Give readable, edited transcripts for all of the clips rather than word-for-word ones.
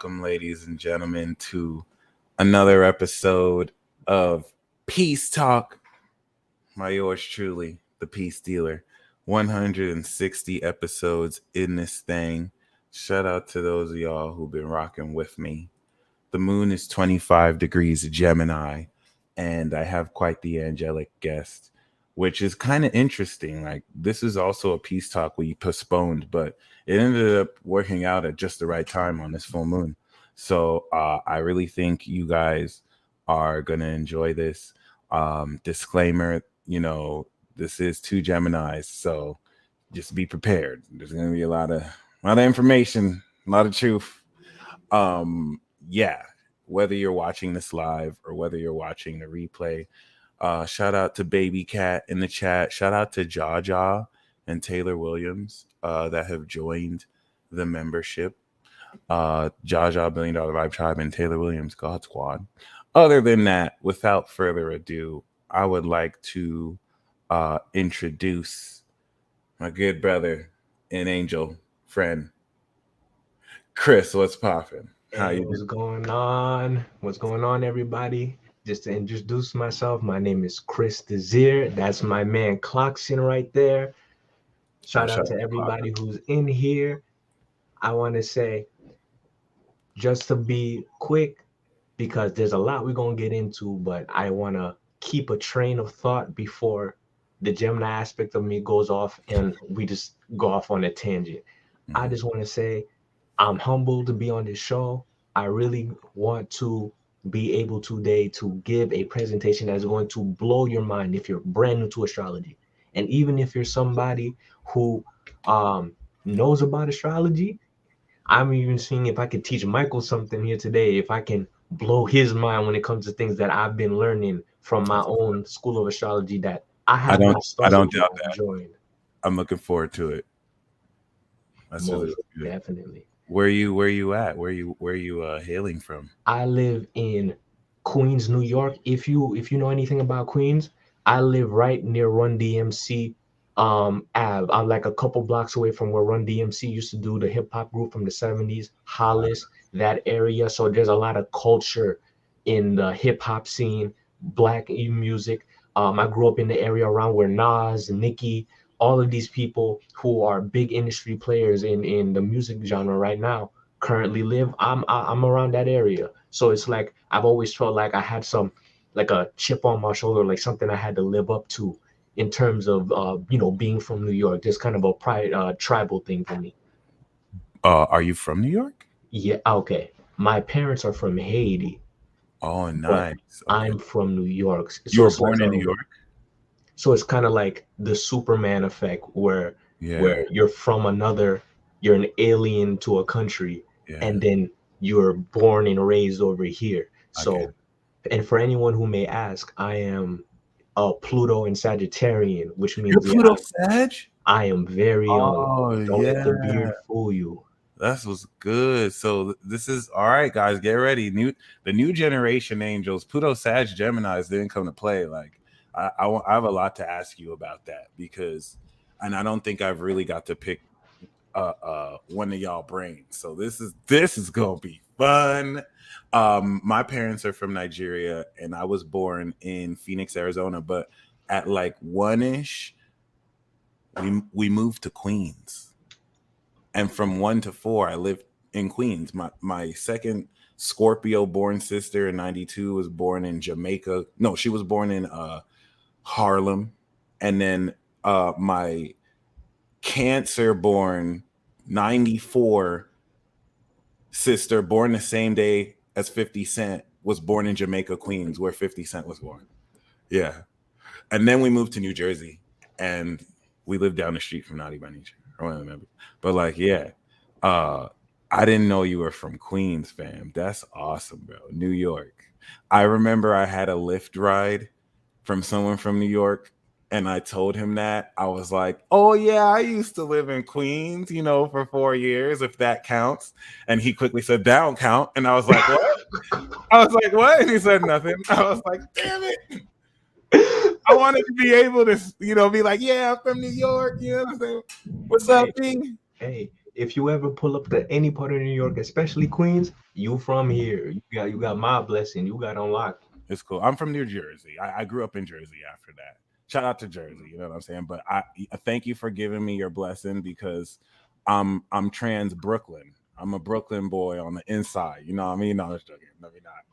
Welcome, ladies and gentlemen, to another episode of Peace Talk. My yours truly, the Peace Dealer. 160 episodes in this thing. Shout out to those of y'all who've been rocking with me. The moon is 25 degrees Gemini, and I have quite the angelic guest, which is kind of interesting. Like, this is also a peace talk we postponed, but it ended up working out at just the right time on this full moon. So I really think you guys are going to enjoy this. Disclaimer, this is two Geminis, so just be prepared. There's going to be a lot of information, a lot of truth. Yeah, whether you're watching this live or whether you're watching the replay, shout out to Baby Cat in the chat. Shout out to Jaja and Taylor Williams that have joined the membership. Jaja, $1 Billion Vibe Tribe, and Taylor Williams, God Squad. Other than that, without further ado, I would like to introduce my good brother and angel friend, Chris. What's poppin'? What's going on? What's going on, everybody? Just to introduce myself, my name is Chris Desir. That's my man Clockson right there. Shout out to everybody who's in here. I want to say, just to be quick, because there's a lot we're going to get into, but I want to keep a train of thought before the Gemini aspect of me goes off and we just go off on a tangent. Mm-hmm. I just want to say, I'm humbled to be on this show. I really want to be able today to give a presentation that's going to blow your mind if you're brand new to astrology. And even if you're somebody who knows about astrology, I'm even seeing if I could teach Michael something here today, if I can blow his mind when it comes to things that I've been learning from my own school of astrology that I have not started. I don't doubt that. Joined. I'm looking forward to it. That's most definitely. Where you at? Where you hailing from? I live in Queens, New York. If you know anything about Queens, I live right near Run DMC Ave. I'm like a couple blocks away from where Run DMC used to do the hip hop group from the 70s, Hollis, that area. So there's a lot of culture in the hip hop scene, black music. I grew up in the area around where Nas, Nicki, all of these people who are big industry players in the music genre right now currently live. I'm around that area. So it's like I've always felt like I had some, like a chip on my shoulder, like something I had to live up to in terms of, being from New York. There's kind of a pride, tribal thing for me. Are you from New York? Yeah. Okay. My parents are from Haiti. Oh, nice. Okay. I'm from New York. So you were born in New York? So it's kind of like the Superman effect where you're from you're an alien to a country, and then you're born and raised over here. So, and for anyone who may ask, I am a Pluto and Sagittarian, which means you're Pluto Sag? I am very young. Don't let the beard fool you. That was good. So this is all right, guys. Get ready. The new generation angels, Pluto Sag Geminis didn't come to play. Like, I have a lot to ask you about that because, and I don't think I've really got to pick one of y'all brains. So this is gonna be fun. My parents are from Nigeria, and I was born in Phoenix, Arizona. But at like 1-ish, we moved to Queens, and from 1 to 4, I lived in Queens. My second Scorpio-born sister in '92 was born in Jamaica. No, she was born in Harlem, and then my Cancer-born '94 sister, born the same day as 50 Cent, was born in Jamaica, Queens, where 50 Cent was born. Yeah, and then we moved to New Jersey, and we lived down the street from Naughty by Nature. I don't remember, but like, I didn't know you were from Queens, fam. That's awesome, bro. New York. I remember I had a Lyft ride from someone from New York, and I told him that. I was like, oh yeah, I used to live in Queens, for 4 years, if that counts. And he quickly said, that don't count. And I was like, what? What? And he said nothing. I was like, damn it. I wanted to be able to, be like, yeah, I'm from New York. You know what I'm saying? What's up, B? Hey, if you ever pull up to any part of New York, especially Queens, you from here. You got my blessing. You got unlocked. It's cool. I'm from New Jersey. I grew up in Jersey after that. Shout out to Jersey, you know what I'm saying? But I thank you for giving me your blessing because I'm trans Brooklyn. I'm a Brooklyn boy on the inside. You know what I mean? No, I'm just joking. Maybe not.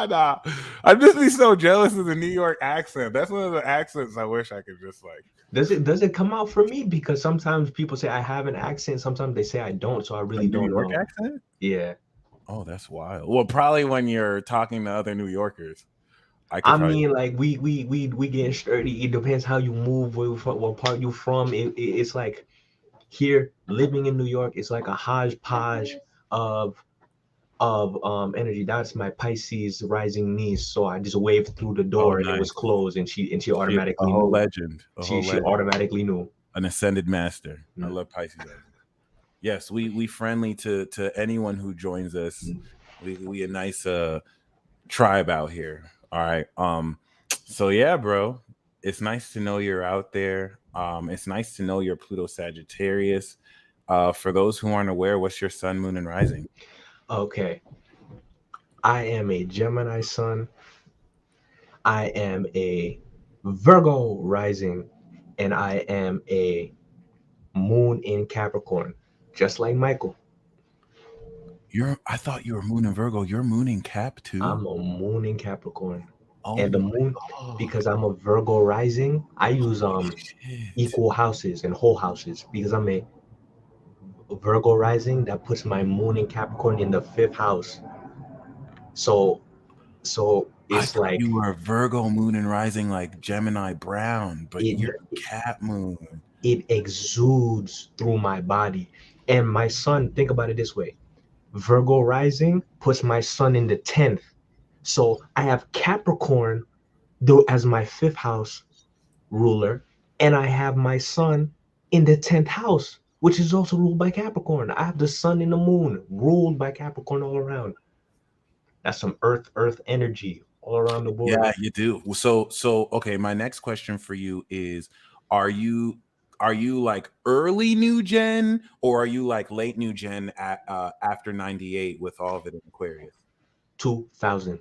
Nah. I'd just be so jealous of the New York accent. That's one of the accents I wish I could just like. Does it come out for me? Because sometimes people say I have an accent, sometimes they say I don't, so I A really New don't York know. accent? Yeah. Oh, that's wild. Well, probably when you're talking to other New Yorkers, I could I probably. mean, like we getting sturdy. It depends how you move, what part you from. It's like here living in New York. It's like a hodgepodge of energy. That's my Pisces rising niece. So I just waved through the Oh, door and it was nice. closed, and she A automatically whole knew. legend. A whole She legend. automatically knew. An ascended master. I Mm. love Pisces rising. Yes, we friendly to anyone who joins us. We a nice tribe out here. All right. So yeah, bro. It's nice to know you're out there. It's nice to know you're Pluto Sagittarius. For those who aren't aware, what's your sun, moon, and rising? Okay, I am a Gemini sun. I am a Virgo rising, and I am a moon in Capricorn, just like Michael. I thought you were moon in Virgo. You're moon in Cap too? I'm a moon in Capricorn. Oh And the my moon, god. because I'm a Virgo rising, I use Holy shit. equal houses and whole houses because I'm a Virgo rising that puts my moon in Capricorn in the fifth house. So I it's thought you like were a Virgo moon and rising like Gemini Brown, but it you're Cap moon. it exudes through my body. And my sun, think about it this way. Virgo rising puts my sun in the 10th. So I have Capricorn though as my fifth house ruler, and I have my sun in the 10th house, which is also ruled by Capricorn. I have the sun and the moon ruled by Capricorn all around. That's some earth energy all around the board. Yeah, you do. So okay, my next question for you is are you are you like early new gen or are you like late new gen at after 98 with all of it in Aquarius? 2000.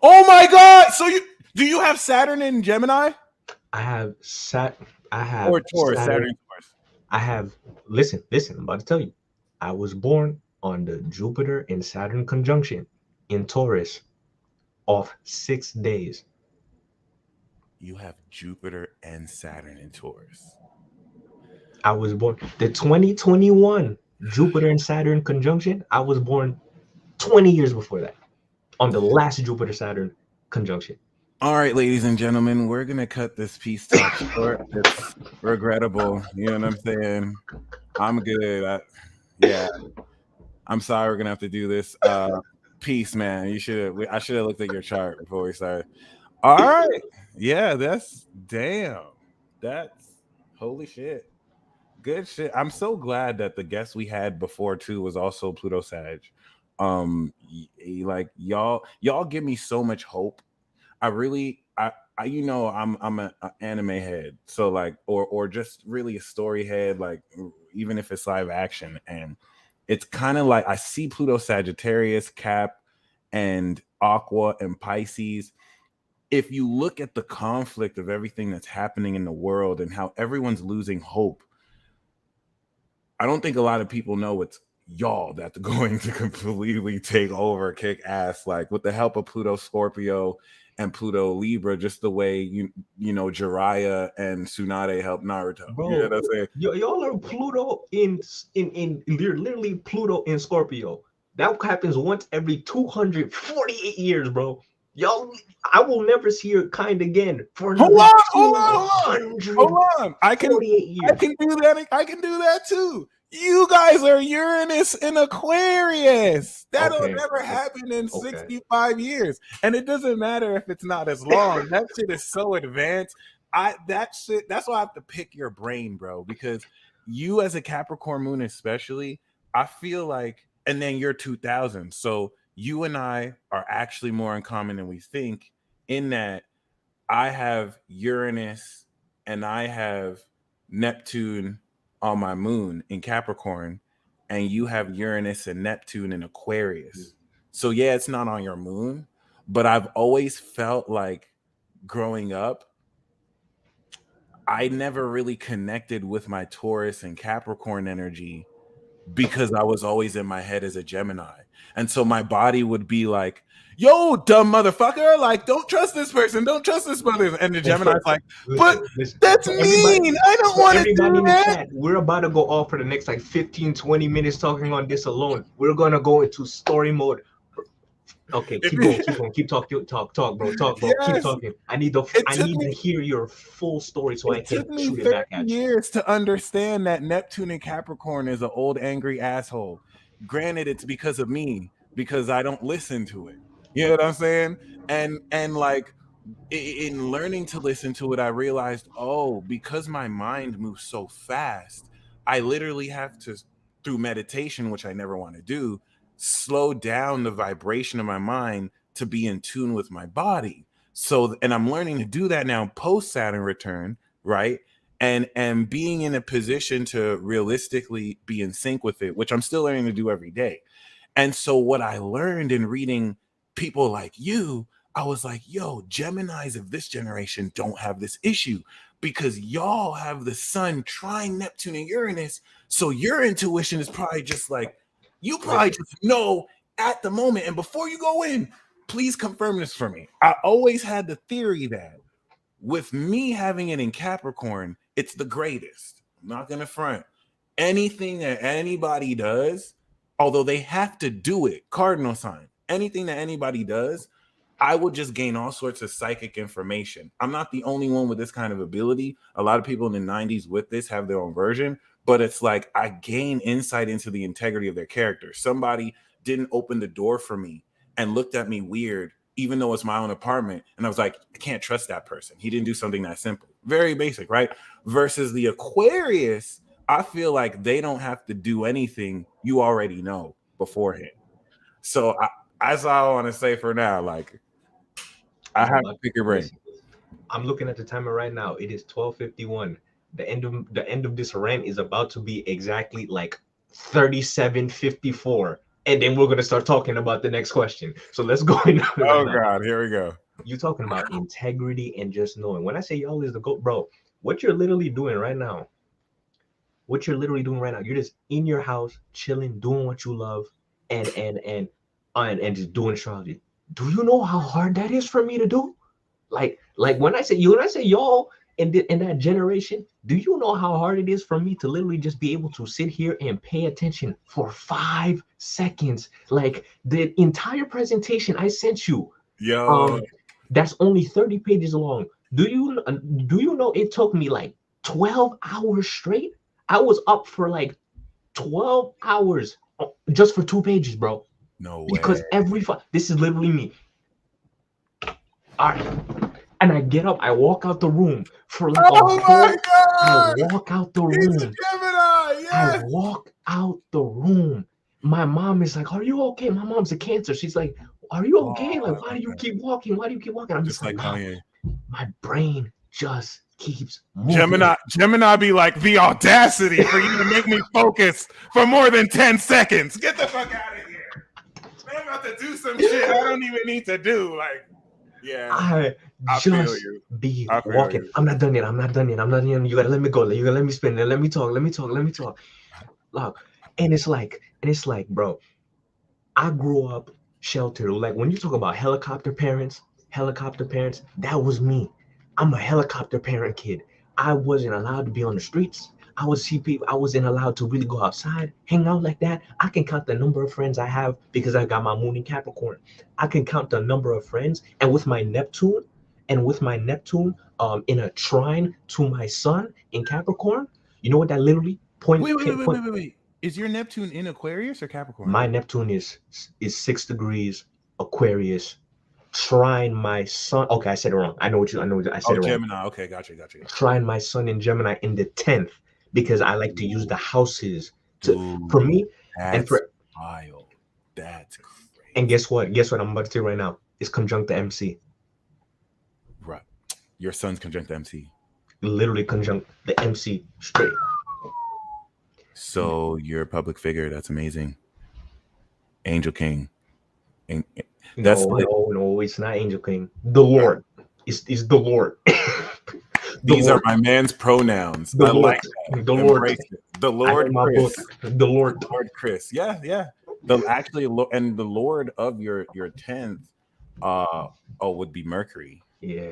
Oh my god. So you have Saturn in Gemini I have sat. I or have Taurus? Saturn. Saturn in Taurus. I have. Listen. I'm about to tell you. I was born on the Jupiter and Saturn conjunction in Taurus off 6 days. You have Jupiter and Saturn in Taurus. I was born the 2021 Jupiter and Saturn conjunction. I was born 20 years before that on the last Jupiter Saturn conjunction. All right, ladies and gentlemen, we're gonna cut this peace talk short. It's regrettable. You know what I'm saying? I'm good. Yeah, I'm sorry we're gonna have to do this. Peace, man. I should have looked at your chart before we started. All right. Yeah, that's damn. That's holy shit. Good shit. I'm so glad that the guest we had before too was also Pluto Sag. Like y'all give me so much hope. I really I you know I'm a anime head. So like or just really a story head like even if it's live action and it's kind of like I see Pluto Sagittarius, Cap and Aqua and Pisces. If you look at the conflict of everything that's happening in the world and how everyone's losing hope, I don't think a lot of people know it's y'all that's going to completely take over, kick ass, like with the help of Pluto Scorpio and Pluto Libra, just the way you know Jiraiya and Tsunade helped Naruto. You know Bro, what I'm saying? y'all are Pluto in literally Pluto in Scorpio. That happens once every 248 years, bro. Y'all, I will never see your kind again for Hold another on, hold 248 on. I years. can do that. I can do that too. You guys are Uranus in Aquarius. That'll Okay, never happen in okay. 65 years. And it doesn't matter if it's not as long. That shit is so advanced. That's why I have to pick your brain, bro, because you as a Capricorn moon especially, I feel like and then you're 2000. So you and I are actually more in common than we think in that I have Uranus and I have Neptune on my moon in Capricorn, and you have Uranus and Neptune in Aquarius. So yeah, it's not on your moon, but I've always felt like growing up, I never really connected with my Taurus and Capricorn energy because I was always in my head as a Gemini. And so my body would be like, yo, dumb motherfucker, like, don't trust this person, don't trust this person. And the Gemini's like, but that's mean. I don't want to do everybody in the that. chat, we're about to go off for the next like 15-20 minutes talking on this alone. We're gonna go into story mode. Okay, keep going, keep talking, talk, bro, yes. Keep talking. I need to hear your full story so I can shoot it back at you. It took me 30 years to understand that Neptune in Capricorn is an old angry asshole. Granted, it's because of me, because I don't listen to it. You know what I'm saying? And like in learning to listen to it, I realized, oh, because my mind moves so fast, I literally have to, through meditation, which I never want to do, slow down the vibration of my mind to be in tune with my body. So, and I'm learning to do that now post Saturn return, right? And being in a position to realistically be in sync with it, which I'm still learning to do every day. And so what I learned in reading people like you, I was like, yo, Geminis of this generation don't have this issue because y'all have the sun trine Neptune and Uranus. So your intuition is probably just like, you probably just know at the moment. And before you go in, please confirm this for me. I always had the theory that with me having it in Capricorn, it's the greatest. I'm not going to front. Anything that anybody does, although they have to do it, cardinal sign, anything that anybody does, I will just gain all sorts of psychic information. I'm not the only one with this kind of ability. A lot of people in the 90s with this have their own version, but it's like I gain insight into the integrity of their character. Somebody didn't open the door for me and looked at me weird, even though it's my own apartment. And I was like, I can't trust that person. He didn't do something that simple. Very basic, right? Versus the Aquarius, I feel like they don't have to do anything you already know beforehand. So that's all I want to say for now. Like, I have to pick your brain. I'm looking at the timer right now. It is 12:51. The end of this rant is about to be exactly like 37:54. And then we're gonna start talking about the next question. So let's go in. Oh God, here we go. You talking about integrity and just knowing. When I say y'all is the GOAT, bro, what you're literally doing right now. You're just in your house, chilling, doing what you love, and just doing astrology. Do you know how hard that is for me to do? Like when I say y'all in that generation, do you know how hard it is for me to literally just be able to sit here and pay attention for 5 seconds? Like the entire presentation I sent you, that's only 30 pages long. Do you know it took me like 12 hours straight? I was up for like 12 hours just for 2 pages, bro. No way. Because this is literally me. All right. And I get up, I walk out the room for like I walk out the room. Gemini, yes. I walk out the room. My mom is like, are you okay? My mom's a Cancer. She's like, are you okay? Like, why do you keep walking? I'm just like, my brain just keeps moving. Gemini be like, the audacity for you to make me focus for more than 10 seconds. Get the fuck out of here. I'm about to do some shit I don't even need to do. Like, yeah. I just be walking. I'm not done yet. You gotta let me go. You gotta let me spin. Let me talk. Look, and it's like, bro, I grew up sheltered. Like when you talk about helicopter parents, that was me. I'm a helicopter parent kid. I wasn't allowed to be on the streets. I wasn't allowed to really go outside, hang out like that. I can count the number of friends I have because I got my moon in Capricorn. I can count the number of friends, and with my Neptune, in a trine to my sun in Capricorn, you know what that literally Wait. Is your Neptune in Aquarius or Capricorn? My Neptune is 6 degrees Aquarius. Trine my sun. Okay, I said it wrong. I know what I said it wrong. Gemini. Okay, gotcha. Trine my sun in Gemini in the 10th because I like to use the houses for me. That's wild. That's crazy. And guess what? I'm about to say right now. It's conjunct the MC. Right. Your sun's conjunct the MC. Literally conjunct the MC straight. So you're a public figure. That's amazing. Angel King. An- That's like No, it's not Angel King. The Lord. It's the Lord. The these are Lord. my man's pronouns. The I Lord. like that. The Lord. Embrace it. The I have Lord my book. Chris. The The Lord. Lord Chris. Yeah, yeah. The actually and the Lord of your 10th would be Mercury. Yeah.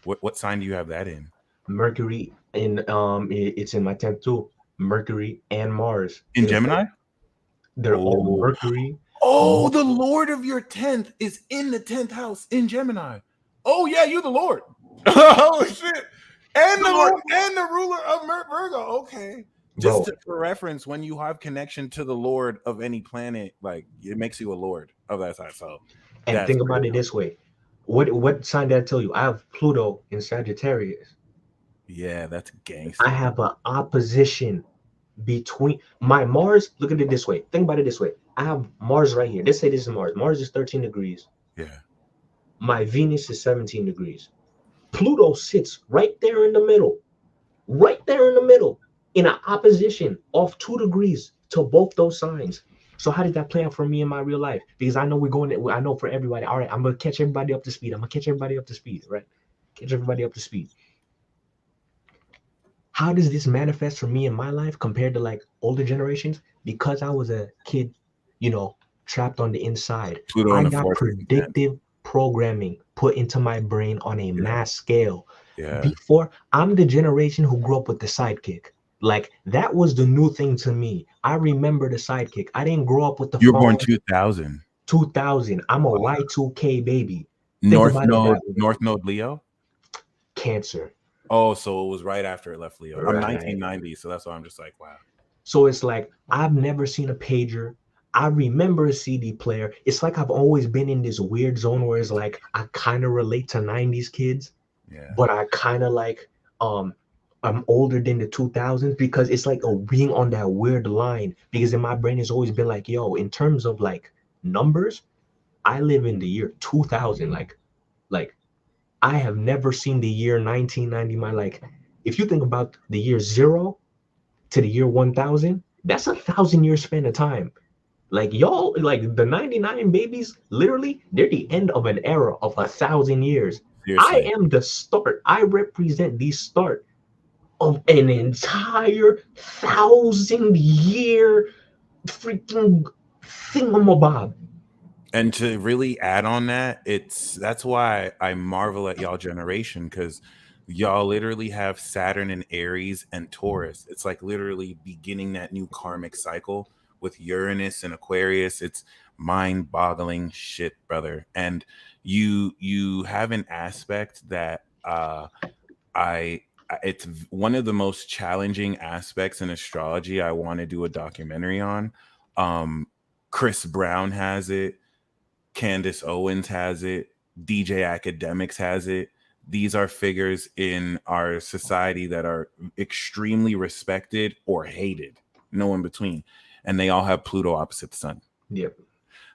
What sign do you have that in? Mercury in it's in my 10th too. Mercury and Mars. In Gemini? They're all Oh. Mercury. Oh, Mar- the Lord of your 10th is in the 10th house in Gemini. Oh yeah, you the Lord. Oh shit. And the the Lord. Lord and the ruler of Virgo. Okay. Just Bro, for reference, when you have connection to the Lord of any planet, like it makes you a Lord of that side. So and that's think about it this way. What sign did I tell you? I have Pluto in Sagittarius. yeah, that's I gangster. have an opposition between my Mars. Look at it this way. Think about it this way. I have Mars right here. Let's say this is Mars. Mars is 13 degrees. Yeah. My Venus is 17 degrees. Pluto sits right there in the middle, right there in the middle, in an opposition of 2 degrees to both those signs. So how did that play out for me in my real life? Because I know we're going. I know for everybody. All right, I'm gonna catch everybody up to speed. I'm gonna catch everybody up to speed. Right, catch everybody up to speed. How does this manifest for me in my life compared to like older generations? Because I was a kid, you know, trapped on the inside. Pluto in I the got fourth is the 10th. predictive programming put into my brain on a Yeah. mass scale. Yeah. Before, I'm the generation who grew up with the sidekick. Like that was the new thing to me. I remember the sidekick. I didn't grow up with the You're born phone. 2000. 2000. I'm a Y2K baby. Think North about it Node, that way. North Node Leo. Cancer. Oh, so it was right after it left Leo. I'm Right. 1990, so that's why I'm just like, wow. So it's like I've never seen a pager. I remember a CD player. It's like I've always been in this weird zone where it's like I kind of relate to 90s kids, Yeah. but I kind of like um I'm older than the 2000s because it's like being on that weird line because in my brain it's always been like, yo, in terms of like numbers, I live in the year 2000 like I have never seen the year 1990 my like if you think about the year 0 to the year 1000, that's 1,000 year span of time. Like y'all, like the 99 babies, literally, they're the end of an era of 1,000 years. I Seriously. am the start. I represent the start of an entire 1,000 year freaking thingamabob. And to really add on that, that's why I marvel at y'all generation because y'all literally have Saturn and Aries and Taurus. It's like literally beginning that new karmic cycle with Uranus and Aquarius. It's mind-boggling shit, brother. And you have an aspect that I it's one of the most challenging aspects in astrology. I want to do a documentary on. Um, Chris Brown has it. Candace Owens has it. DJ Academics has it. These are figures in our society that are extremely respected or hated, no in between. And they all have Pluto opposite the sun. Yep.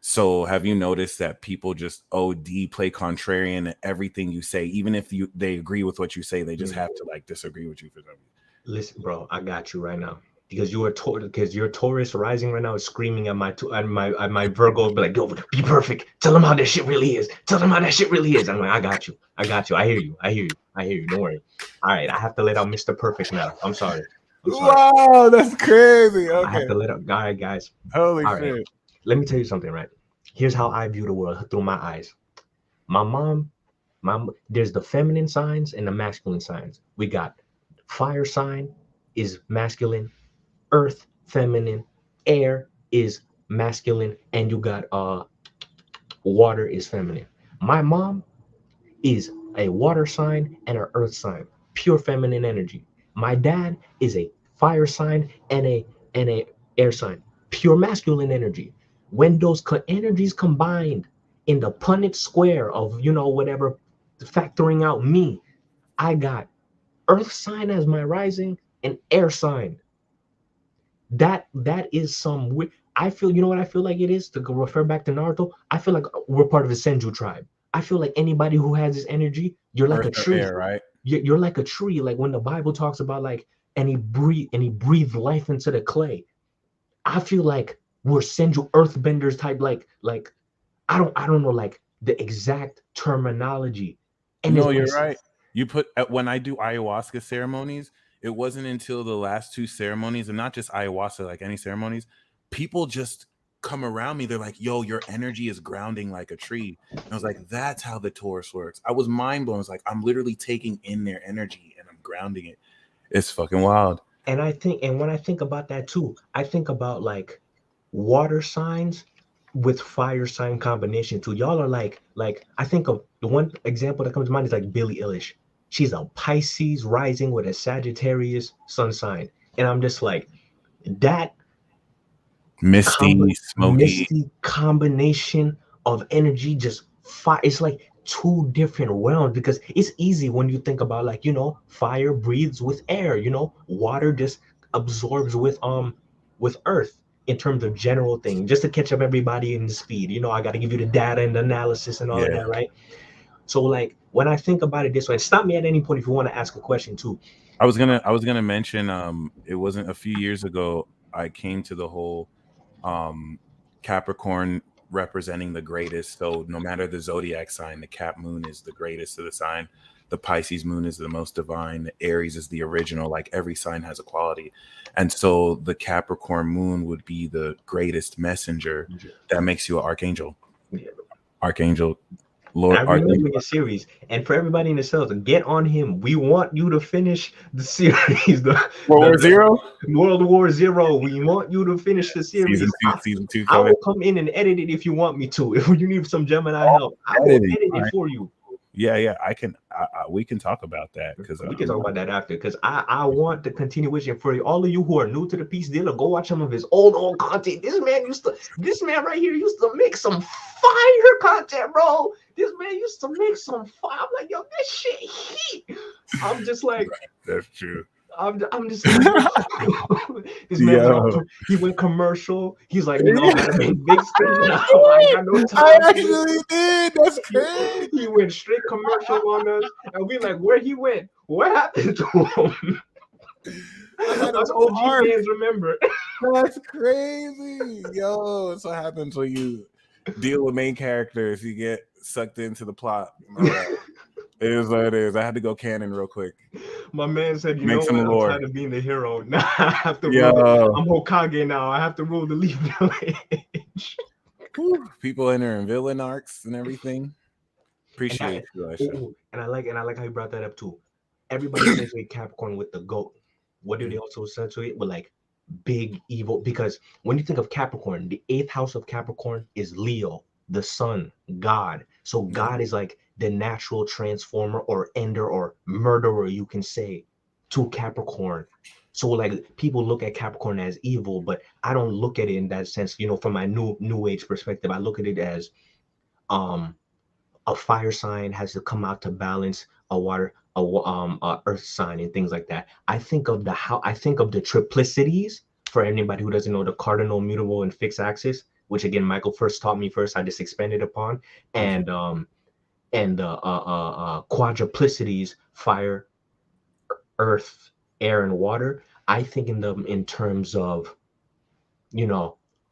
So have you noticed that people just OD play contrarian to everything you say, even if they agree with what you say, they just have to like disagree with you for some reason. Listen, bro, I got you right now. Because you are because your Taurus rising right now is screaming at my Virgo, be like, yo, be perfect. Tell them how that shit really is. Tell them how that shit really is. I'm like, I got you. I got you. I hear you. I hear you. I hear you. Don't worry. All right, I have to let out Mr. Perfect now. I'm sorry. I'm sorry. Wow, that's crazy. I have Okay. to let out. All right, guys. Holy All right. shit. Let me tell you something, right? Here's how I view the world through my eyes. My mom, there's the feminine signs and the masculine signs. We got fire sign is masculine, earth feminine, air is masculine, and you got water is feminine. My mom is a water sign and an earth sign, pure feminine energy. My dad is a fire sign and a air sign, pure masculine energy. When those energies combined in the Punnett square of whatever, factoring out me, I got earth sign as my rising and air sign. That is some I feel, you know what I feel like it is, to go refer back to Naruto. I feel like we're part of the Senju tribe. I feel like anybody who has this energy, you're like Earth a or tree. air, right? You're like a tree. Like when the Bible talks about like and he breathed life into the clay. I feel like we're Central Earthbenders type, like I don't know like the exact terminology. And No, it's when you're right. You put when I do ayahuasca ceremonies, it wasn't until the last two ceremonies, and not just ayahuasca, like any ceremonies, people just come around me. They're like, "Yo, your energy is grounding like a tree." And I was like, "That's how the Taurus works." I was mind blown. It's like I'm literally taking in their energy and I'm grounding it. It's fucking wild. and I think, and when I think about that too, I think about like water signs with fire sign combination too. Y'all are like I think of the one example that comes to mind is like Billie Eilish. She's a Pisces rising with a Sagittarius sun sign. And I'm just like that Misty, smoky. misty combination of energy just fire. It's like two different realms because it's easy when you think about like, fire breathes with air, water just absorbs with earth in terms of general thing. Just to catch up everybody in the speed, I got to give you the data and the analysis and all of Yeah. that, right? So like when I think about it this way, stop me at any point if you want to ask a question too. I was gonna mention it wasn't a few years ago I came to the whole um Capricorn representing the greatest. So no matter the zodiac sign, the Cap moon is the greatest of the sign. The Pisces moon is the most divine. The Aries is the original. Like every sign has a quality. And so the Capricorn moon would be the greatest messenger that makes you an archangel. Yeah. Archangel, And Lord I Archangel. remember your series. And for everybody in the cells, get on him. We want you to finish the series, World War the Zero? World War Zero. We want you to finish the Season series. two, season two I coming. will come in and edit it if you want me to. If you need some Gemini help, I will Editing. edit it for you. Yeah, I can. We can talk about that because We can talk about that after because I want the continuation for all of you who are new to the piece dealer. Go watch some of his old content. This man right here used to make some fire content, bro. This man used to make some fire. I'm like, yo, this shit heat. I'm just like, that's true. I'm just like, this man Yo, he went commercial. He's like, I gotta make big stuff now. I ain't got no I time for this. actually did. That's crazy. He went straight commercial on us, and we like, where he went? What happened to him? I had a Us whole OG arc. fans remember. That's crazy. Yo, that's what happens when you deal with main characters. You get sucked into the plot. It is what it is. I had to go canon real quick. My man said, Make some what? I'm lore. tired of being the hero. Now I have to rule. Yo, I'm Hokage now. I have to rule the Leaf Village. people entering villain arcs and everything. Appreciate you, Aisha. And I like how you brought that up too. Everybody associates Capricorn with the goat. What do they also associate with like big evil? Because when you think of Capricorn, the eighth house of Capricorn is Leo, the sun, God. So God is like the natural transformer or ender or murderer, you can say, to Capricorn. So like people look at Capricorn as evil, but I don't look at it in that sense. From my new age perspective, I look at it as um a fire sign has to come out to balance a water a earth sign and things like that. I think of the triplicities for anybody who doesn't know the cardinal, mutable, and fixed axis, which again Michael first taught me first. I just expanded upon, and the quadruplicities, fire, earth, air, and water. I think in them in terms of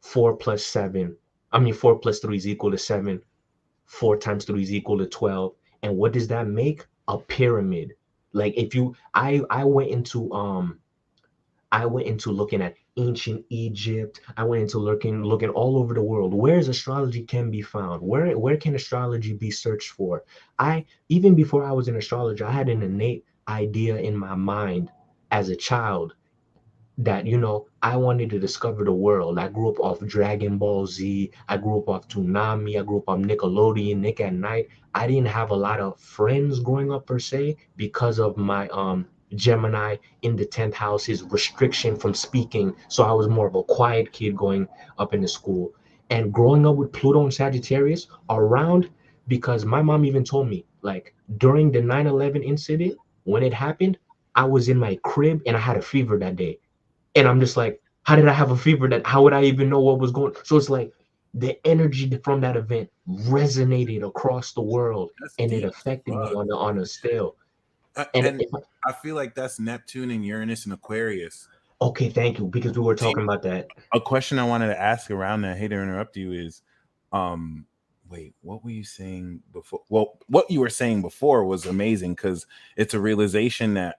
4 plus 7. I mean 4 plus 3 is equal to 7. 4 times 3 is equal to 12. And what does that make? A pyramid. Like if you I went into looking at ancient Egypt. I went into looking all over the world. Where is astrology can be found? Where can astrology be searched for? I even before I was an astrologer, I had an innate idea in my mind as a child that I wanted to discover the world. I grew up off Dragon Ball Z. I grew up off Toonami. I grew up on Nickelodeon, Nick at Night. I didn't have a lot of friends growing up per se because of my Gemini in the 10th house, his restriction from speaking. So I was more of a quiet kid going up into school. And growing up with Pluto and Sagittarius around, because my mom even told me, like during the 9/11 incident, when it happened, I was in my crib and I had a fever that day. And I'm just like, how did I have a fever? How would I even know what was going? So it's like the energy from that event resonated across the world, That's and it deep. affected me Fuck. on a scale. And And I feel like that's Neptune and Uranus and Aquarius. okay, thank you, because we were See, talking about that. a question I wanted to ask around that, I hate to interrupt you, is um wait, what were you saying before? Well, what you were saying before was amazing because it's a realization that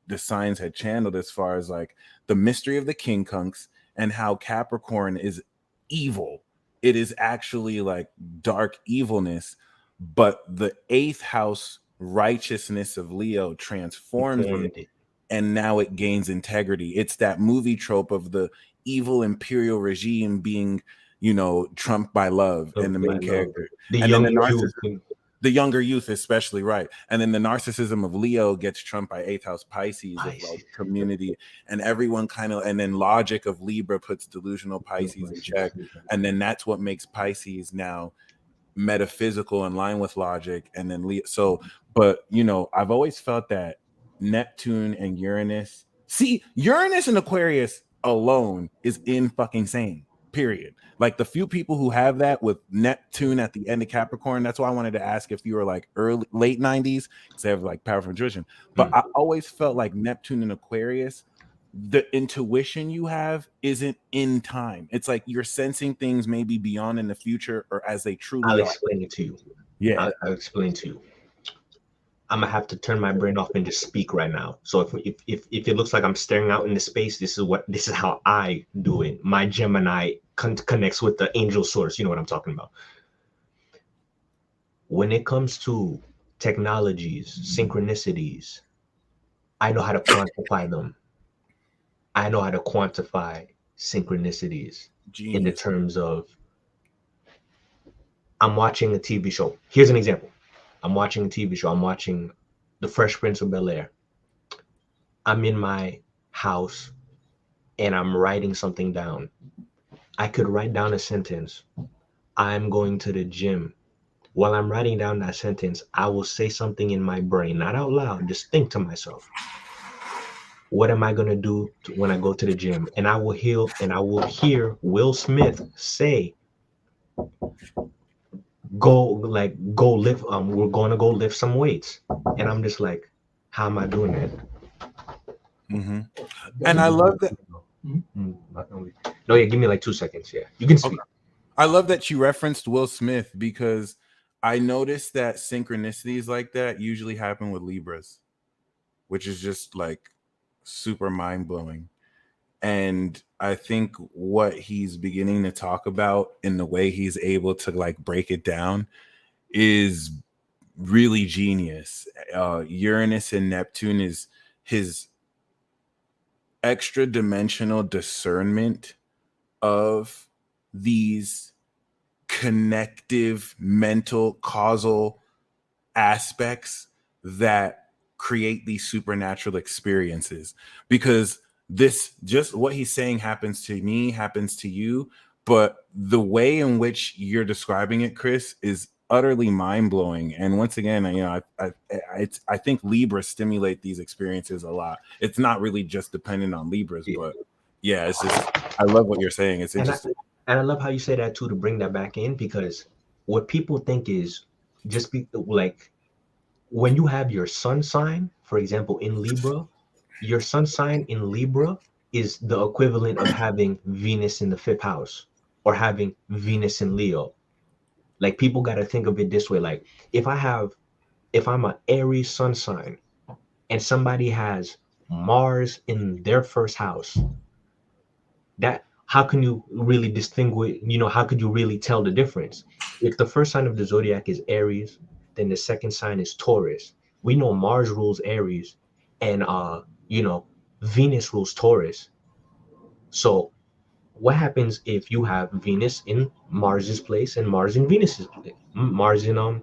the signs had channeled as far as like the mystery of the king-kunks and how Capricorn is evil. It is actually like dark evilness, but the eighth house righteousness of Leo transforms it, Informed it. and now it gains integrity. It's that movie trope of the evil imperial regime being, trumped by love and the I main love character. it. The And then young the youth. narcissism, the younger youth, especially, right? And then the narcissism of Leo gets trumped by eighth house Pisces of like Pisces. community, and everyone kind of, and then logic of Libra puts delusional Pisces in check. And then that's what makes Pisces now metaphysical in line with logic. And then so, but I've always felt that Neptune and Uranus, see, Uranus and Aquarius alone is in fucking sane, period. Like the few people who have that with Neptune at the end of Capricorn, that's why I wanted to ask if you were like early late 90s, because they have like powerful intuition. But I always felt like Neptune and Aquarius, the intuition you have isn't in time. It's like you're sensing things maybe beyond in the future or as they I'll truly are. explain it to you. Yeah. I'll explain to you. I'm gonna have to turn my brain off and just speak right now. So if it looks like I'm staring out into space, this is how I do it. My Gemini connects with the angel source. You know what I'm talking about. When it comes to technologies, synchronicities, I know how to quantify them. I know how to quantify synchronicities in the Genius. terms of I'm watching a TV show. Here's an example. I'm watching a TV show. I'm watching The Fresh Prince of Bel-Air. I'm in my house and I'm writing something down. I could write down a sentence. I'm going to the gym. While I'm writing down that sentence, I will say something in my brain, not out loud, just think to myself. What am I going to do when I go to the gym? And I will hear Will Smith say, go lift, we're going to go lift some weights. And I'm just like, how am I doing that? Mm-hmm. And I love that. No, yeah, give me like 2 seconds. Yeah, you can speak. Okay. I love that you referenced Will Smith because I noticed that synchronicities like that usually happen with Libras, which is just like super mind blowing. And I think what he's beginning to talk about in the way he's able to like break it down is really genius. Uranus and Neptune is his extra dimensional discernment of these connective mental causal aspects that create these supernatural experiences, because this just what he's saying happens to me, happens to you, but the way in which you're describing it, Chris, is utterly mind-blowing. And once again, I think Libras stimulate these experiences a lot. It's not really just dependent on Libras, but yeah, it's just, I love what you're saying. It's interesting. And I love how you say that too, to bring that back in, because what people think is just be like, when you have your sun sign, for example, in Libra, your sun sign in Libra is the equivalent of having Venus in the fifth house or having Venus in Leo. Like, people got to think of it this way. Like, if I'm an Aries sun sign and somebody has Mars in their first house, that, how can you really distinguish, how could you really tell the difference? If the first sign of the zodiac is Aries, then the second sign is Taurus. We know Mars rules Aries, and Venus rules Taurus. So what happens if you have Venus in Mars's place and Mars in Venus's place? Mars in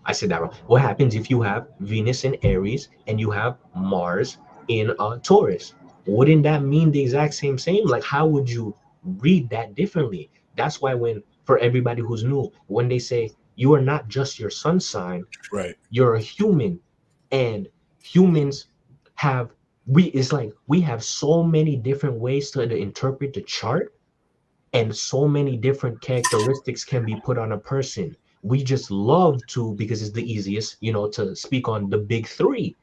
I said that wrong. What happens if you have Venus in Aries and you have Mars in Taurus? Wouldn't that mean the exact same? Like, how would you read that differently? That's why, for everybody who's new, when they say you are not just your sun sign, Right. you're a human, and humans have it's like we have so many different ways to interpret the chart, and so many different characteristics can be put on a person. we just love to, because it's the easiest, to speak on the big three.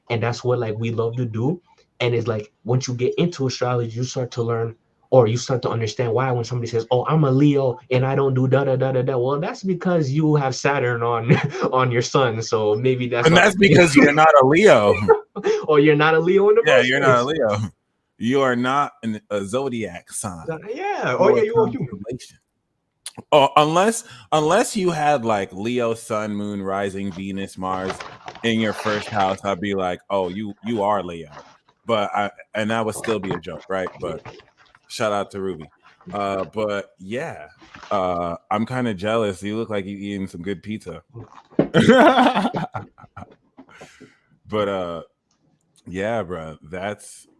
And that's what like we love to do. And it's like once you get into astrology, you start to learn, or you start to understand why when somebody says, "Oh, I'm a Leo and I don't do da da da da da." Well, that's because you have Saturn on on your sun, so maybe that's And why. that's because you're not a Leo. Or you're not a Leo in the Yeah, first you're not a place. Leo. You are not a zodiac sign Yeah. Oh or yeah, a you are human. constellation. Oh, unless you had like Leo, Sun, Moon, Rising, Venus, Mars in your first house, I'd be like, oh, you are Leo. And that would still be a joke, right? But shout out to Ruby. But yeah, I'm kind of jealous. You look like you eating some good pizza. But yeah, bro,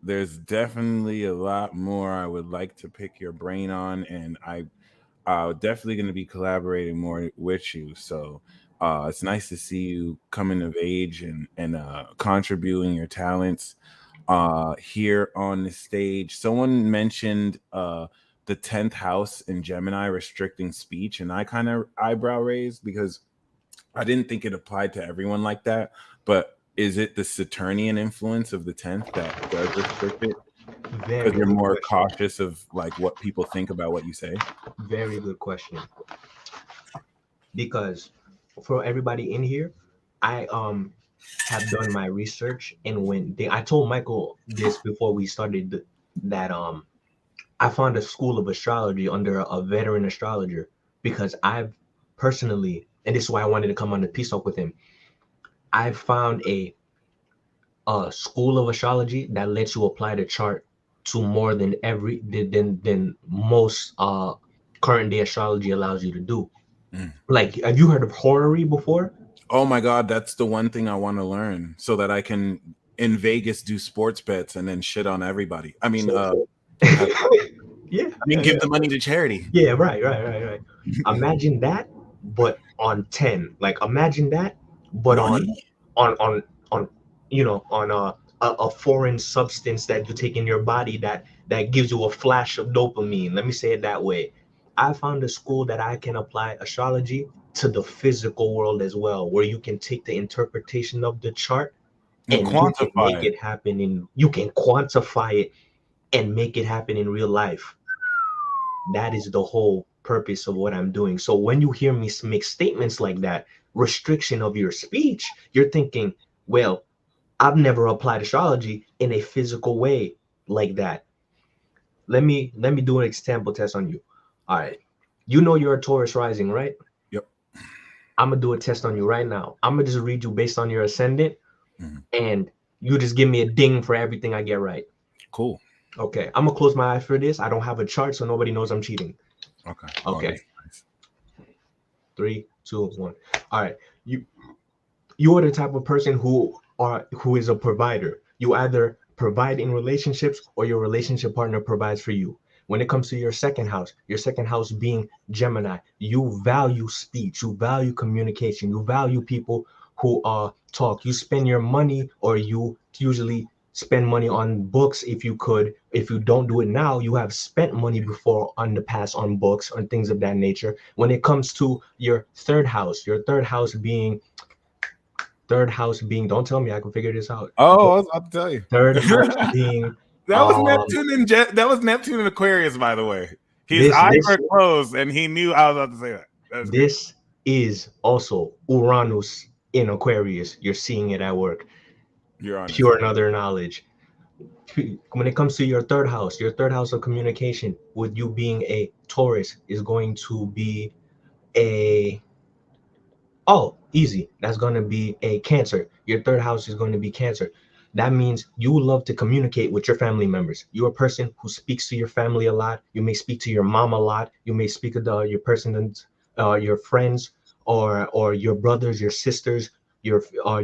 there's definitely a lot more I would like to pick your brain on, and definitely going to be collaborating more with you. So it's nice to see you coming of age and contributing your talents here on the stage. Someone mentioned the 10th house in Gemini restricting speech, and I kind of eyebrow raised because I didn't think it applied to everyone like that. But is it the Saturnian influence of the 10th that does restrict it? Because Very you're good more question. cautious of like what people think about what you say. Very good question. Because for everybody in here, I have done my research, and I told Michael this before we started that I found a school of astrology under a veteran astrologer, because I've personally, and this is why I wanted to come on the Peace Talk with him. I've found a school of astrology that lets you apply the chart to more than than most current day astrology allows you to do. Mm. Like, have you heard of horary before? Oh my God, that's the one thing I want to learn so that I can in Vegas do sports bets and then shit on everybody. So, Have, yeah, give yeah, the money to charity. yeah, right. Imagine that, but on 10. Like, imagine that, but Money? on on on a foreign substance that you take in your body that gives you a flash of dopamine. Let me say it that way. I found a school that I can apply astrology to the physical world as well, where you can take the interpretation of the chart And and you can make quantify it. it happen you can quantify it and make it happen in real life. That is the whole purpose of what I'm doing. So when you hear me make statements like that, restriction of your speech, you're thinking, well, I've never applied astrology in a physical way like that. Let me do an example test on you. All right. You know you're a Taurus rising, right? Yep. I'm gonna do a test on you right now. I'm gonna just read you based on your ascendant, Mhm. and you just give me a ding for everything I get right. Cool. Okay. I'm gonna close my eyes for this. I don't have a chart, so nobody knows I'm cheating. Okay. Oh, Okay. that's nice. 3, 2, 1. All right. You are the type of person who is a provider. You either provide in relationships or your relationship partner provides for you. When it comes to your second house being Gemini, you value speech, you value communication, you value people who talk. You spend your money, or you usually spend money on books if you could. If you don't do it now, you have spent money before on the past on books or things of that nature. When it comes to your third house being, don't tell me I can figure this out. Oh, I was about to tell you. Third house being That was um Neptune and that was Neptune and Aquarius, by the way. His this eyes this were closed, and he knew I was about to say that. That's great. this is also Uranus in Aquarius. You're seeing it at work. You're honest. Pure another knowledge. When it comes to your third house of communication, with you being a Taurus, is going to be a Oh, easy. That's going to be a Cancer. Your third house is going to be Cancer. That means you love to communicate with your family members. You're a person who speaks to your family a lot. You may speak to your mom a lot. You may speak to your person, your friends, or your brothers, your sisters, your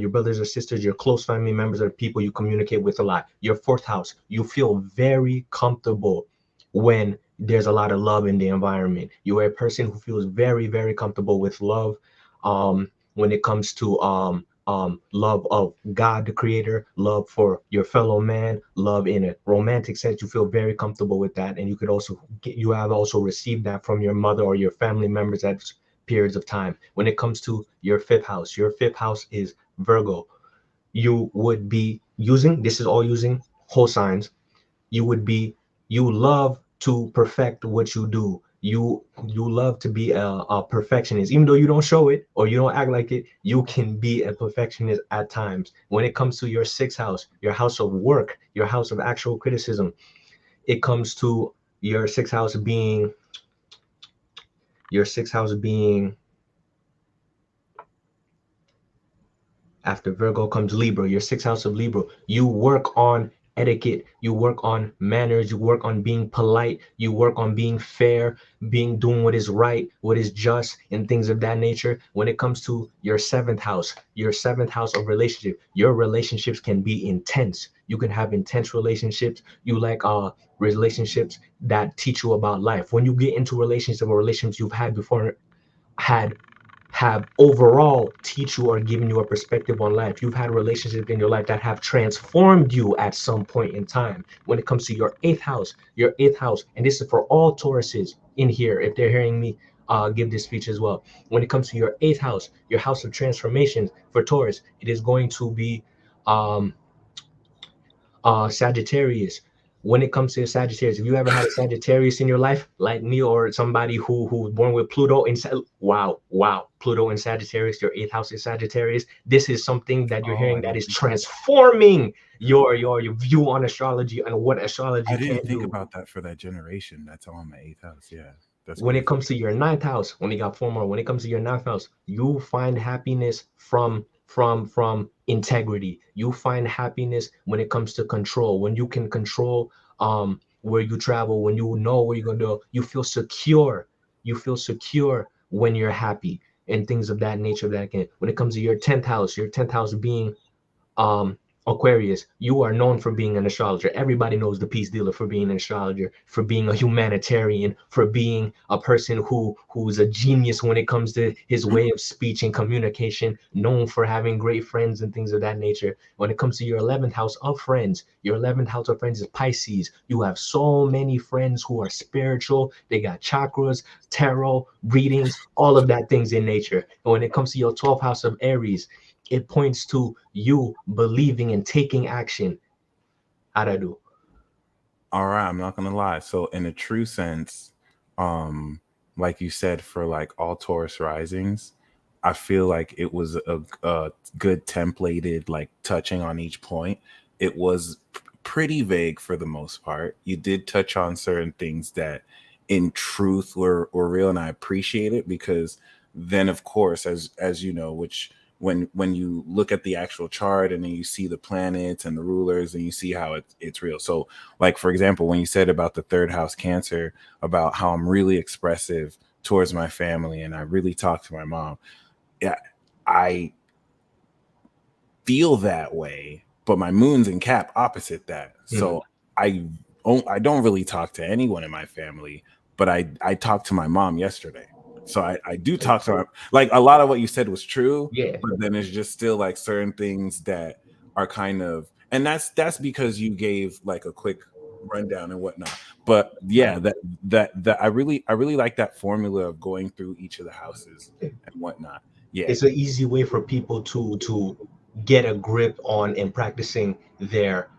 brothers or sisters, your close family members are people you communicate with a lot. Your fourth house, you feel very comfortable when there's a lot of love in the environment. You are a person who feels very, very comfortable with love, when it comes to love of God, the creator, love for your fellow man, love in a romantic sense. You feel very comfortable with that. And you have also received that from your mother or your family members. That's periods of time. When it comes to your fifth house is Virgo. You would be using, this is all using whole signs, you would be, you love to perfect what you do. You love to be a perfectionist, even though you don't show it or you don't act like it. You can be a perfectionist at times. When it comes to your sixth house, your house of work, your house of actual criticism, it comes to your sixth house being, your sixth house being, after Virgo comes Libra, your sixth house of Libra. You work on etiquette, you work on manners, you work on being polite, you work on being fair, doing what is right, what is just, and things of that nature. When it comes to your seventh house of relationship, your relationships can be intense. You can have intense relationships. You like relationships that teach you about life. When you get into relationships you've had before, had have overall teach you or given you a perspective on life. You've had relationships in your life that have transformed you at some point in time. When it comes to your eighth house, and this is for all Tauruses in here, if they're hearing me give this speech as well. When it comes to your eighth house, your house of transformations for Taurus, it is going to be um, Sagittarius. When it comes to Sagittarius, if you ever had a Sagittarius in your life, like me or somebody who was born with Pluto in Pluto in Sagittarius, your eighth house is Sagittarius. This is something that you're hearing that is transforming your view on astrology and what astrology I can didn't think do. about that for that generation. That's all in my eighth house. Yeah, that's When it crazy. comes to your ninth house, when you got four more, when it comes to your ninth house, you find happiness from integrity. You find happiness when it comes to control. When you can control where you travel, when you know where you're gonna do, you feel secure. You feel secure when you're happy and things of that nature. That can, when it comes to your tenth house being um Aquarius, you are known for being an astrologer. Everybody knows the peace dealer for being an astrologer, for being a humanitarian, for being a person who's a genius when it comes to his way of speech and communication, known for having great friends and things of that nature. When it comes to your 11th house of friends, your 11th house of friends is Pisces. You have so many friends who are spiritual. They got chakras, tarot, readings, all of that things in nature. And when it comes to your 12th house of Aries, it points to you believing and taking action. Aradu. All right, I'm not gonna lie. So in a true sense, um, like you said, for like all Taurus risings, I feel like it was a good templated, like touching on each point. It was pretty vague for the most part. You did touch on certain things that in truth were real, and I appreciate it because then of course, as you know, which when you look at the actual chart and then you see the planets and the rulers and you see how it's real. So like for example, when you said about the third house Cancer, about how I'm really expressive towards my family and I really talk to my mom, yeah, I feel that way, but my moon's in Cap opposite that. Mhm. So I I don't really talk to anyone in my family, but I talked to my mom yesterday. So I do talk to her. Like a lot of what you said was true, Yeah, but then there's just still like certain things that are kind of, and that's because you gave like a quick rundown and whatnot. But yeah, that I really like that formula of going through each of the houses and whatnot. Yeah. it's an easy way for people to get a grip on and practicing their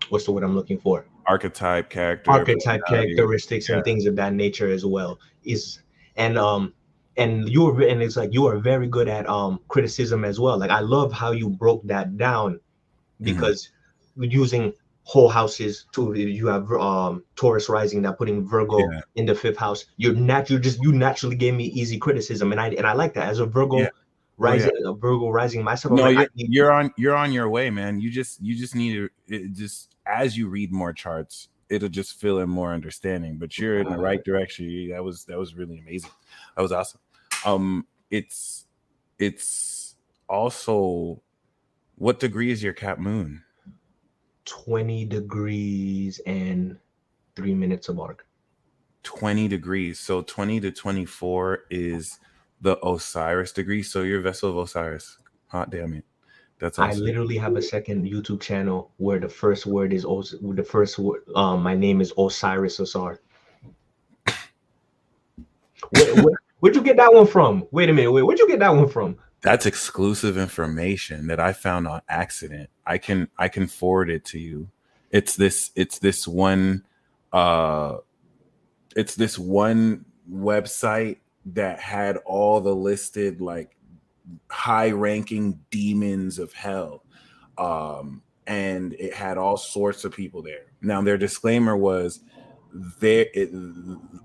what's the word I'm looking for? Archetype, character, Archetype personality. characteristics Yeah, and things of that nature as well. Is and and it's like you are very good at criticism as well. Like I love how you broke that down hmm because using whole houses to, you have Taurus rising, now putting Virgo yeah, in the fifth house. You naturally gave me easy criticism, and I like that as a yeah. Oh yeah. Virgo rising myself. I'm No, like I you're need, you're on your way, man. You just need to just as you read more charts, it'll just fill in more understanding. But you're in the right direction. That was really amazing. That was awesome. It's it's also, what degree is your Cap Moon? 20 degrees and 3 minutes of arc. 20 degrees. So 20 to 24 is the Osiris degree. So you're vessel of Osiris. Hot damn it. That's I awesome. literally have a second YouTube channel where the first word is the first word. My name is Osiris Osar. Where'd you get that one from? Wait a minute. Where'd you get that one from? That's exclusive information that I found on accident. I can forward it to you. It's this it's this one uh it's this one website that had all the listed like high ranking demons of hell. And it had all sorts of people there. Now their disclaimer was there it,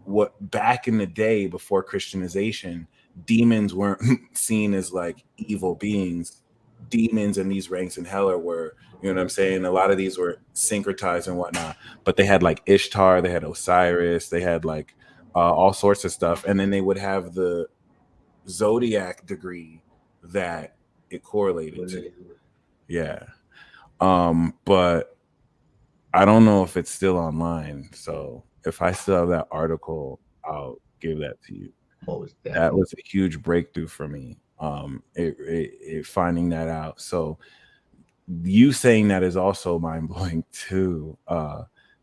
what back in the day before Christianization, demons weren't seen as like evil beings. Demons in these ranks in hell were, you know what I'm saying? A lot of these were syncretized and whatnot, but they had like Ishtar, they had Osiris, they had like all sorts of stuff, and then they would have the zodiac degree that it correlated to. Yeah. But I don't know if it's still online. So if I still have that article, I'll give that to you. That was a huge breakthrough for me. It finding that out. So you saying that is also mind blowing too.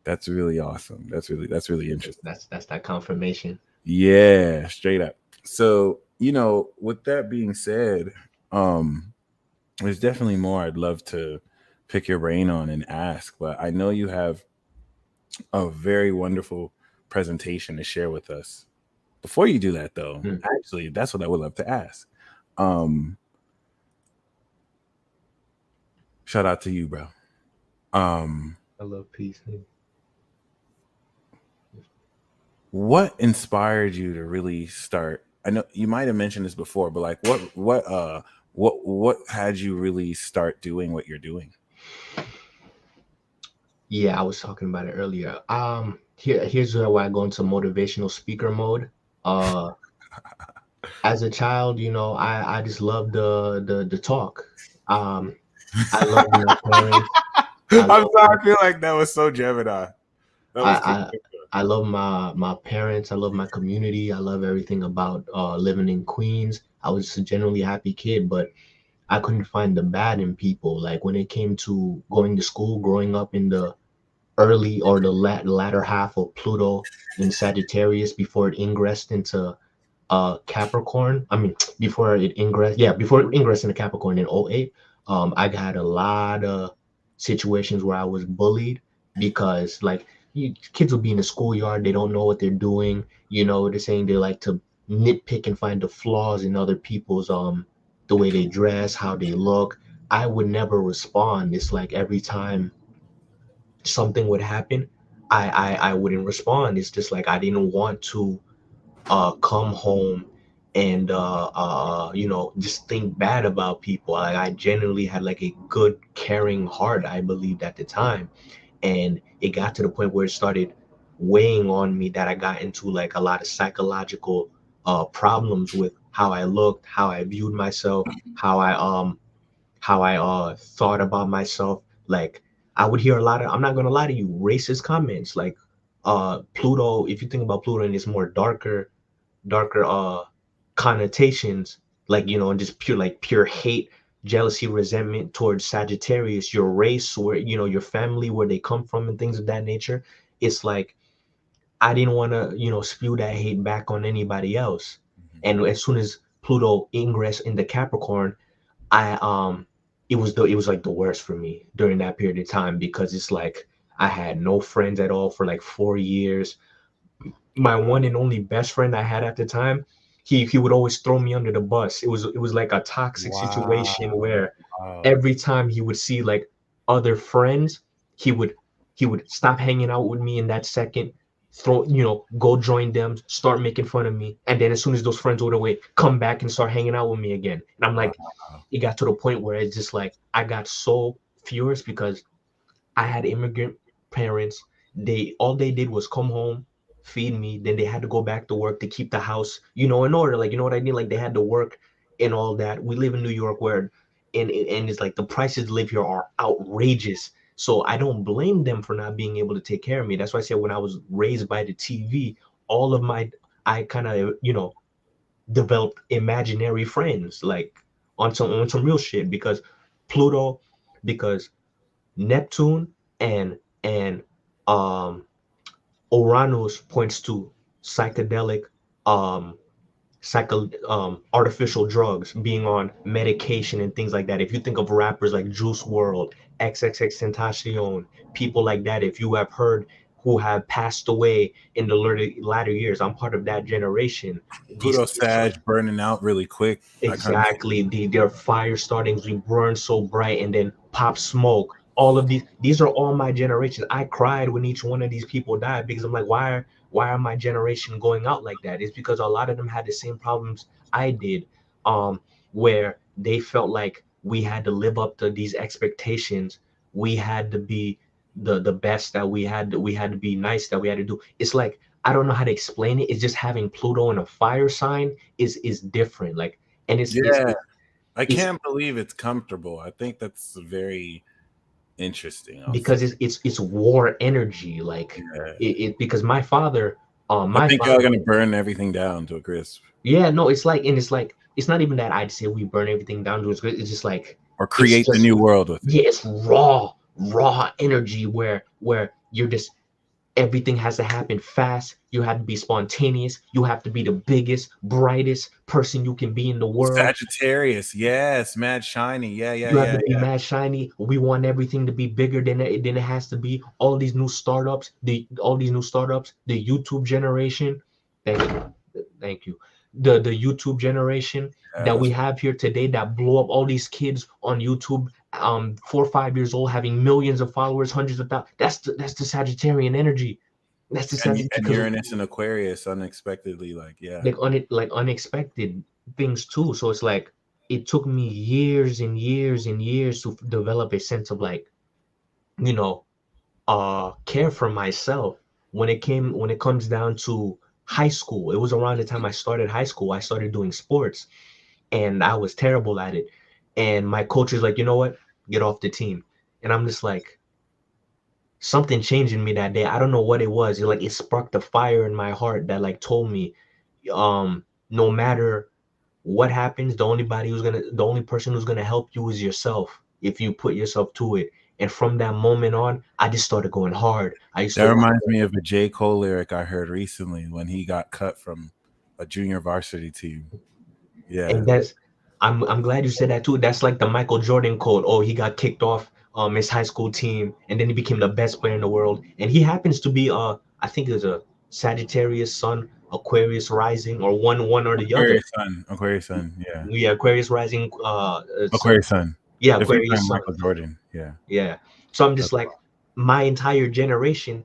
That's really awesome. That's really interesting. That's that confirmation. Yeah, straight up. So, with that being said, there's definitely more I'd love to pick your brain on and ask, but I know you have a very wonderful presentation to share with us. Before you do that, though, actually, that's what I would love to ask. Um, Shout out to you, bro. I love peace. What inspired you to really start? I know you might have mentioned this before, but like, what had you really start doing what you're doing? Yeah, I was talking about it earlier. Here's where I go into motivational speaker mode. Uh, as a child, I just loved the talk. Um, I loved my parents. I I'm love sorry, I feel like that was so Gemini. That I was too. I I love my parents. I love my community. I love everything about living in Queens. I was a generally happy kid, but I couldn't find the bad in people. Like when it came to going to school, growing up in the early or the latter half of Pluto in Sagittarius before it ingressed into Capricorn. I mean, before it ingressed into Capricorn in '08. I had a lot of situations where I was bullied because like kids will be in the schoolyard, they don't know what they're doing. They're saying they like to nitpick and find the flaws in other people's the way they dress, how they look. I would never respond. It's like every time something would happen, I wouldn't respond. It's just like I didn't want to come home and just think bad about people. Like I genuinely had like a good caring heart, I believed at the time. And it got to the point where it started weighing on me that I got into like a lot of psychological problems with how I looked, how I viewed myself, how I thought about myself. Like I would hear a lot of, I'm not gonna lie to you, racist comments. Like Pluto, if you think about Pluto and its more darker connotations, like and just pure hate, jealousy, resentment towards Sagittarius, your race, where your family, where they come from, and things of that nature. It's like I didn't want to spew that hate back on anybody else. And as soon as Pluto ingress in the Capricorn, I it was like the worst for me during that period of time, because it's like I had no friends at all for like 4 years. My one and only best friend I had at the time, he would always throw me under the bus. It was like a toxic Wow. situation where Wow. every time he would see like other friends, he would he would stop hanging out with me in that second, go join them, start making fun of me, and then as soon as those friends would away, come back and start hanging out with me again. And I'm Wow. like, it got to the point where it's just like I got so furious because I had immigrant parents. They all they did was come home, feed me, then they had to go back to work to keep the house, in order. Like, you know what I mean? Like they had to work and all that. We live in New York where and it's like the prices to live here are outrageous. So I don't blame them for not being able to take care of me. That's why I said when I was raised by the TV, all of my I kind of, developed imaginary friends, like on some real shit, because Pluto, because Neptune and um Uranus points to psychedelic um artificial drugs, being on medication and things like that. If you think of rappers like Juice World, XXX Tentacion, people like that, if you have heard, who have passed away in the latter years, I'm part of that generation. Pluto These Sag burning out really quick. I kind of exactly their fire starting to burn so bright and then pop smoke. All of these are all my generations. I cried when each one of these people died because I'm like, why are my generation going out like that? It's because a lot of them had the same problems I did, where they felt like we had to live up to these expectations. We had to be the best, that we had to be nice, that we had to do. It's like, I don't know how to explain it. It's just having Pluto in a fire sign is different. Like, and yeah. I it's can't believe it's comfortable. I think that's very interesting. I'll say. because it's war energy. Like, Yeah. because my father, I think y'all gonna burn everything down to a crisp, yeah, no, it's like it's not even that I'd say we burn everything down to it's just like, or it's create the just, new world with it. yeah, it's raw energy where you're just, everything has to happen fast. You have to be spontaneous. You have to be the biggest, brightest person you can be in the world. Sagittarius, yes, mad shiny, yeah, yeah, You have yeah, to be yeah. mad shiny. We want everything to be bigger than it has to be. All these new startups, the YouTube generation. Thank you, thank you. The YouTube generation Yeah, that we that's have here today, that blow up all these kids on YouTube, 4 or 5 years old, having millions of followers, hundreds of thousands. That's the Sagittarian energy. That's the Sagittarian, and because Uranus and Aquarius unexpectedly, like, yeah, like unexpected things too. So it's like, it took me years and years and years to develop a sense of, like, you know care for myself. When it comes down to high school, it was around the time I started high school. I started doing sports, and I was terrible at it. And my coach is like, you know what, get off the team. And I'm just like, something changed in me that day. I don't know what it was. It sparked a fire in my heart that, like, told me, no matter what happens, the only person who's gonna help you is yourself, if you put yourself to it. And from that moment on, I just started going hard. I used that to watch reminds me of a J. Cole lyric I heard recently when he got cut from a junior varsity team. Yeah, and that's I'm glad you said that too. That's like the Michael Jordan code. Oh, he got kicked off his high school team, and then he became the best player in the world. And he happens to be, I think it's a Sagittarius sun, Aquarius rising, or one or the other. Aquarius Sun, yeah, Yeah, Aquarius rising, Aquarius Sun. yeah, If you're Aquarius talking sun. Michael Jordan, yeah, Yeah. So I'm that's just like, my entire generation,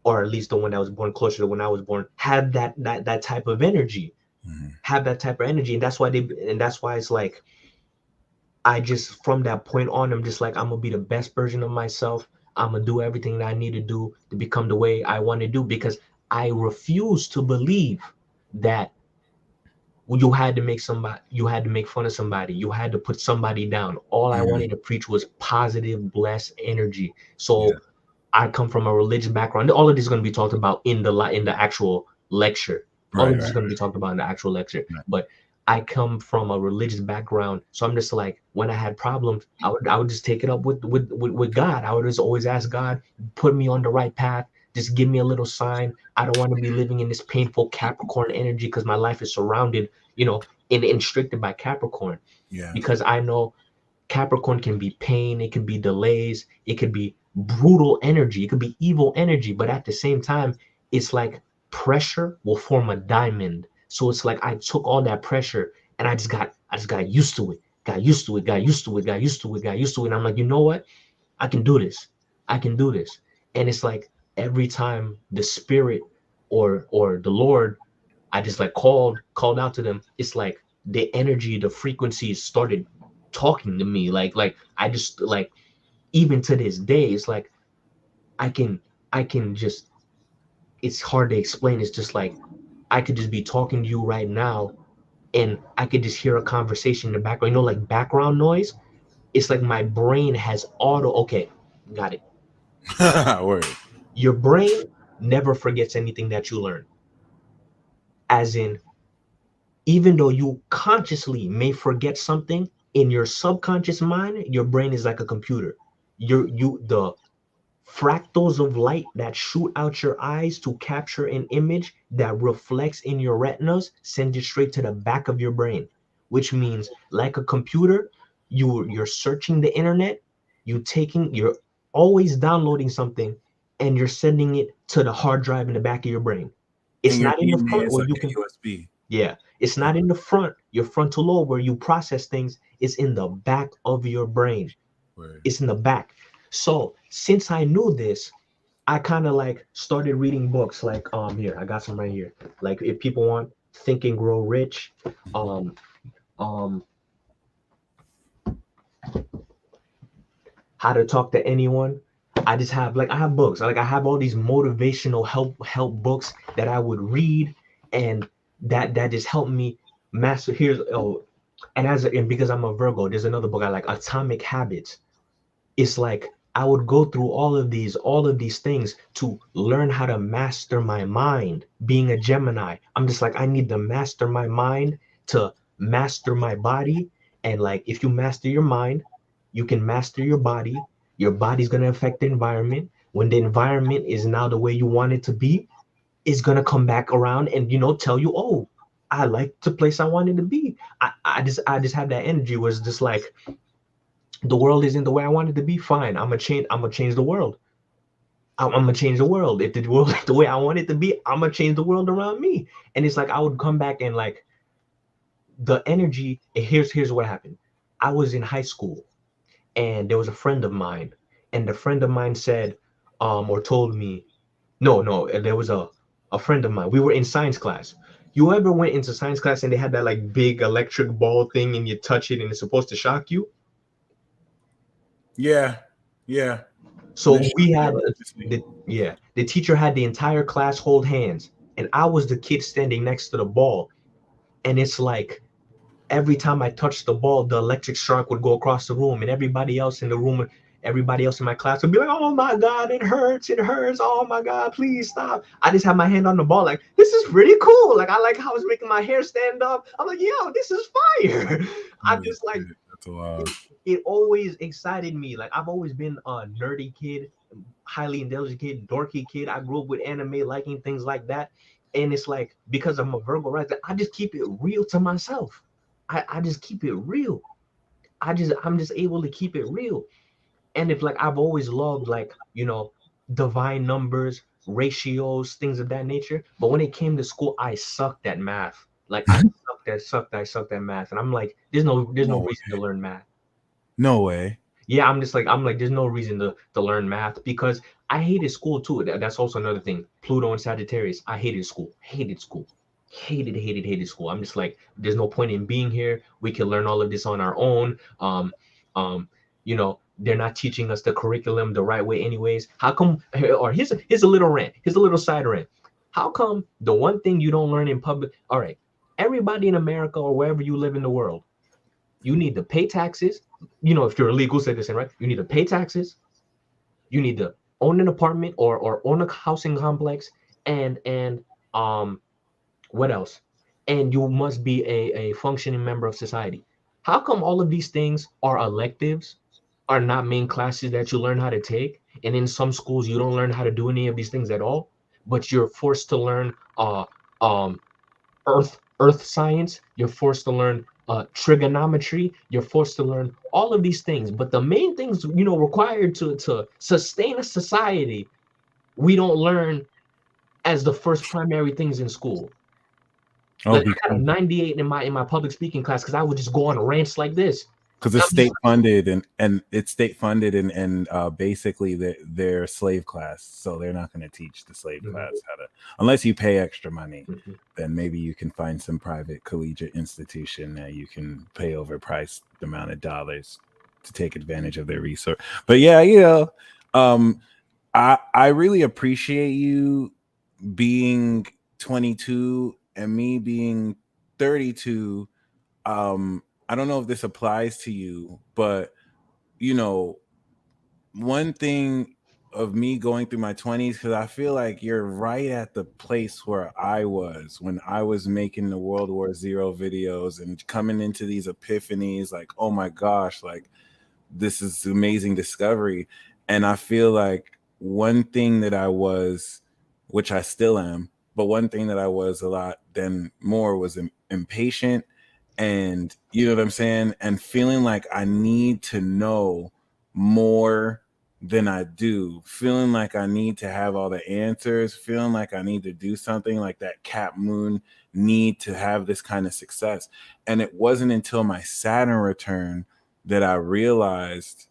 or at least the one that was born closer to when I was born, had that type of energy, mhm. and that's why it's like, I just, from that point on, I'm just like, I'm gonna be the best version of myself. I'm gonna do everything that I need to do to become the way I want to do, because I refuse to believe that you had to make fun of somebody, you had to put somebody down. All I Yeah, wanted to preach was positive, blessed energy. yeah, So I come from a religious background. All of this is going to be talked about in the actual lecture. All of right, this is right, going to be talked about in the actual lecture. right. But I come from a religious background, so I'm just like, when I had problems, I would just take it up with God. I would just always ask God, put me on the right path. Just give me a little sign. I don't want to be living in this painful Capricorn energy, because my life is surrounded, and restricted by Capricorn. Yeah, Because I know Capricorn can be pain, it can be delays, it could be brutal energy, it could be evil energy, but at the same time, it's like pressure will form a diamond. So it's like, I took all that pressure, and I just got used to it, got used to it, got used to it, got used to it, got used to it. And I'm like, you know what? I can do this. I can do this. And it's like, every time the spirit or the Lord, I just like called out to them, it's like the energy, the frequencies started talking to me. Like I just like, even to this day, it's like, I can I can just, it's hard to explain. It's just like, I could just be talking to you right now, and I could just hear a conversation in the background, like background noise. It's like my brain has okay, got it. word. Your brain never forgets anything that you learn. As in, even though you consciously may forget something, in your subconscious mind, your brain is like a computer. You the fractals of light that shoot out your eyes to capture an image that reflects in your retinas, send it straight to the back of your brain, which means like a computer, you're searching the internet, you're always downloading something and you're sending it to the hard drive in the back of your brain. It's And your not in the DNA front is where like you a can, USB. yeah, it's not in the front, your frontal lobe where you process things. It's in the back of your brain. Word. It's in the back. So since I knew this, I kind of like started reading books like here, I got some right here. Like if people want Think and Grow Rich, um um How to Talk to Anyone. I just have like I have books. Like I have all these motivational help books that I would read and that just helped me master here's and because I'm a Virgo, there's another book I like, Atomic Habits. It's like I would go through all of these things to learn how to master my mind. Being a Gemini, I'm just like I need to master my mind to master my body. And like if you master your mind, you can master your body. Your body's going to affect the environment. When the environment is now the way you want it to be, it's going to come back around and tell you, oh, I like the place I wanted to be. I just have that energy was just like the world isn't the way I want it to be. Fine, I'm gonna change the world. I'm gonna change the world. If the world is the way I want it to be, I'm gonna change the world around me. And it's like I would come back and like the energy. Here's what happened. I was in high school and there was a friend of mine, and the friend of mine said, or told me, no, there was a friend of mine. We were in science class. You ever went into science class and they had that like big electric ball thing and you touch it and it's supposed to shock you? Yeah, yeah. So we had Religiously. the teacher had the entire class hold hands, and I was the kid standing next to the ball. And it's like every time I touched the ball, the electric shark would go across the room, and everybody else in the room, everybody else in my class would be like, "Oh my God, it hurts, it hurts! Oh my God, please stop!" I just had my hand on the ball, like this is pretty cool. Like I like how it's making my hair stand up. I'm like, yo, this is fire. I Holy just like shit, that's wild. it always excited me. Like I've always been a nerdy kid, highly intelligent kid, dorky kid. I grew up with anime, liking things like that. And it's like because I'm a Virgo rising, I just keep it real to myself. I just keep it real. I'm just able to keep it real. And if like I've always loved like, divine numbers, ratios, things of that nature. But when it came to school, I sucked at math. Like I sucked at math. And I'm like, there's no No reason to way. learn math. No way. Yeah, I'm like there's no reason to learn math because I hated school too. That's also another thing. Pluto and Sagittarius. I hated school. Hated school. Hated school. I'm just like there's no point in being here. We can learn all of this on our own. They're not teaching us the curriculum the right way anyways. How come or here's a little rant. Here's a little side rant. How come the one thing you don't learn in public, all right, everybody in America or wherever you live in the world, you need to pay taxes. If you're a legal citizen, right? You need to pay taxes. You need to own an apartment or own a housing complex, and what else? And you must be a functioning member of society. How come all of these things are electives, are not main classes that you learn how to take? And in some schools, you don't learn how to do any of these things at all, but you're forced to learn um, earth science. You're forced to learn trigonometry. You're forced to learn all of these things. But the main things required to sustain a society, we don't learn as the first primary things in school. Oh, Like I got a because 98 in my public speaking class because I would just go on rants like this. it's I'm just state funded and it's state funded and basically they're slave class, so they're not going to teach the slave like, class how to unless you pay extra money. mhm. Then maybe you can find some private collegiate institution that you can pay overpriced amount of dollars to take advantage of their resource. But yeah, um, I really appreciate you being 22 and me being 32. I don't know if this applies to you, but you know, one thing of me going through my 20s, because I feel like you're right at the place where I was when I was making the World War Zero videos and coming into these epiphanies like, oh my gosh, like this is amazing discovery. And I feel like one thing that I was, which I still am, but one thing that I was a lot then more was impatient, and you know what I'm saying, and feeling like I need to know more than I do, feeling like I need to have all the answers, feeling like I need to do something like that Cap Moon need to have this kind of success. And it wasn't until my Saturn return that I realized,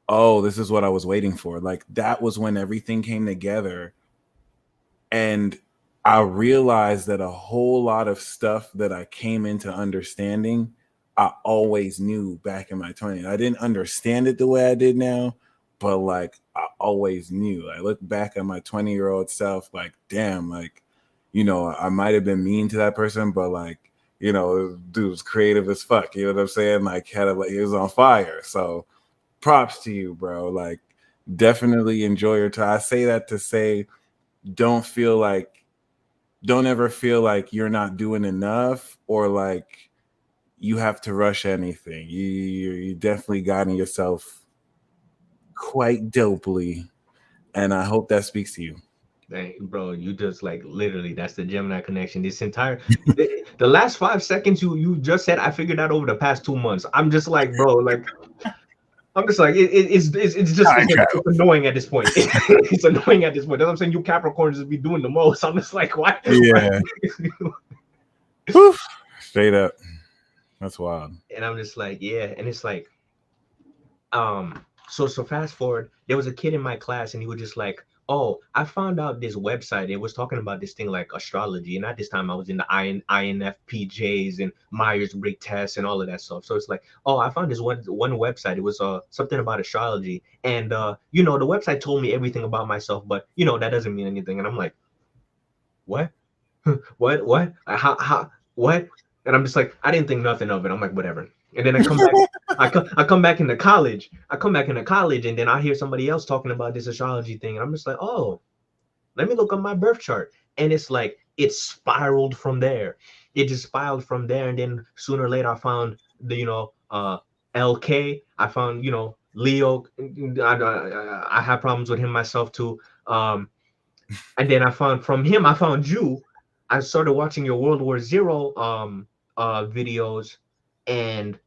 oh, this is what I was waiting for. Like that was when everything came together. And I realized that a whole lot of stuff that I came into understanding, I always knew back in my 20s. I didn't understand it the way I did now, but like I always knew. I look back at my 20-year-old self, like, damn, like, you know, I might have been mean to that person, but like, you know, dude was creative as fuck. You know what I'm saying? Like, he was on fire. So props to you, bro. Like, definitely enjoy your time. I say that to say, don't feel like, don't ever feel like you're not doing enough or like you have to rush anything. You definitely gotten yourself quite dopely, and I hope that speaks to you. Dang, bro, you just like literally that's the Gemini connection. This entire the last 5 seconds you just said, I figured out over the past 2 months. I'm just like, bro, like I'm just like it's just Time it's travel. annoying at this point. It's annoying at this point. That's what I'm saying. You Capricorns just be doing the most. I'm just like, why? Yeah. Whew. Straight up. That's wild. And I'm just like, yeah. And it's like, so fast forward, there was a kid in my class and he was just like, oh, I found out this website. It was talking about this thing like astrology. And at this time I was in the INFPJs and Myers-Briggs tests and all of that stuff. So it's like, oh, I found this one website. It was something about astrology. And you know, the website told me everything about myself, but you know, that doesn't mean anything. And I'm like, what? What? How? What? And I'm just like, I didn't think nothing of it. I'm like, whatever. And then I come back. I come back into college. I come back into college, and then I hear somebody else talking about this astrology thing, and I'm just like, oh, let me look up my birth chart. And it's like it spiraled from there. It just spiraled from there, and then sooner or later, I found the LK. I found Leo. I have problems with him myself too. And then I found from him, I found you. I started watching your World War Zero videos, and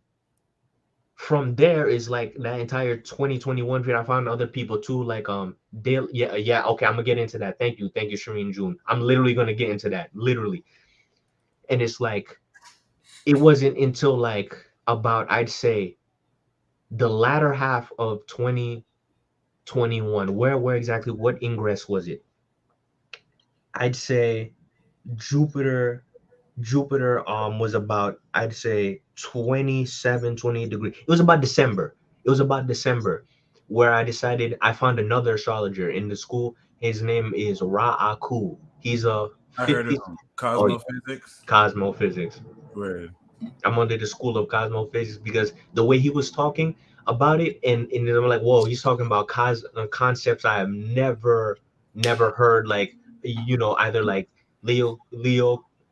from there is like that entire 2021 period. I found other people too, like Dale. Yeah. Okay, I'm gonna get into that. Thank you, Shireen June. I'm literally gonna get into that, literally. And it's like it wasn't until like about I'd say the latter half of 2021. Where exactly? What ingress was it? I'd say Jupiter was about I'd say 27, 28 degrees. It was about December. Where I decided I found another astrologer in the school. His name is Ra Aku. He's a I heard of 50 or cosmophysics. cosmophysics. Word. I'm under the school of cosmophysics because the way he was talking about it, and I'm like, whoa, he's talking about concepts I have never heard, like either like Leo,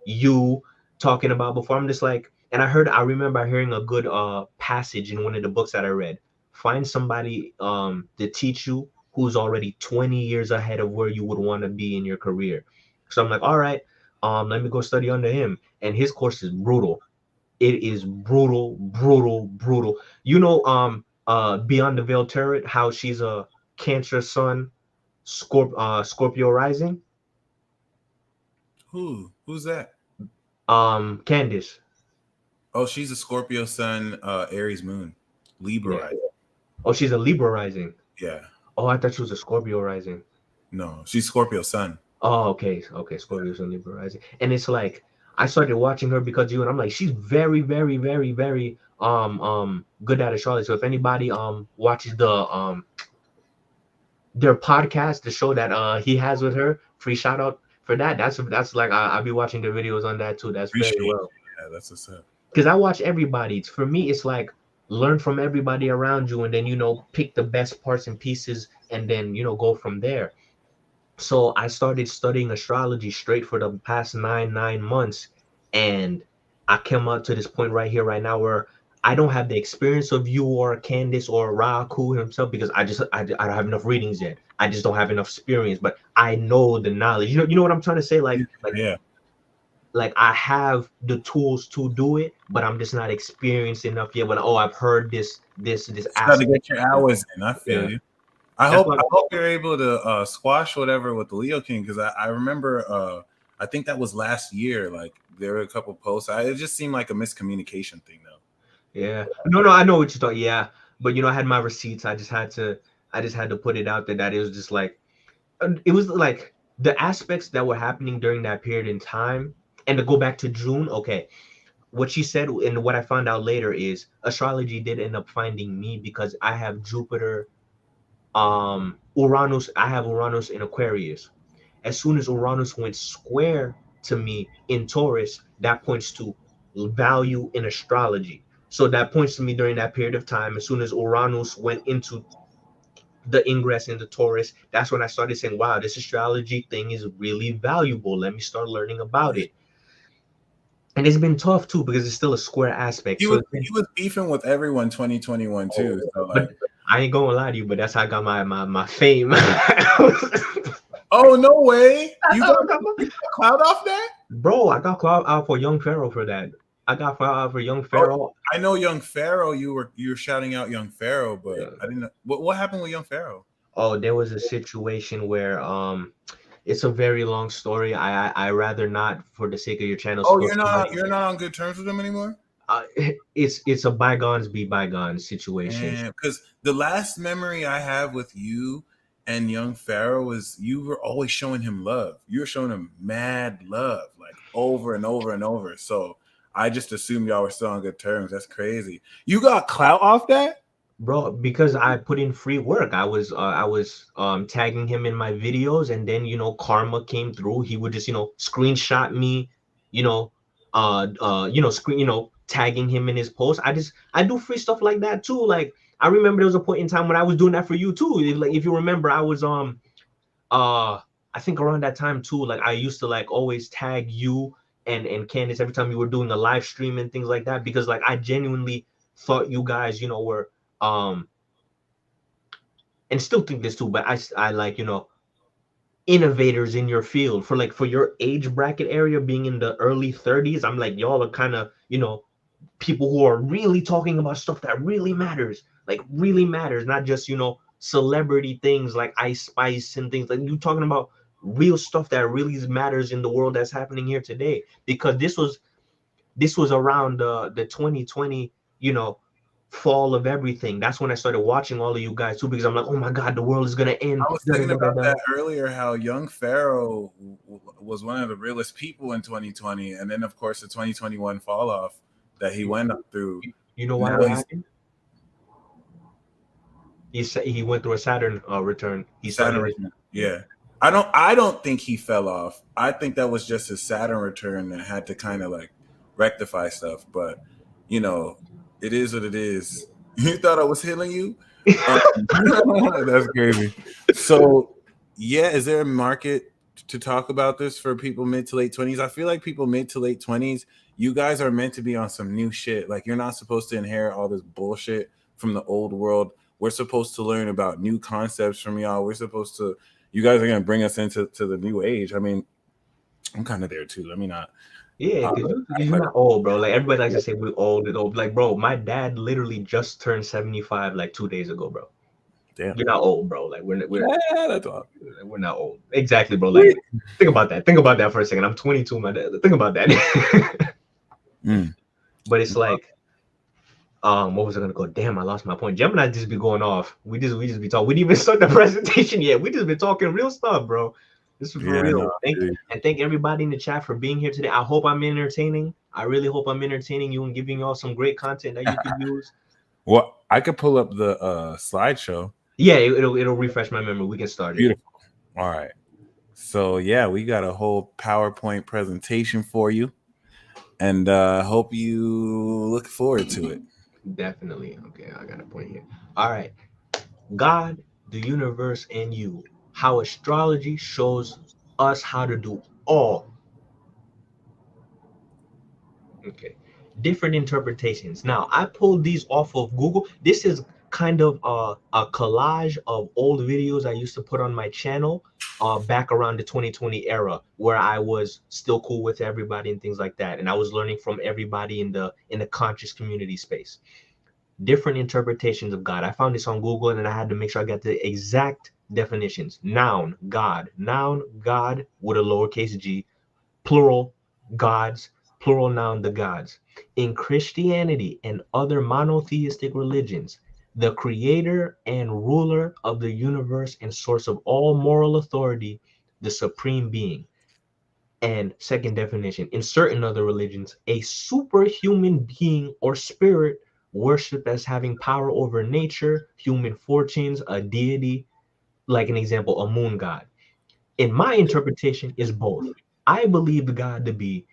you talking about before. I'm just like, and I remember hearing a good passage in one of the books that I read. Find somebody to teach you who's already 20 years ahead of where you would want to be in your career. So I'm like, all right, let me go study under him. And his course is brutal. It is brutal, brutal, brutal. Beyond the Veil Turret, how she's a Cancer Sun, Scorpio rising. Who's that? Candice. Oh, she's a Scorpio sun, Aries moon, Libra Yeah. rising. Oh, she's a Libra rising. Yeah. Oh, I thought she was a Scorpio rising. No, she's Scorpio sun. Oh, okay, Scorpio Sun, Libra rising. And it's like I started watching her because you and I'm like, she's very, very, very, very good at astrology. So if anybody watches their podcast, the show that he has with her, free shout out for that. That's like I'll be watching the videos on that too. That's very Appreciate it. well. Yeah, that's what's up. Because I watch everybody. For me, it's like learn from everybody around you and then pick the best parts and pieces and then go from there. So I started studying astrology straight for the past nine months, and I came up to this point right here, right now, where I don't have the experience of you or Candace or Raku himself because I don't have enough readings yet. I just don't have enough experience, but I know the knowledge. You know what I'm trying to say? Yeah. Like I have the tools to do it, but I'm just not experienced enough yet. But oh, I've heard this Just got to aspect. get your hours in. I feel Yeah, you. I that's hope what. I hope you're able to squash whatever with the Leo King because I remember I think that was last year. Like there were a couple posts. It just seemed like a miscommunication thing though. Yeah, no, I know what you thought. Yeah, but I had my receipts. I just had to put it out there that it was like the aspects that were happening during that period in time. And to go back to June, okay, what she said and what I found out later is astrology did end up finding me because I have Jupiter, Uranus. I have Uranus in Aquarius. As soon as Uranus went square to me in Taurus, that points to value in astrology. So that points to me during that period of time. As soon as Uranus went into the ingress into Taurus, that's when I started saying, wow, this astrology thing is really valuable. Let me start learning about it. And it's been tough too because it's still a square aspect. He So was it's been, he was beefing with everyone 2021 too. So but like, I ain't gonna lie to you, but that's how I got my fame. oh no way, That's how I got you got cloud off that? bro, I got called out for Young Pharaoh for that. I got called out for Young Oh, Pharaoh. I know Young Pharaoh. You were shouting out Young Pharaoh, but Yeah. I didn't know what happened with Young Pharaoh. Oh, there was a situation where it's a very long story. I rather not for the sake of your channel Oh, spill too much. you're not on good terms with him anymore. Uh, it's a bygones be bygones situation. And because the last memory I have with you and young Pharaoh was you were always showing him love. You were showing him mad love, like over and over and over. So I just assumed y'all were still on good terms. That's crazy. You got clout off that? Bro, because I put in free work. I was tagging him in my videos, and then karma came through. He would just screenshot me, you know screen tagging him in his post. I do free stuff like that too. Like I remember there was a point in time when I was doing that for you too. Like if you remember, I was uh I think around that time too, like I used to like always tag you and Candace every time you were doing a live stream and things like that, because like I genuinely thought you guys were um and still think this too, but I like innovators in your field for like for your age bracket area being in the early 30s. I'm like, y'all are kind of people who are really talking about stuff that really matters, like really matters, not just celebrity things like Ice Spice and things like you talking about real stuff that really matters in the world that's happening here today. Because this was around the 2020, fall of everything. That's when I started watching all of you guys too, because I'm like, oh my god, the world is gonna end. I was Da, da, thinking da, da, about da. that earlier. How young Pharaoh was one of the realest people in 2020, and then of course the 2021 fall off that he went through. You know why? Now What he's happened? He went through a Saturn return. He started Saturn his return. Yeah. I don't think he fell off. I think that was just his Saturn return that had to kind of like rectify stuff. But you know, it is what it is. You thought I was healing you? That's crazy. So yeah, is there a market to talk about this for people mid to late 20s? I feel like people mid to late 20s, you guys are meant to be on some new shit. Like you're not supposed to inherit all this bullshit from the old world. We're supposed to learn about new concepts from y'all. You guys are gonna bring us into the new age. I mean, I'm kind of there too. Let me not. yeah, Uh, because you're like, not old, bro. Like everybody likes to say we're old and old. Like, bro, my dad literally just turned 75 like 2 days ago, bro. damn. You're not old, bro. Like Yeah, that's all. we're not old. Exactly, bro. Like think about that. Think about that for a second. I'm 22, my dad. Think about that. Mm. But it's like, what was I gonna go? Damn, I lost my point. Gemini just be going off. We just be talking. We didn't even start the presentation yet. We just been talking real stuff, bro. This is for Yeah, real. no. Thank everybody in the chat for being here today. I hope I'm entertaining. I really hope I'm entertaining you and giving y'all some great content that you can use. Well, I could pull up the slideshow. Yeah, it'll refresh my memory. We can start it. Beautiful. All right. So yeah, we got a whole PowerPoint presentation for you, and hope you look forward to it. Definitely. Okay, I got a point here. All right. God, the universe, and you. How astrology shows us how to do all. Okay. different interpretations. Now, I pulled these off of Google. This is kind of a collage of old videos I used to put on my channel back around the 2020 era, where I was still cool with everybody and things like that, and I was learning from everybody in the conscious community space. Different interpretations of God. I found this on Google, and then I had to make sure I got the exact definitions. Noun, God. Noun, God with a lowercase g. Plural, gods. Plural noun, the gods. In Christianity and other monotheistic religions, the creator and ruler of the universe and source of all moral authority, the supreme being. And second definition, in certain other religions, a superhuman being or spirit worshipped as having power over nature, human fortunes, a deity, like an example, a moon god. In my interpretation, is both. I believe God to be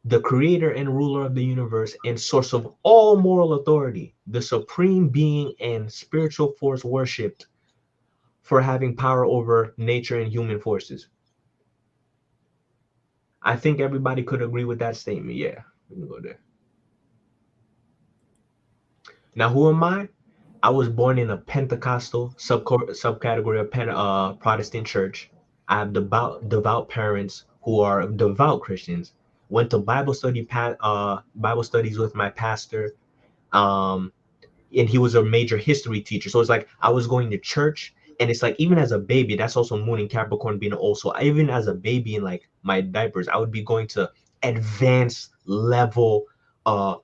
the creator and ruler of the universe and source of all moral authority, the supreme being and spiritual force worshipped for having power over nature and human forces. I think everybody could agree with that statement. Yeah, we can go there. Now, who am I? I was born in a Pentecostal subcategory of Protestant church. I have devout parents who are devout Christians. Went to Bible studies with my pastor. Um, and he was a major history teacher. So it's like I was going to church, and it's like even as a baby, that's also Moon and Capricorn being also. Even as a baby in like my diapers, I would be going to advanced level uh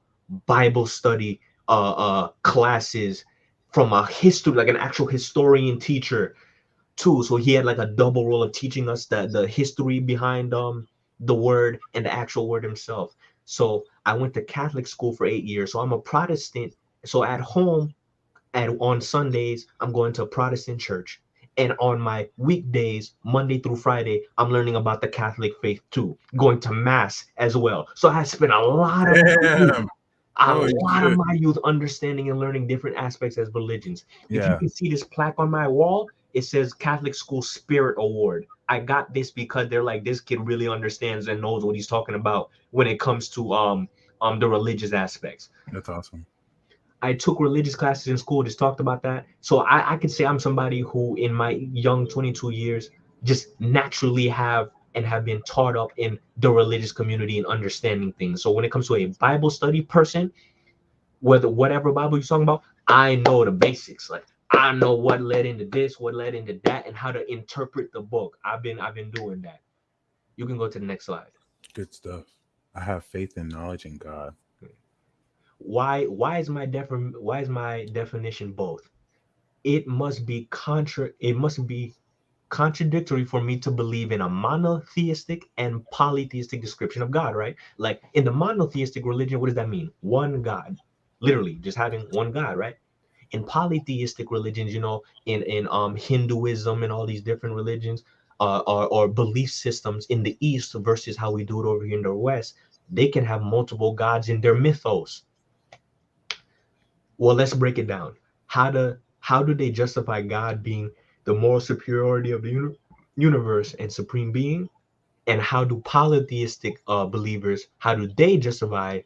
Bible study classes from a history, like an actual historian teacher too. So he had like a double role of teaching us the history behind the word and the actual word himself. So I went to Catholic school for 8 years. So I'm a Protestant. So at home, on Sundays, I'm going to a Protestant church. And on my weekdays, Monday through Friday, I'm learning about the Catholic faith too, going to mass as well. So I spent Damn. a Holy lot of shit. my youth understanding and learning different aspects as religions. If you Yeah, can see this plaque on my wall, it says Catholic School Spirit Award. I got this because they're like, this kid really understands and knows what he's talking about when it comes to the religious aspects. that's awesome. I took religious classes in school, just talked about that. So I could say I'm somebody who, in my young 22 years, just naturally have been taught up in the religious community and understanding things. So when it comes to a Bible study person, whether whatever Bible you're talking about, I know the basics. Like I know what led into this, what led into that, and how to interpret the book. I've been doing that. You can go to the next slide. Good stuff. I have faith and knowledge in God. Why is my definition both? It must be contradictory for me to believe in a monotheistic and polytheistic description of God, right? Like in the monotheistic religion, what does that mean? One God, literally just having one God, right? In polytheistic religions, in Hinduism and all these different religions, or belief systems in the East versus how we do it over here in the West, they can have multiple gods in their mythos. Well, let's break it down. How do they justify God being the moral superiority of the universe and supreme being? And how do polytheistic believers, how do they justify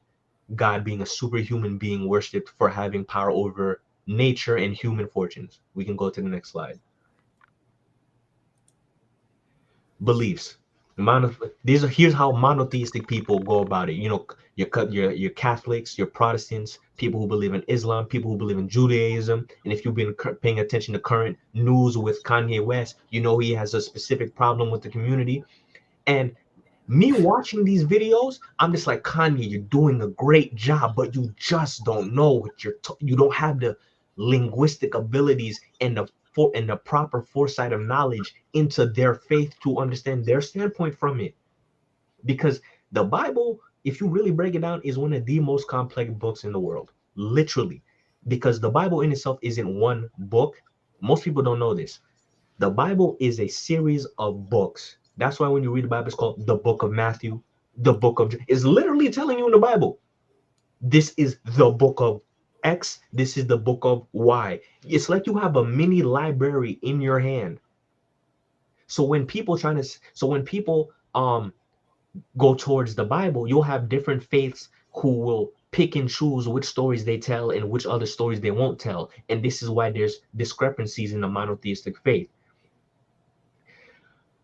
God being a superhuman being worshipped for having power over nature and human fortunes? We can go to the next slide. Beliefs. Here's how monotheistic people go about it. Your Catholics, your Protestants, people who believe in Islam, people who believe in Judaism. And if you've been paying attention to current news with Kanye West, you know he has a specific problem with the community. And me watching these videos, I'm just like, Kanye, you're doing a great job, but you just don't know what you don't have the linguistic abilities and the proper foresight of knowledge into their faith to understand their standpoint from it. Because the Bible, if you really break it down, is one of the most complex books in the world, literally. Because the Bible in itself isn't one book. Most people don't know this. The Bible is a series of books. That's why when you read the Bible, it's called the book of Matthew, the book of, it's literally telling you in the Bible, this is the book of X, this is the book of Y. It's like you have a mini library in your hand. So when people go towards the Bible, you'll have different faiths who will pick and choose which stories they tell and which other stories they won't tell. And this is why there's discrepancies in the monotheistic faith.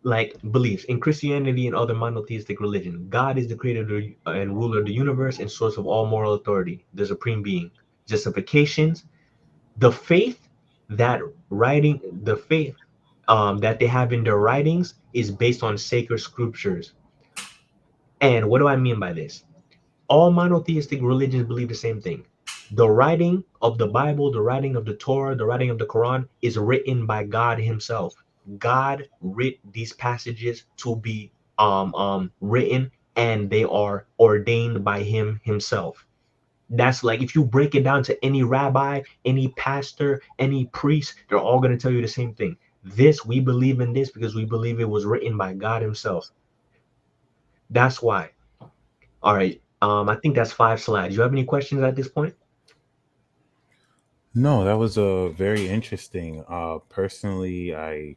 Like beliefs in Christianity and other monotheistic religion, God is the creator and ruler of the universe and source of all moral authority, the supreme being. Justifications, the faith that the faith that they have in their writings is based on sacred scriptures. And what do I mean by this? All monotheistic religions believe the same thing. The writing of the Bible, the writing of the Torah, the writing of the Quran is written by God Himself. God writ these passages to be written, and they are ordained by Him Himself. That's like if you break it down to any rabbi, any pastor, any priest, they're all going to tell you the same thing. This, we believe in this because we believe it was written by God Himself. That's why. All right. I think that's 5 slides. You have any questions at this point? No, that was very interesting. Personally, I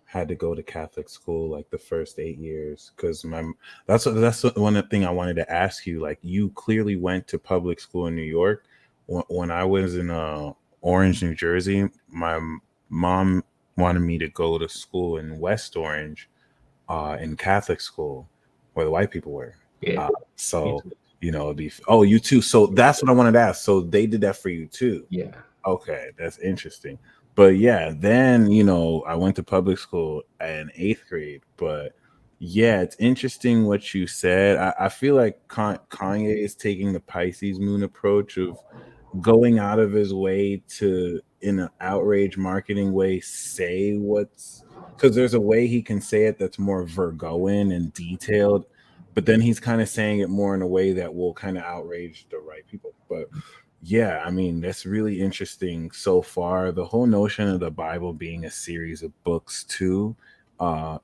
had to go to Catholic school like the first 8 years because that's one thing I wanted to ask you. Like, you clearly went to public school in New York. When I was in Orange, New Jersey, my mom wanted me to go to school in West Orange, in Catholic school, where the white people were. Yeah. So it'd be you too. So that's what I wanted to ask. So they did that for you too. Yeah. Okay, that's interesting. But yeah, then I went to public school in 8th grade. But yeah, it's interesting what you said. I feel like Kanye is taking the Pisces moon approach of going out of his way to, in an outrage marketing way, say what's, because there's a way he can say it that's more Virgoan and detailed, but then he's kind of saying it more in a way that will kind of outrage the right people. But yeah, I mean, that's really interesting so far. The whole notion of the Bible being a series of books too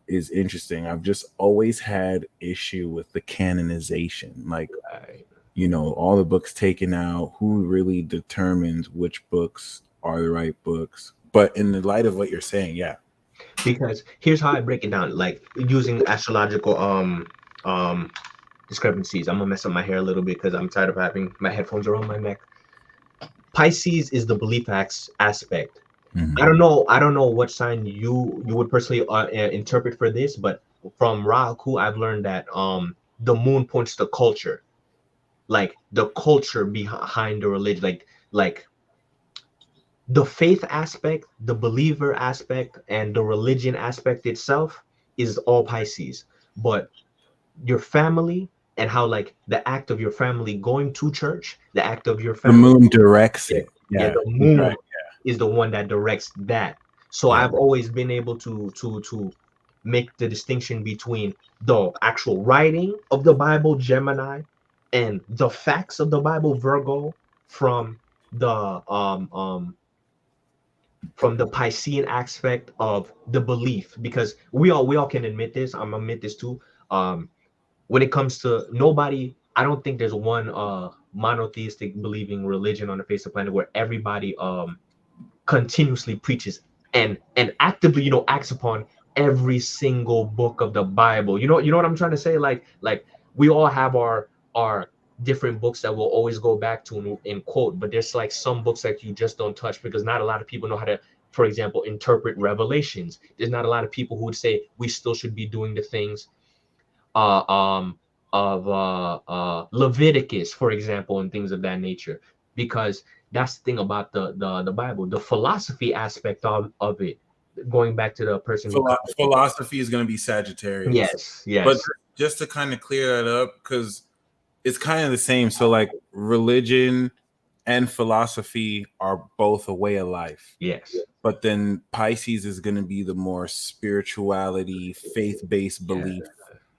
is interesting. I've just always had issue with the canonization, like all the books taken out. Who really determines which books are the right books? But in the light of what you're saying, yeah. Because here's how I break it down, like using astrological discrepancies. I'm gonna mess up my hair a little bit because I'm tired of having my headphones around my neck. Pisces is the belief aspect. Mm-hmm. I don't know what sign you would personally interpret for this, but from Rahu, I've learned that the moon points to culture, like the culture behind the religion, like the faith aspect, the believer aspect, and the religion aspect itself is all Pisces. But your family and how, like, the act of your family going to church, the act of your family, the moon directs it. Yeah, the moon is the one that directs that. So I've always been able to make the distinction between the actual writing of the Bible, Gemini, and the facts of the Bible, Virgo, from the Piscean aspect of the belief, because we all can admit this. I'm admit this too. When it comes to nobody, I don't think there's one monotheistic believing religion on the face of the planet where everybody continuously preaches and actively acts upon every single book of the Bible. You know what I'm trying to say? Like we all have our different books that we'll always go back to and quote, but there's like some books that you just don't touch because not a lot of people know how to, for example, interpret Revelations. There's not a lot of people who would say we still should be doing the things of Leviticus, for example, and things of that nature, because that's the thing about the Bible, the philosophy aspect of it. Going back to the person philosophy is going to be Sagittarius. Yes. But just to kind of clear that up, because it's kind of the same. So like religion and philosophy are both a way of life. Yes. But then Pisces is going to be the more spirituality, faith-based belief,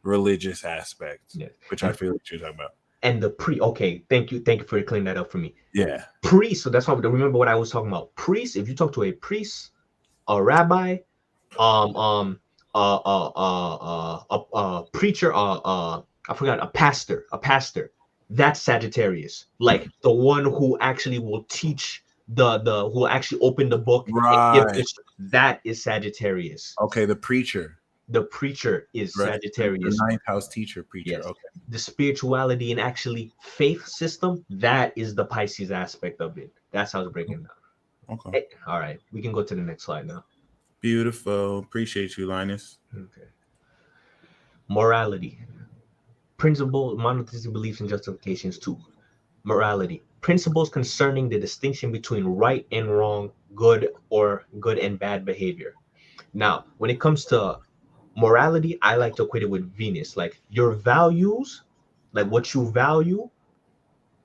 religious aspect, which I feel what you're talking about. And the thank you for clearing that up for me. Yeah. Priest. So that's why, remember what I was talking about. Priest, if you talk to a priest, a rabbi, a preacher, I forgot, a pastor, that's Sagittarius. Like the one who actually will teach who actually open the book. Right. That is Sagittarius. Okay, the preacher. The preacher is Right. The Sagittarius. ninth house teacher, preacher. Yes. Okay. The spirituality and actually faith system, that is the Pisces aspect of it. That's how it's breaking down. Okay. Hey, all right, we can go to the next slide now. Beautiful. Appreciate you, Linus. Okay. Morality. Principle, monotheistic beliefs and justifications too. Morality. Principles concerning the distinction between right and wrong, good and bad behavior. Now, when it comes to morality, I like to equate it with Venus. Like your values, like what you value,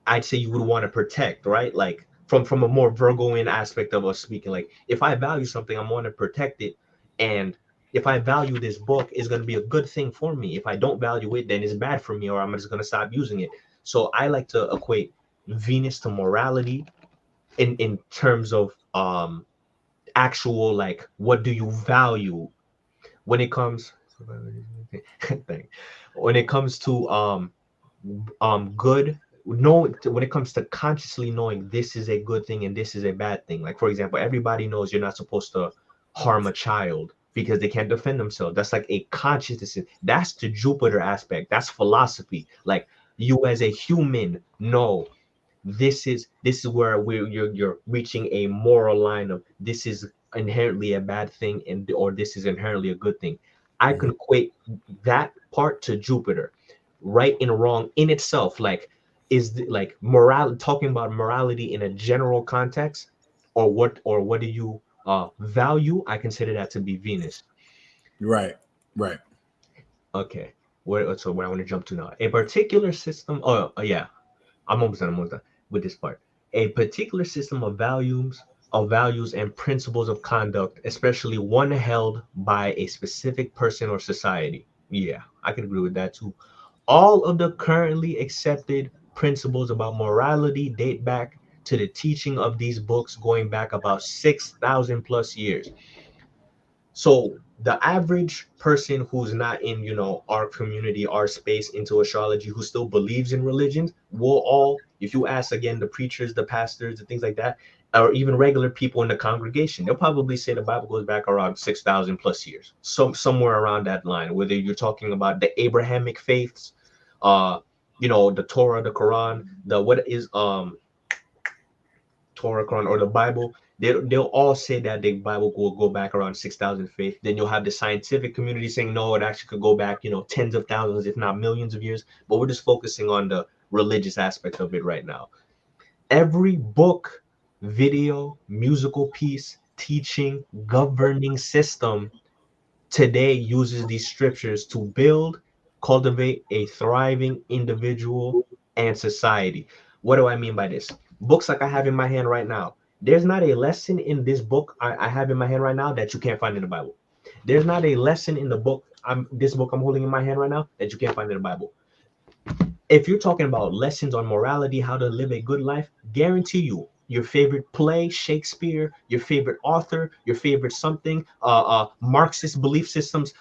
I'd say you would want to protect, right? Like from a more Virgoian aspect of us speaking. Like if I value something, I want to protect it. And if I value this book, it's going to be a good thing for me. If I don't value it, then it's bad for me, or I'm just going to stop using it. So I like to equate Venus to morality in terms of actual, like, what do you value when it comes when it comes to good, no, when it comes to consciously knowing this is a good thing and this is a bad thing. Like for example, everybody knows you're not supposed to harm a child because they can't defend themselves. That's like a conscious decision. That's the Jupiter aspect. That's philosophy. Like you as a human know this is where you're reaching a moral line of this is inherently a bad thing and or this is inherently a good thing. I can equate that part to Jupiter. Right and wrong in itself, like like moral, talking about morality in a general context, or what do you value, I consider that to be Venus. Right. Right. Okay, so what I want to jump to now, a particular system, yeah, I'm almost done with this part. A particular system of values and principles of conduct, especially one held by a specific person or society. Yeah, I can agree with that too. All of the currently accepted principles about morality date back to the teaching of these books going back about 6,000 plus years. So the average person who's not in, our community, our space into astrology, who still believes in religions, will all, if you ask again, the preachers, the pastors, the things like that, or even regular people in the congregation, they'll probably say the Bible goes back around 6,000 plus years, somewhere around that line. Whether you're talking about the Abrahamic faiths, the Torah, the Quran, the what is Torah, Quran, or the Bible, they'll all say that the Bible will go back around 6,000 faith. Then you'll have the scientific community saying no, it actually could go back, tens of thousands, if not millions of years. But we're just focusing on the religious aspect of it right now. Every book, video, musical piece, teaching, governing system today uses these scriptures to build, cultivate a thriving individual and society. What do I mean by this? Books like I have in my hand right now. There's not a lesson in this book I have in my hand right now that you can't find in the Bible. There's not a lesson in the book this book I'm holding in my hand right now that you can't find in the Bible. If you're talking about lessons on morality, how to live a good life, guarantee you your favorite play, Shakespeare, your favorite author, your favorite something, Marxist belief systems,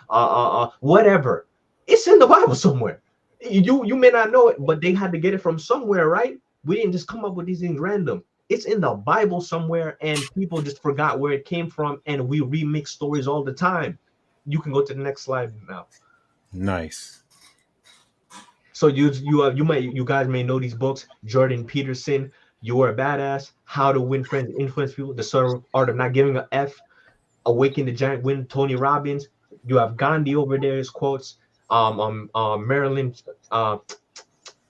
whatever, it's in the Bible somewhere. You may not know it, but they had to get it from somewhere, right? We didn't just come up with these things random. It's in the Bible somewhere, and people just forgot where it came from, and we remix stories all the time. You can go to the next slide now. Nice. So you guys may know these books. Jordan Peterson, You Are a Badass, How to Win Friends, Influence People, The Subtle Art of Not Giving a F, Awaken the Giant, Win, Tony Robbins. You have Gandhi over there, his quotes. Marilyn,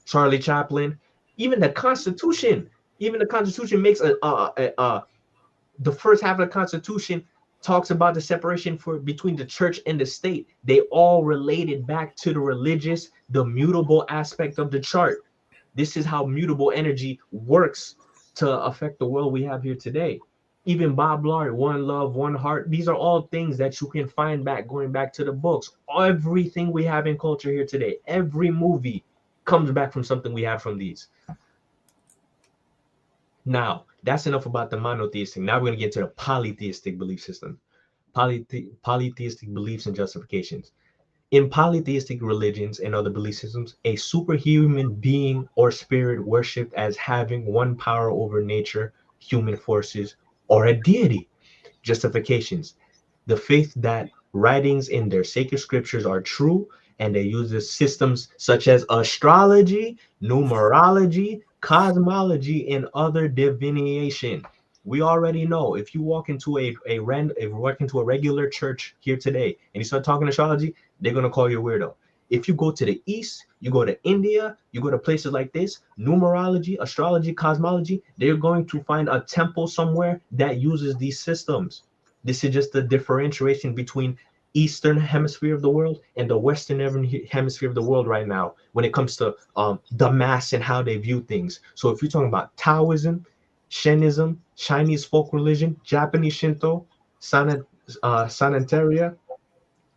Charlie Chaplin, even the Constitution. Even the Constitution makes the first half of the Constitution talks about the separation between the church and the state. They all related back to the religious, the mutable aspect of the chart. This is how mutable energy works to affect the world we have here today. Even Bob Lard, One Love, One Heart. These are all things that you can find going back to the books. Everything we have in culture here today, every movie comes back from something we have from these. Now, that's enough about the monotheistic. Now we're going to get to the polytheistic belief system. Polytheistic beliefs and justifications. In polytheistic religions and other belief systems, a superhuman being or spirit worshipped as having one power over nature, human forces, or a deity. Justifications. The faith that writings in their sacred scriptures are true, and they use the systems such as astrology, numerology, cosmology, and other divination. We already know if you walk into if you walk into a regular church here today and you start talking astrology, they're gonna call you a weirdo. If you go to the east, you go to India, you go to places like this, numerology, astrology, cosmology, they're going to find a temple somewhere that uses these systems. This is just the differentiation between eastern hemisphere of the world and the western hemisphere of the world right now when it comes to the mass and how they view things. So if you're talking about Taoism, Shintoism, Chinese folk religion, Japanese Shinto, Santeria,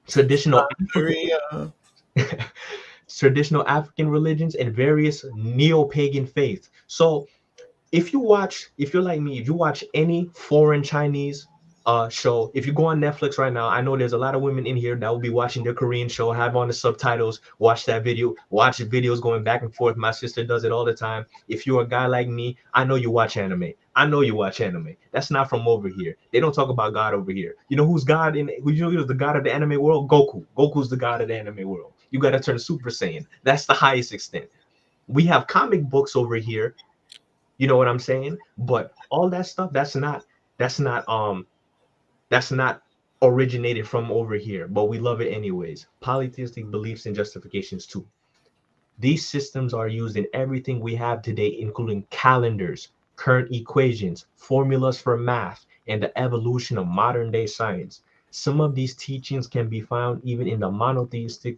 traditional African Korea. traditional African religions, and various neo-pagan faiths. So if you're like me, if you watch any foreign Chinese show, if you go on Netflix right now, I know there's a lot of women in here that will be watching their Korean show, have on the subtitles, watch that video, watch the videos going back and forth. My sister does it all the time. If you're a guy like me, I know you watch anime. I know you watch anime. That's not from over here. They don't talk about God over here. You know who's God in who you know who's the God of the anime world? Goku. Goku's the God of the anime world. You got to turn Super Saiyan. That's the highest extent. We have comic books over here, you know what I'm saying? But all that stuff, that's not that's not originated from over here, but we love it anyways. Polytheistic beliefs and justifications too. These systems are used in everything we have today, including calendars, current equations, formulas for math, and the evolution of modern day science. Some of these teachings can be found even in the monotheistic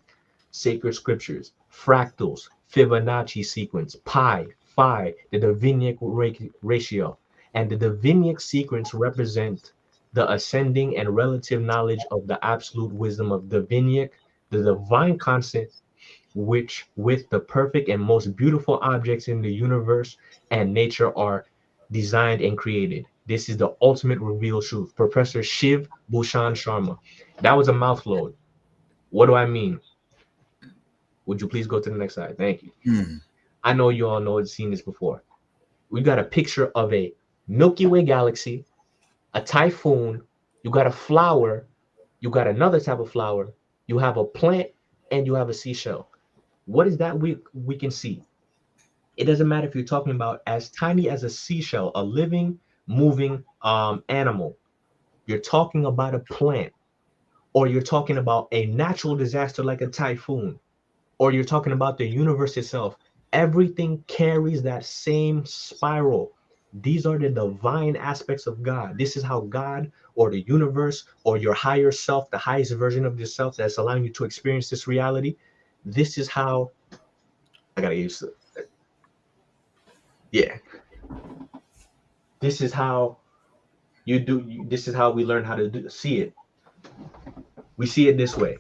sacred scriptures. Fractals, Fibonacci sequence, pi, phi, the Davinic ratio, and the Davinic sequence represent the ascending and relative knowledge of the absolute wisdom of Davinic, the divine constant, which with the perfect and most beautiful objects in the universe and nature are designed and created. This is the ultimate revealed truth. Professor Shiv Bhushan Sharma. That was a mouthload. What do I mean? Would you please go to the next slide? Thank you. I know you all know and seen this before. We got a picture of a Milky Way galaxy, a typhoon, you got a flower, you got another type of flower, you have a plant, and you have a seashell. What is that we can see? It doesn't matter if you're talking about as tiny as a seashell, a living, moving animal. You're talking about a plant, or you're talking about a natural disaster like a typhoon, or you're talking about the universe itself. Everything carries that same spiral. These are the divine aspects of God. This is how God or the universe or your higher self, the highest version of yourself that's allowing you to experience this reality. This is how I gotta use it. Yeah. This is how this is how we learn how to see it. We see it this way.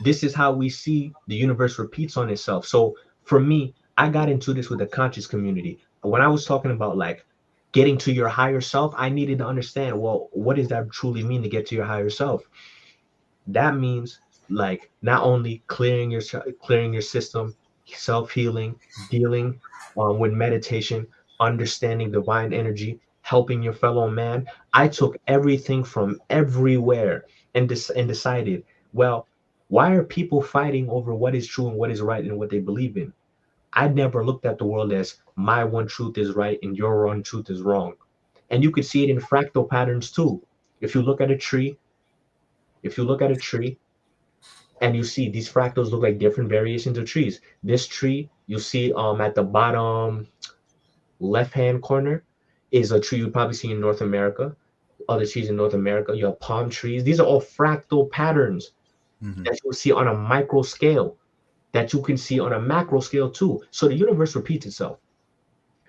This is how we see the universe repeats on itself. So for me, I got into this with the conscious community. When I was talking about like getting to your higher self, I needed to understand, well, what does that truly mean to get to your higher self? That means like not only clearing your system, self-healing, dealing with meditation, understanding divine energy, helping your fellow man. I took everything from everywhere and decided, well, why are people fighting over what is true and what is right and what they believe in? I never looked at the world as my one truth is right and your one truth is wrong. And you could see it in fractal patterns too. If you look at a tree, if you look at a tree and you see these fractals look like different variations of trees. This tree you see at the bottom left hand corner is a tree you probably see in North America. Other trees in North America, you have palm trees. These are all fractal patterns that you see on a micro scale, that you can see on a macro scale too. So the universe repeats itself.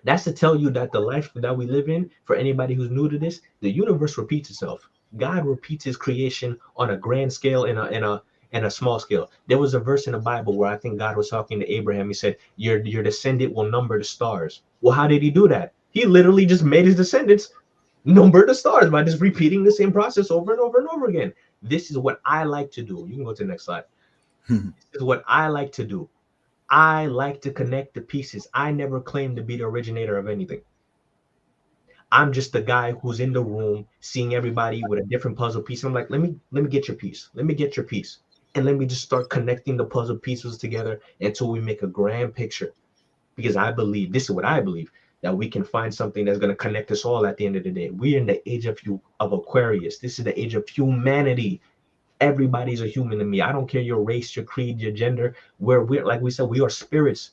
That's to tell you that the life that we live in, for anybody who's new to this, the universe repeats itself. God repeats his creation on a grand scale and a small scale. There was a verse in the Bible where I think God was talking to Abraham. He said, your descendant will number the stars. Well, how did he do that? He literally just made his descendants number the stars by just repeating the same process over and over and over again. This is what I like to do. You can go to the next slide. This is what I like to do. I like to connect the pieces. I never claimed to be the originator of anything. I'm just the guy who's in the room seeing everybody with a different puzzle piece. I'm like, let me get your piece. Let me get your piece. And let me just start connecting the puzzle pieces together until we make a grand picture. Because I believe, this is what I believe, that we can find something that's going to connect us all at the end of the day. We're in the age of Aquarius. This is the age of humanity. Everybody's a human to me. I don't care your race, your creed, your gender. We're like we said, we are spirits.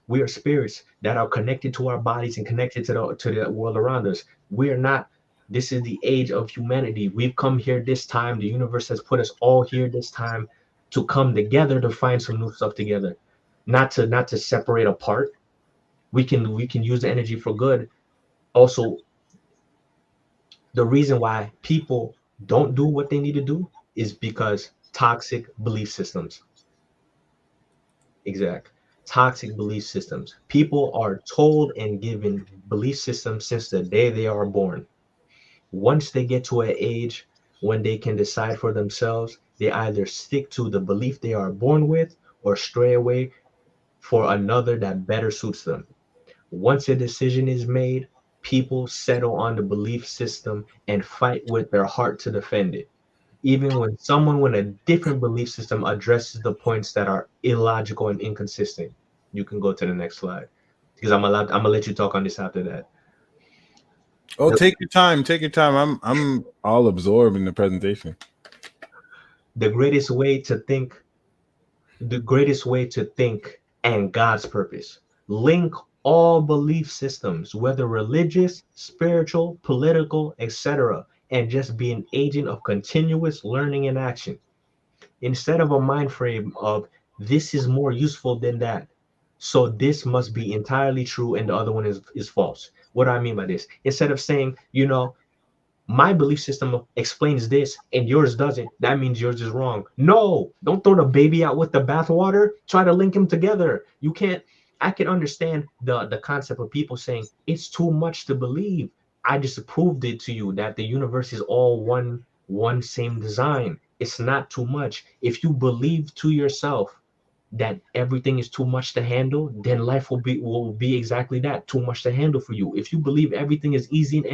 We are spirits that are connected to our bodies and connected to the world around us. We are not. This is the age of humanity. We've come here this time. The universe has put us all here this time to come together to find some new stuff together, not to separate apart. We can use the energy for good. Also, the reason why people don't do what they need to do is because toxic belief systems. Exact. Toxic belief systems. People are told and given belief systems since the day they are born. Once they get to an age when they can decide for themselves, they either stick to the belief they are born with or stray away for another that better suits them. Once a decision is made, people settle on the belief system and fight with their heart to defend it. Even when someone with a different belief system addresses the points that are illogical and inconsistent. You can go to the next slide because I'm gonna let you talk on this after that. Oh, The, take your time. Take your time. I'm all absorbed in the presentation. the greatest way to think, the greatest way to think and God's purpose. Link all belief systems, whether religious, spiritual, political, etc., and just be an agent of continuous learning and action. Instead of a mind frame of this is more useful than that. So this must be entirely true and the other one is false. What do I mean by this? Instead of saying, my belief system explains this and yours doesn't, that means yours is wrong. No, don't throw the baby out with the bathwater. Try to link them together. You can't. I can understand the concept of people saying it's too much to believe. I just proved it to you that the universe is all one same design. It's not too much. If you believe to yourself that everything is too much to handle, then life will be exactly that, too much to handle for you. If you believe everything is easy and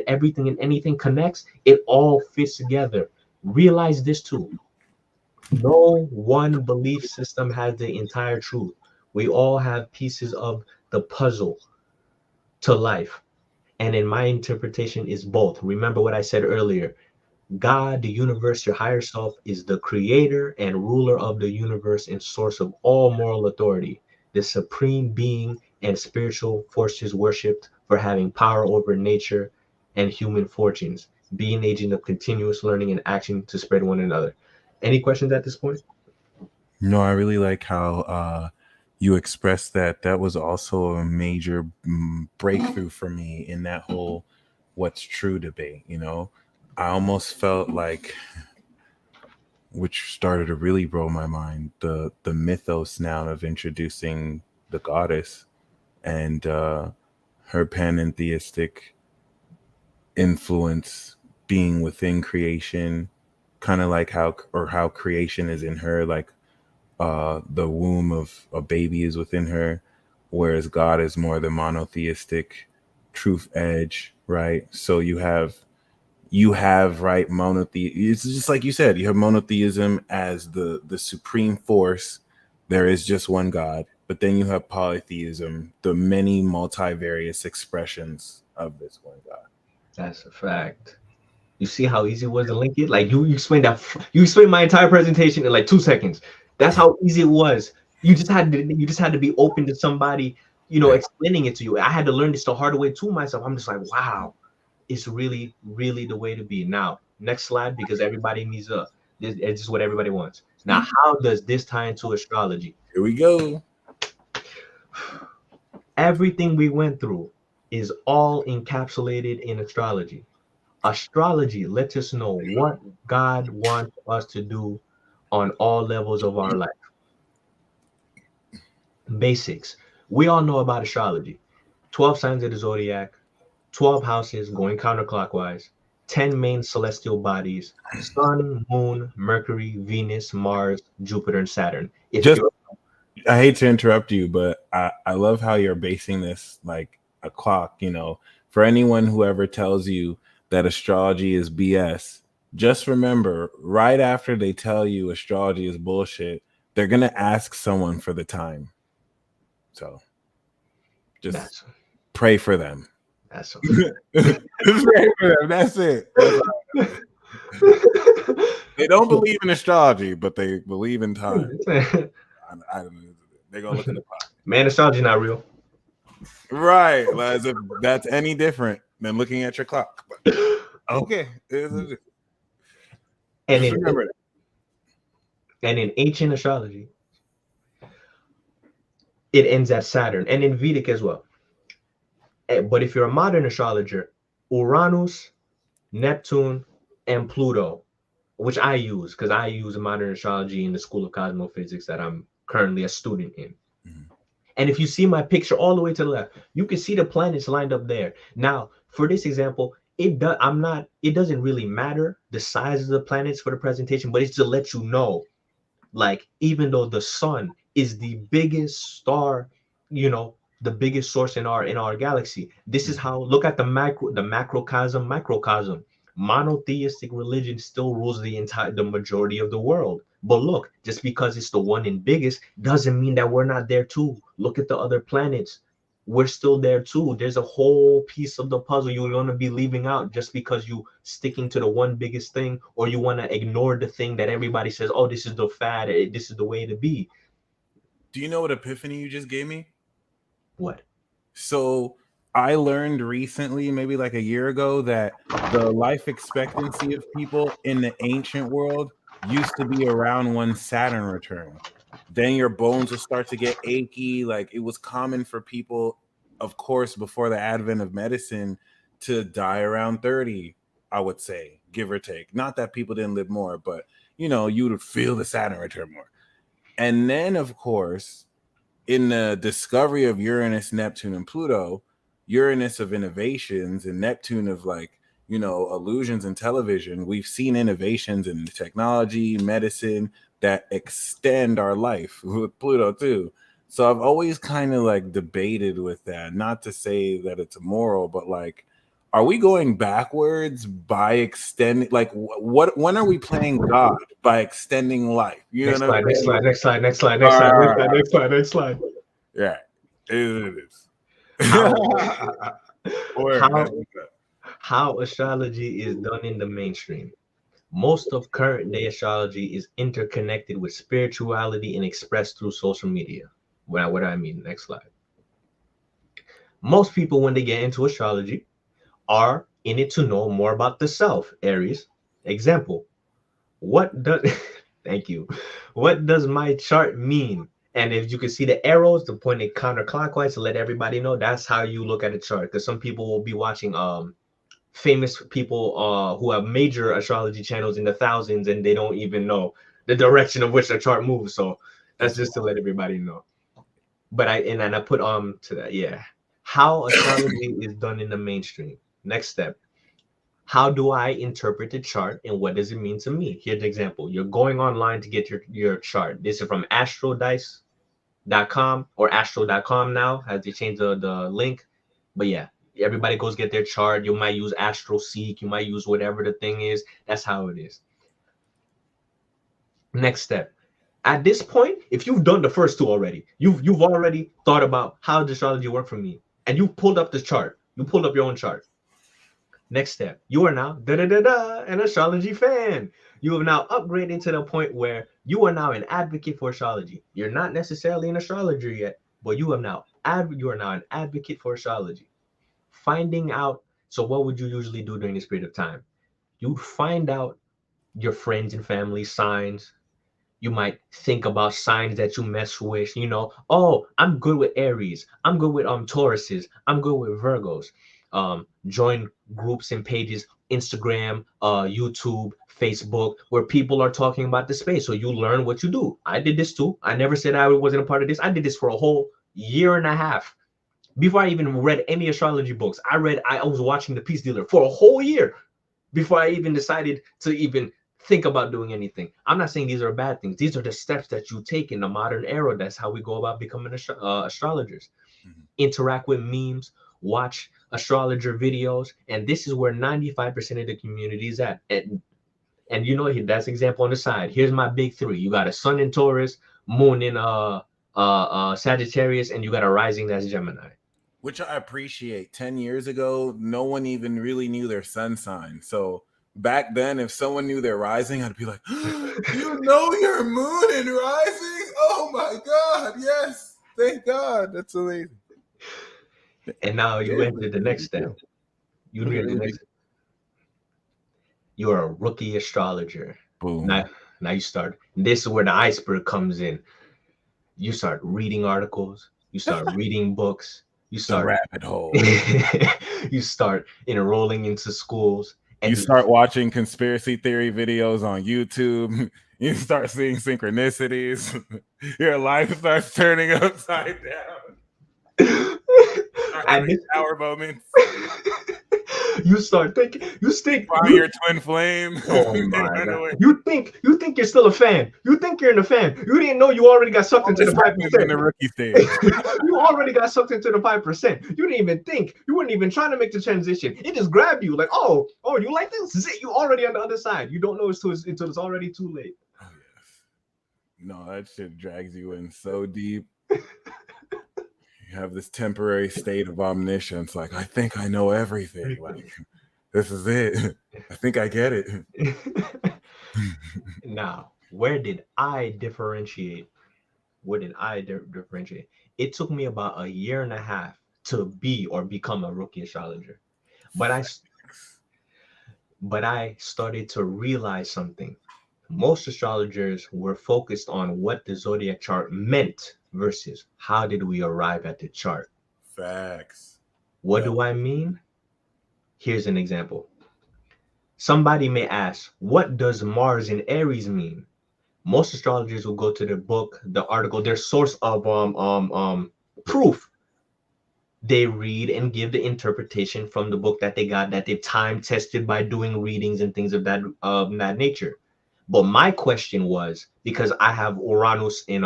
everything and anything connects, it all fits together. Realize this too. No one belief system has the entire truth. We all have pieces of the puzzle to life. And in my interpretation is both. Remember what I said earlier. God, the universe, your higher self, is the creator and ruler of the universe and source of all moral authority, the supreme being and spiritual forces worshipped for having power over nature and human fortunes, being an agent of continuous learning and action to spread one another. Any questions at this point? No, I really like how you expressed that. That was also a major breakthrough for me in that whole what's true debate. I almost felt like, which started to really blow my mind, the mythos now of introducing the goddess and her panentheistic influence being within creation, kind of like how creation is in her, like the womb of a baby is within her, whereas God is more the monotheistic truth edge, right? So you have right it's just like you said, you have monotheism as the supreme force. There is just one God, but then you have polytheism, the many multivarious expressions of this one God. That's a fact. You see how easy it was to link it? Like you explained that you explained my entire presentation in like 2 seconds. That's how easy it was. You just had to be open to somebody, explaining it to you. I had to learn this the hard way to myself. I'm just like, wow, it's really, really the way to be. Now, next slide, because everybody needs it's just what everybody wants. Now, how does this tie into astrology? Here we go. Everything we went through is all encapsulated in astrology. Astrology lets us know what God wants us to do on all levels of our life. Basics. We all know about astrology. 12 signs of the zodiac, 12 houses going counterclockwise, 10 main celestial bodies, Sun, Moon, Mercury, Venus, Mars, Jupiter, and Saturn. If Just, you're I hate to interrupt you, but I love how you're basing this like a clock, For anyone who ever tells you that astrology is BS, just remember right after they tell you astrology is bullshit, they're going to ask someone for the time. So just pray for them. That's a Just pray for them. That's it. That's all. They don't believe in astrology, but they believe in time. I don't know. They're going to look at the clock. Man, astrology not real. Right. As if that's any different than looking at your clock. But, okay. And just remember that. And in ancient astrology, it ends at Saturn, and in Vedic as well. But if you're a modern astrologer, Uranus, Neptune, and Pluto, which I use because I use modern astrology in the School of Cosmophysics that I'm currently a student in. Mm-hmm. And if you see my picture all the way to the left, you can see the planets lined up there. Now, for this example, it doesn't really matter the size of the planets for the presentation, but it's to let you know, like, even though the sun is the biggest star, the biggest source in our galaxy, this is how, look at the macrocosm, microcosm. Monotheistic religion still rules the majority of the world. But look, just because it's the one and biggest doesn't mean that we're not there too. Look at the other planets. We're still there too. There's a whole piece of the puzzle you're going to be leaving out just because you sticking to the one biggest thing, or you want to ignore the thing that everybody says, oh, this is the fad, this is the way to be. Do you know what epiphany you just gave me? What? So I learned recently, maybe like a year ago, that the life expectancy of people in the ancient world used to be around when Saturn returned. Then your bones will start to get achy. Like, it was common for people, of course, before the advent of medicine, to die around 30, I would say, give or take. Not that people didn't live more, but, you would feel the Saturn return more. And then, of course, in the discovery of Uranus, Neptune, and Pluto, Uranus of innovations and Neptune of, like, illusions and television, we've seen innovations in technology, medicine that extend our life with Pluto too. So I've always kind of like debated with that, not to say that it's immoral, but like, are we going backwards by extending, like, when are we playing God by extending life? Next slide. Yeah, it is. How astrology is done in the mainstream. Most of current day astrology is interconnected with spirituality and expressed through social media. What do I mean? Next slide. Most people, when they get into astrology, are in it to know more about the self. Aries. Example. Thank you. What does my chart mean? And if you can see the arrows, the pointing counterclockwise to let everybody know, that's how you look at a chart. Because some people will be watching famous people who have major astrology channels in the thousands, and they don't even know the direction of which the chart moves. So that's just to let everybody know. But I put to that, yeah. How astrology is done in the mainstream. Next step. How do I interpret the chart, and what does it mean to me? Here's the example. You're going online to get your chart. This is from astrodice.com or astro.com now, as they changed the link. But yeah, everybody goes get their chart. You might use AstroSeek. You might use whatever the thing is. That's how it is. Next step. At this point, if you've done the first two already, you've already thought about how does astrology work for me, and you pulled up the chart. You pulled up your own chart. Next step, you are now an astrology fan. You have now upgraded to the point where you are now an advocate for astrology. You're not necessarily an astrologer yet, but you are now an advocate for astrology. Finding out. So what would you usually do during this period of time? You'd find out your friends and family signs. You might think about signs that you mess with. Oh, I'm good with Aries. I'm good with Tauruses. I'm good with Virgos. Join groups and pages, Instagram, YouTube, Facebook, where people are talking about the space. So you learn what you do. I did this too. I never said I wasn't a part of this. I did this for a whole year and a half. Before I even read any astrology books, I was watching The Peace Dealer for a whole year before I even decided to even think about doing anything. I'm not saying these are bad things. These are the steps that you take in the modern era. That's how we go about becoming astrologers. Mm-hmm. Interact with memes, watch astrologer videos, and this is where 95% of the community is at. And you know, that's example on the side. Here's my big three. You got a sun in Taurus, moon in Sagittarius, and you got a rising that's Gemini. Which I appreciate. 10 years ago, no one even really knew their sun sign. So back then, if someone knew their rising, I'd be like, you know your moon and rising? Oh my God, yes. Thank God. That's amazing. And now you enter the next step. You hear the next. You're a rookie astrologer. Boom. Now you start. This is where the iceberg comes in. You start reading articles. You start reading books. You start rabbit hole. You start enrolling into schools. And you start watching conspiracy theory videos on YouTube. You start seeing synchronicities. Your life starts turning upside down. And power moments. You start thinking. Your twin flame. Oh my God. You think you're still a fan. You think you're in the fan. You didn't know you already got sucked into the 5%. In the rookie stage. You already got sucked into the 5%. You didn't even think. You weren't even trying to make the transition. It just grabbed you like, oh, you like this? Zit, you already on the other side. You don't know until it's already too late. Oh yes. No, that shit drags you in so deep. You have this temporary state of omniscience, like, I think I know everything. Like, this is it. I think I get it. Now, where did I differentiate? It took me about a year and a half to be or become a rookie astrologer. But I started to realize something. Most astrologers were focused on what the zodiac chart meant versus how did we arrive at the chart. Facts. What do I mean? Here's an example. Somebody may ask, what does Mars in Aries mean? Most astrologers will go to the book, the article, their source of proof. They read and give the interpretation from the book that they got, that they've time tested by doing readings and things of that nature. But my question was, because I have Uranus in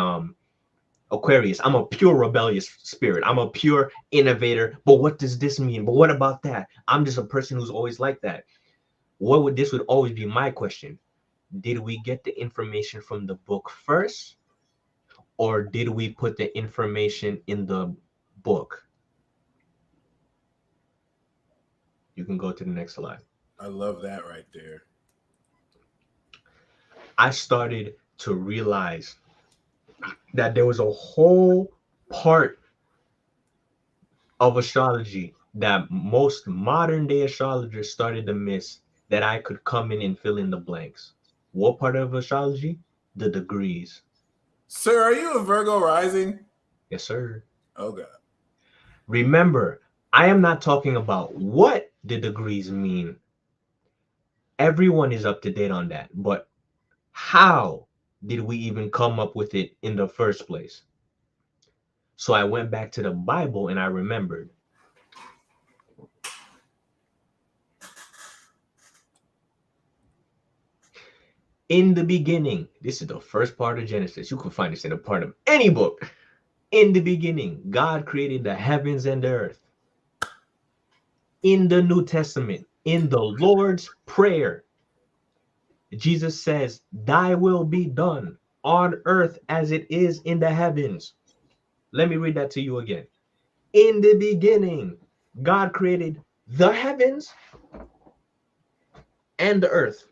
Aquarius, I'm a pure rebellious spirit. I'm a pure innovator. But what does this mean? But what about that? I'm just a person who's always like that. This would always be my question. Did we get the information from the book first? Or did we put the information in the book? You can go to the next slide. I love that right there. I started to realize that there was a whole part of astrology that most modern day astrologers started to miss, that I could come in and fill in the blanks. What part of astrology? The degrees. Sir, are you a Virgo rising? Yes, sir. Oh, God. Remember, I am not talking about what the degrees mean. Everyone is up to date on that. But how did we even come up with it in the first place? So I went back to the Bible and I remembered. In the beginning, this is the first part of Genesis. You can find this in a part of any book. In the beginning, God created the heavens and the earth. In the New Testament, in the Lord's Prayer, Jesus says, thy will be done on earth as it is in the heavens. Let me read that to you again. In the beginning, God created the heavens and the earth.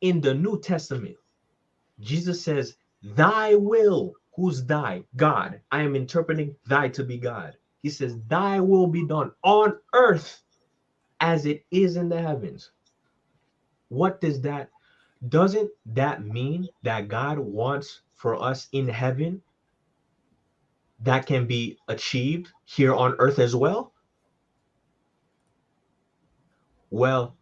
In the New Testament, Jesus says, thy will. Who's thy? God. I am interpreting thy to be God. He says, thy will be done on earth as it is in the heavens. What does that? Doesn't that mean that God wants for us in heaven that can be achieved here on earth as well? Well,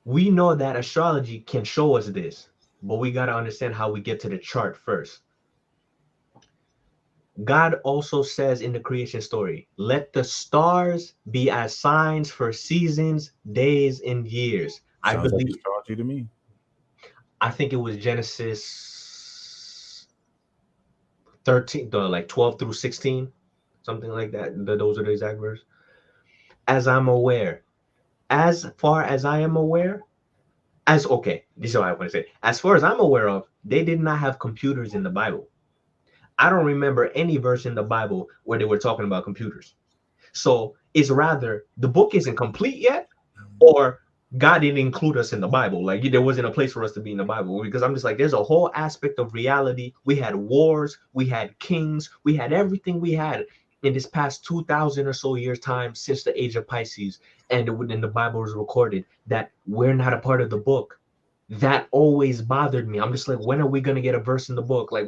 we know that astrology can show us this, but we got to understand how we get to the chart first. God also says in the creation story, let the stars be as signs for seasons, days, and years. I believe like astrology to me. I think it was Genesis 13, like 12 through 16, something like that. Those are the exact verses. as I'm aware, as far as I am aware, as okay, this is what I want to say. As far as I'm aware of, they did not have computers in the Bible. I don't remember any verse in the Bible where they were talking about computers. So it's rather the book isn't complete yet, or God didn't include us in the Bible. Like there wasn't a place for us to be in the Bible, because I'm just like, there's a whole aspect of reality. We had wars, we had kings, we had everything we had in this past 2,000 or so years time since the age of Pisces, and when the Bible was recorded, that we're not a part of the book. That always bothered me. I'm just like, when are we gonna get a verse in the book? Like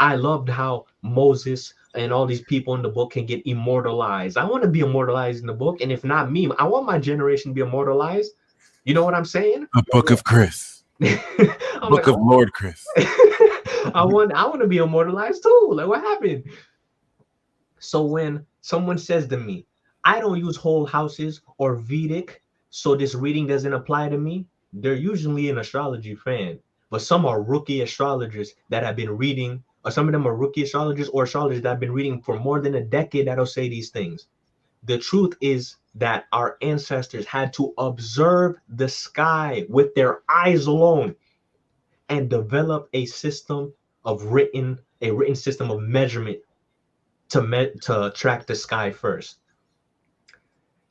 I loved how Moses and all these people in the book can get immortalized. I want to be immortalized in the book, and if not me, I want my generation to be immortalized. You know what I'm saying? A book of Chris. I'm Book like, of Lord Chris. I want to be immortalized too. Like, what happened? So when someone says to me, I don't use whole houses or Vedic, so this reading doesn't apply to me, they're usually an astrology fan. But some are rookie astrologers that have been reading, or some of them are rookie astrologers or astrologers that have been reading for more than a decade that'll say these things. The truth is that our ancestors had to observe the sky with their eyes alone and develop a written system of measurement to track the sky first,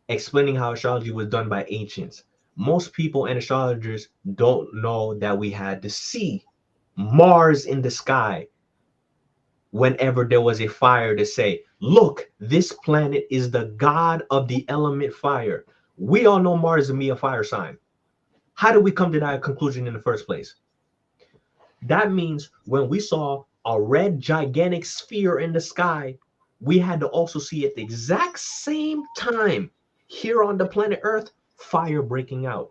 explaining how astrology was done by ancients. Most people and astrologers don't know that we had to see Mars in the sky whenever there was a fire to say, look, this planet is the god of the element fire. We all know Mars to be a fire sign. How did we come to that conclusion in the first place? That means when we saw a red gigantic sphere in the sky, we had to also see at the exact same time here on the planet Earth fire breaking out.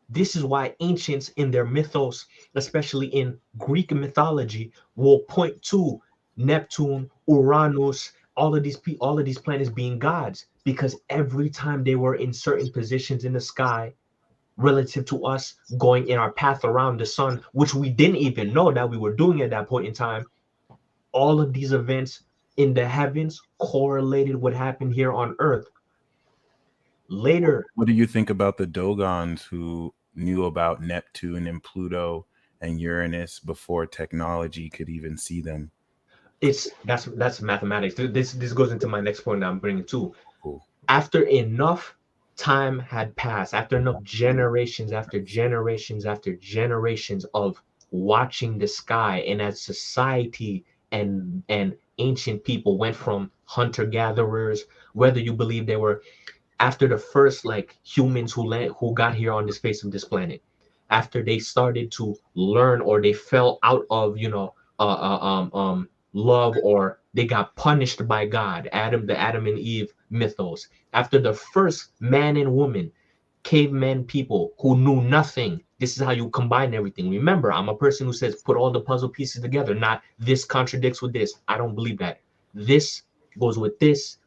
This is why ancients in their mythos, especially in Greek mythology, will point to Neptune, Uranus, all of these planets being gods, because every time they were in certain positions in the sky, relative to us going in our path around the sun, which we didn't even know that we were doing at that point in time, all of these events in the heavens correlated what happened here on Earth. Later, What do you think about the Dogons who knew about Neptune and Pluto and Uranus before technology could even see them? that's mathematics. This goes into my next point that I'm bringing too. Cool. After enough time had passed, after enough generations after generations after generations of watching the sky, and as society and ancient people went from hunter gatherers, whether you believe they were after the first like humans who got here on this face of this planet, after they started to learn or they fell out of love, or they got punished by God, the Adam and Eve mythos, after the first man and woman, caveman people who knew nothing. This is how you combine everything. Remember, I'm a person who says put all the puzzle pieces together, not this contradicts with this. I don't believe that. This goes with this.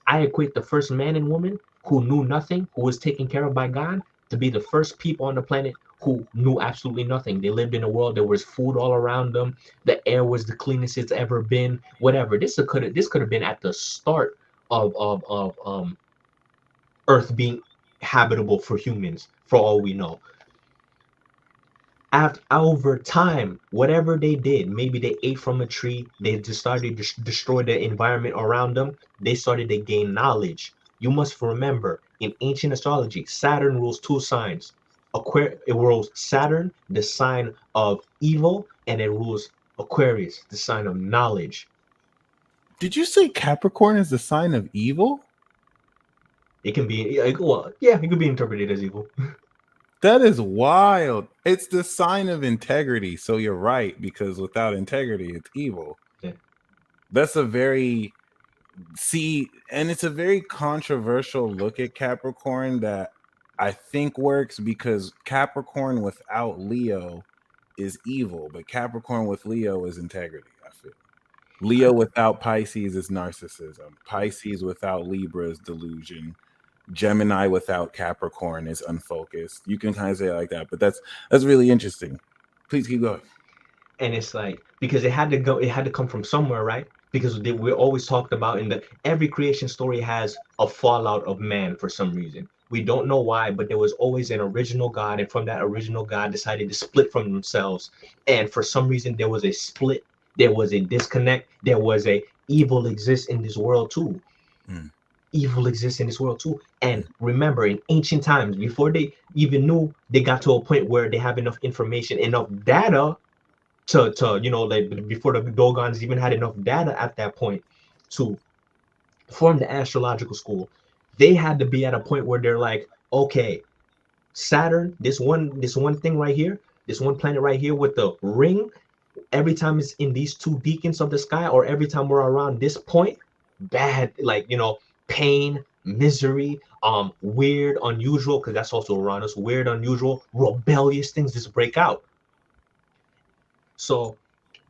I equate the first man and woman who knew nothing, who was taken care of by God, to be the first people on the planet who knew absolutely nothing. They lived in a world, there was food all around them, the air was the cleanest it's ever been, whatever. This could have been at the start of Earth being habitable for humans, for all we know. After over time, whatever they did, maybe they ate from a tree, they just started to destroy the environment around them, they started to gain knowledge. You must remember, in ancient astrology, Saturn rules two signs. It rules Saturn, the sign of evil, and it rules Aquarius, the sign of knowledge. Did you say Capricorn is the sign of evil? It can be, well, yeah, it could be interpreted as evil. That is wild. It's the sign of integrity. So you're right, because without integrity, it's evil. Yeah. That's a very and it's a very controversial look at Capricorn that I think works, because Capricorn without Leo is evil, but Capricorn with Leo is integrity, I feel. Leo without Pisces is narcissism. Pisces without Libra is delusion. Gemini without Capricorn is unfocused. You can kind of say it like that, but that's really interesting. Please keep going. And it's like, because it had to come from somewhere, right? because we're always talked about in the every creation story has a fallout of man for some reason. We don't know why, but there was always an original God, and from that original God decided to split from themselves. And for some reason, there was a split, there was a disconnect, there was a evil exists in this world too. Mm. Evil exists in this world too. And remember, in ancient times, before they even knew, they got to a point where they have enough information, enough data to like before the Dogons even had enough data at that point to form the astrological school. They had to be at a point where they're like, okay, Saturn, this one thing right here, this one planet right here with the ring, every time it's in these two beacons of the sky, or every time we're around this point, bad, like, pain, misery, weird, unusual, because that's also around us, weird, unusual, rebellious things just break out. So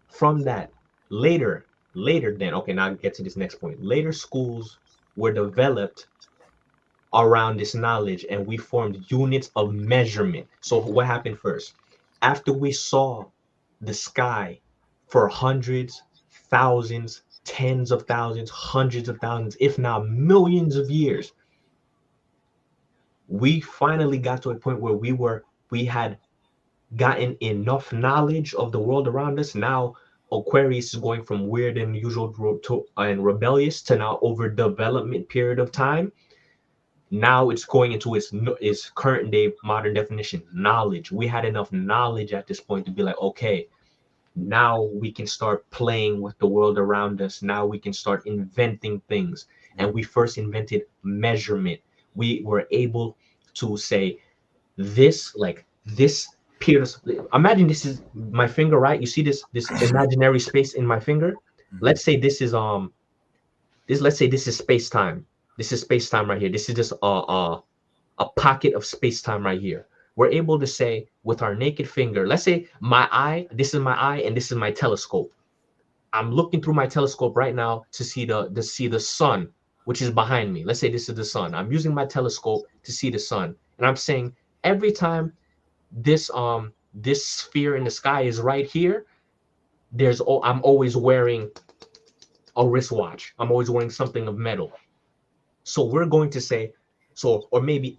from that, later then, okay, now I get to this next point. Later schools were developed around this knowledge, and we formed units of measurement. So what happened first? After we saw the sky for hundreds, thousands, tens of thousands, hundreds of thousands, if not millions of years, we finally got to a point where we had gotten enough knowledge of the world around us. Now Aquarius is going from weird and unusual and rebellious to now overdevelopment period of time. Now it's going into its current day modern definition, knowledge. We had enough knowledge at this point to be like, okay, now we can start playing with the world around us. Now we can start inventing things. And we first invented measurement. We were able to say this, like this pierce. Imagine this is my finger, right? You see this imaginary space in my finger. Let's say this is let's say this is space time. This is space time right here. This is just a pocket of space time right here. We're able to say with our naked finger, let's say my eye, this is my eye, and this is my telescope. I'm looking through my telescope right now to see the sun, which is behind me. Let's say this is the sun. I'm using my telescope to see the sun, and I'm saying every time this sphere in the sky is right here, I'm always wearing a wristwatch. I'm always wearing something of metal. So we're going to say, so, or maybe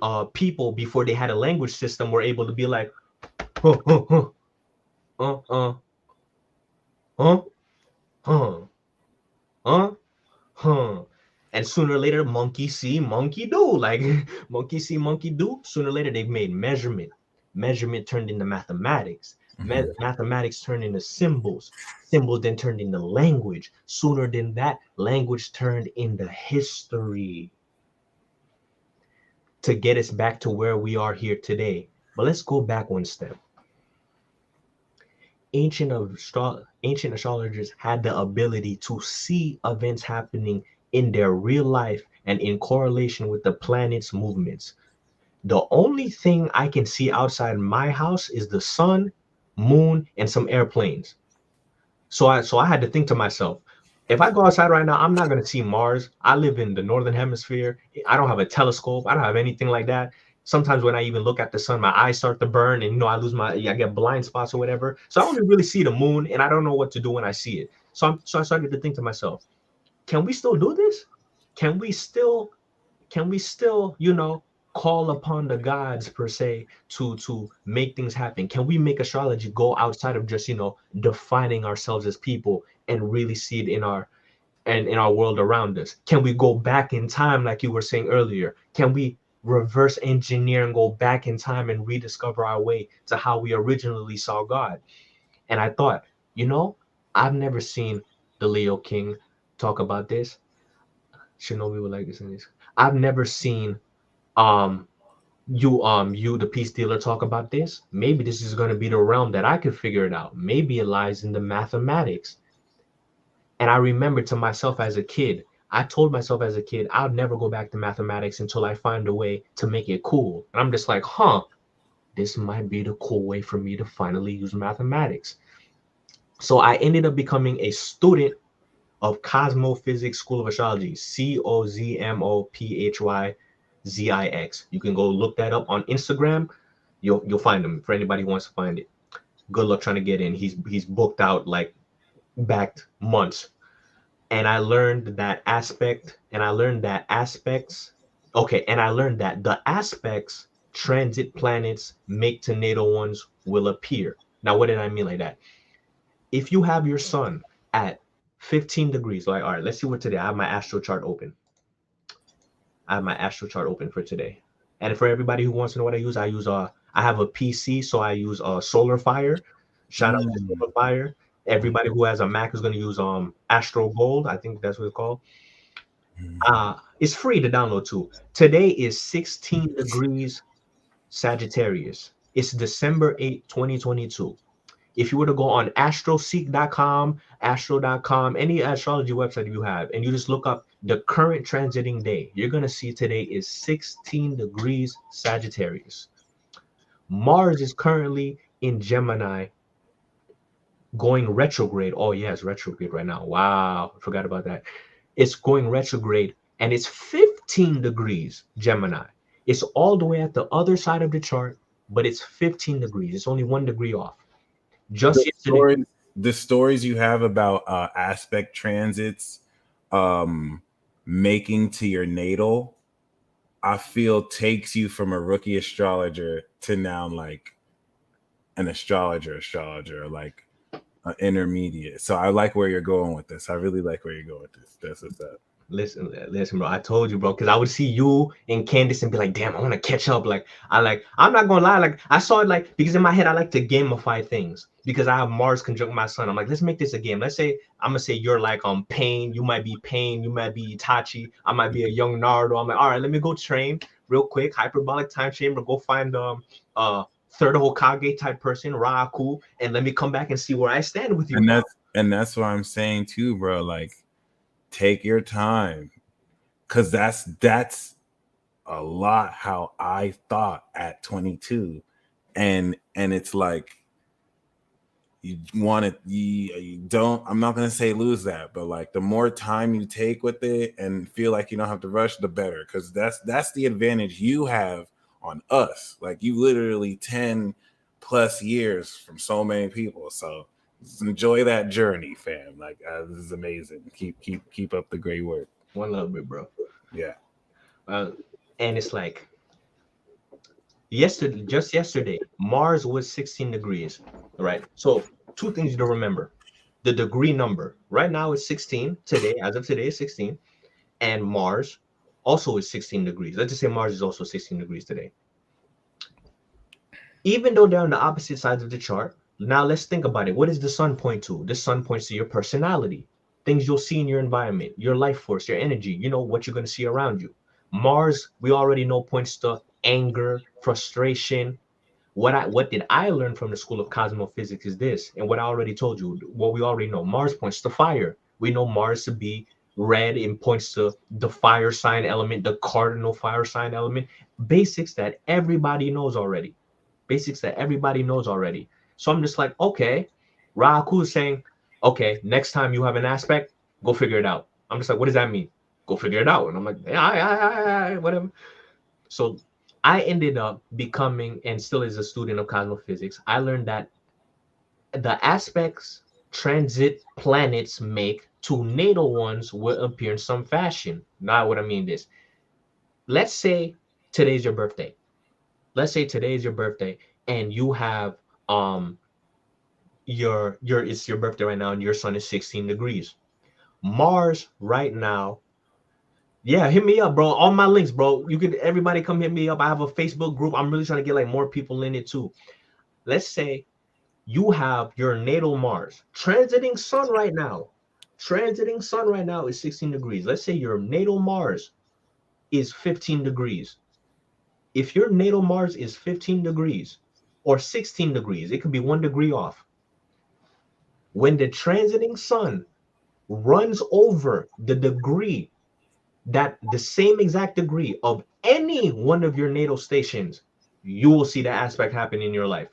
uh people before they had a language system were able to be like, huh, huh, huh, uh, uh, huh, huh, huh, huh. And sooner or later, monkey see, monkey do. Like monkey see, monkey do. Sooner or later, they've made measurement. Measurement turned into mathematics. Mathematics turned into symbols. Symbols then turned into language. Sooner than that, language turned into history to get us back to where we are here today. But let's go back one step. Ancient astrologers had the ability to see events happening in their real life and in correlation with the planet's movements. The only thing I can see outside my house is the sun, moon, and some airplanes. So I had to think to myself, if I go outside right now, I'm not going to see Mars. I live in the northern hemisphere. I don't have a telescope. I don't have anything like that. Sometimes when I even look at the sun, my eyes start to burn, and I get blind spots or whatever. So I only really see the moon, and I don't know what to do when I see it. So I started to think to myself, can we still do this? Can we still call upon the gods per se to make things happen? Can we make astrology go outside of just defining ourselves as people and really see it in our world around us? Can we go back in time, like you were saying earlier? Can we reverse engineer and go back in time and rediscover our way to how we originally saw God? And I thought, I've never seen the Leo King talk about this. Shinobi would like this in this. I've never seen um you the peace dealer talk about this. Maybe this is going to be the realm that I could figure it out. Maybe it lies in the mathematics. And I remember to myself as a kid, I told myself as a kid, I'll never go back to mathematics until I find a way to make it cool. And I'm just like, this might be the cool way for me to finally use mathematics. So I ended up becoming a student of Cosmophysics School of Astrology, COSMOPHYZIX. You can go look that up on Instagram. You'll find them for anybody who wants to find it. good luck trying to get in. He's booked out like backed months. And I learned that aspect, and I learned that aspects, okay, and I learned that the aspects transit planets make to natal ones will appear. Now, what did I mean like that? If you have your sun at 15 degrees, like, all right, let's see what today. I have my astro chart open. I have my astro chart open for today. And for everybody who wants to know what I use I have a PC, so I use Solar Fire. Shout out to Solar Fire. Everybody who has a Mac is going to use Astro Gold. I think that's what it's called. It's free to download too. Today is 16 degrees Sagittarius. It's December 8th, 2022. If you were to go on astroseek.com, astro.com, any astrology website you have, and you just look up the current transiting day, you're going to see today is 16 degrees Sagittarius. Mars is currently in Gemini going retrograde. Oh, yeah, it's retrograde right now. Wow, I forgot about that. It's going retrograde and it's 15 degrees Gemini. It's all the way at the other side of the chart, but it's 15 degrees. It's only 1 degree off. Just yesterday. The stories you have about aspect transits making to your natal, I feel takes you from a rookie astrologer to now like an astrologer, like an intermediate. So I like where you're going with this. I really like where you're going with this. That's what's up. Listen, bro. I told you, bro, because I would see you and Candace and be like, damn, I want to catch up. I'm not gonna lie, like I saw it like because in my head I like to gamify things because I have Mars conjunct my sun. I'm like, let's make this a game. Let's say I'm gonna say you're like Pain, you might be Pain, you might be Itachi, I might be a young Naruto. I'm like, all right, let me go train real quick, hyperbolic time chamber, go find third Hokage type person, Raku, and let me come back and see where I stand with you. And that's what I'm saying too, bro. Like, take your time, because that's a lot how I thought at 22, and it's like you want to you don't. I'm not gonna say lose that, but like the more time you take with it and feel like you don't have to rush, the better, because that's the advantage you have on us. Like you literally 10 plus years from so many people, so enjoy that journey, fam. Like this is amazing. Keep up the great work. One little bit, bro. Yeah. And it's like just yesterday, Mars was 16 degrees. Right. So two things to remember: the degree number right now is 16. Today, as of today, is 16, and Mars also is 16 degrees. Let's just say Mars is also 16 degrees today. Even though they're on the opposite sides of the chart. Now let's think about it. What does the sun point to? The sun points to your personality, things you'll see in your environment, your life force, your energy, what you're going to see around you. Mars, we already know, points to anger, frustration. What did I learn from the School of Cosmophysics is this, and what I already told you, what we already know. Mars points to fire. We know Mars to be red and points to the fire sign element, the cardinal fire sign element. Basics that everybody knows already. So I'm just like, okay, Raku is saying, okay, next time you have an aspect, go figure it out. I'm just like, what does that mean? Go figure it out. And I'm like, yeah, whatever. So I ended up becoming, and still is a student of cosmophysics. I learned that the aspects transit planets make to natal ones will appear in some fashion. Now, what I mean is, let's say today's your birthday. And you have it's your birthday right now and your sun is 16 degrees. Mars right now, yeah, hit me up, bro. All my links, bro. Everybody come hit me up. I have a Facebook group. I'm really trying to get like more people in it too. Let's say you have your natal Mars transiting sun right now. Is 16 degrees. Let's say your natal Mars is 15 degrees. If your natal Mars is 15 degrees or 16 degrees, it could be 1 degree off. When the transiting sun runs over the degree, that the same exact degree of any one of your natal stations, you will see the aspect happen in your life.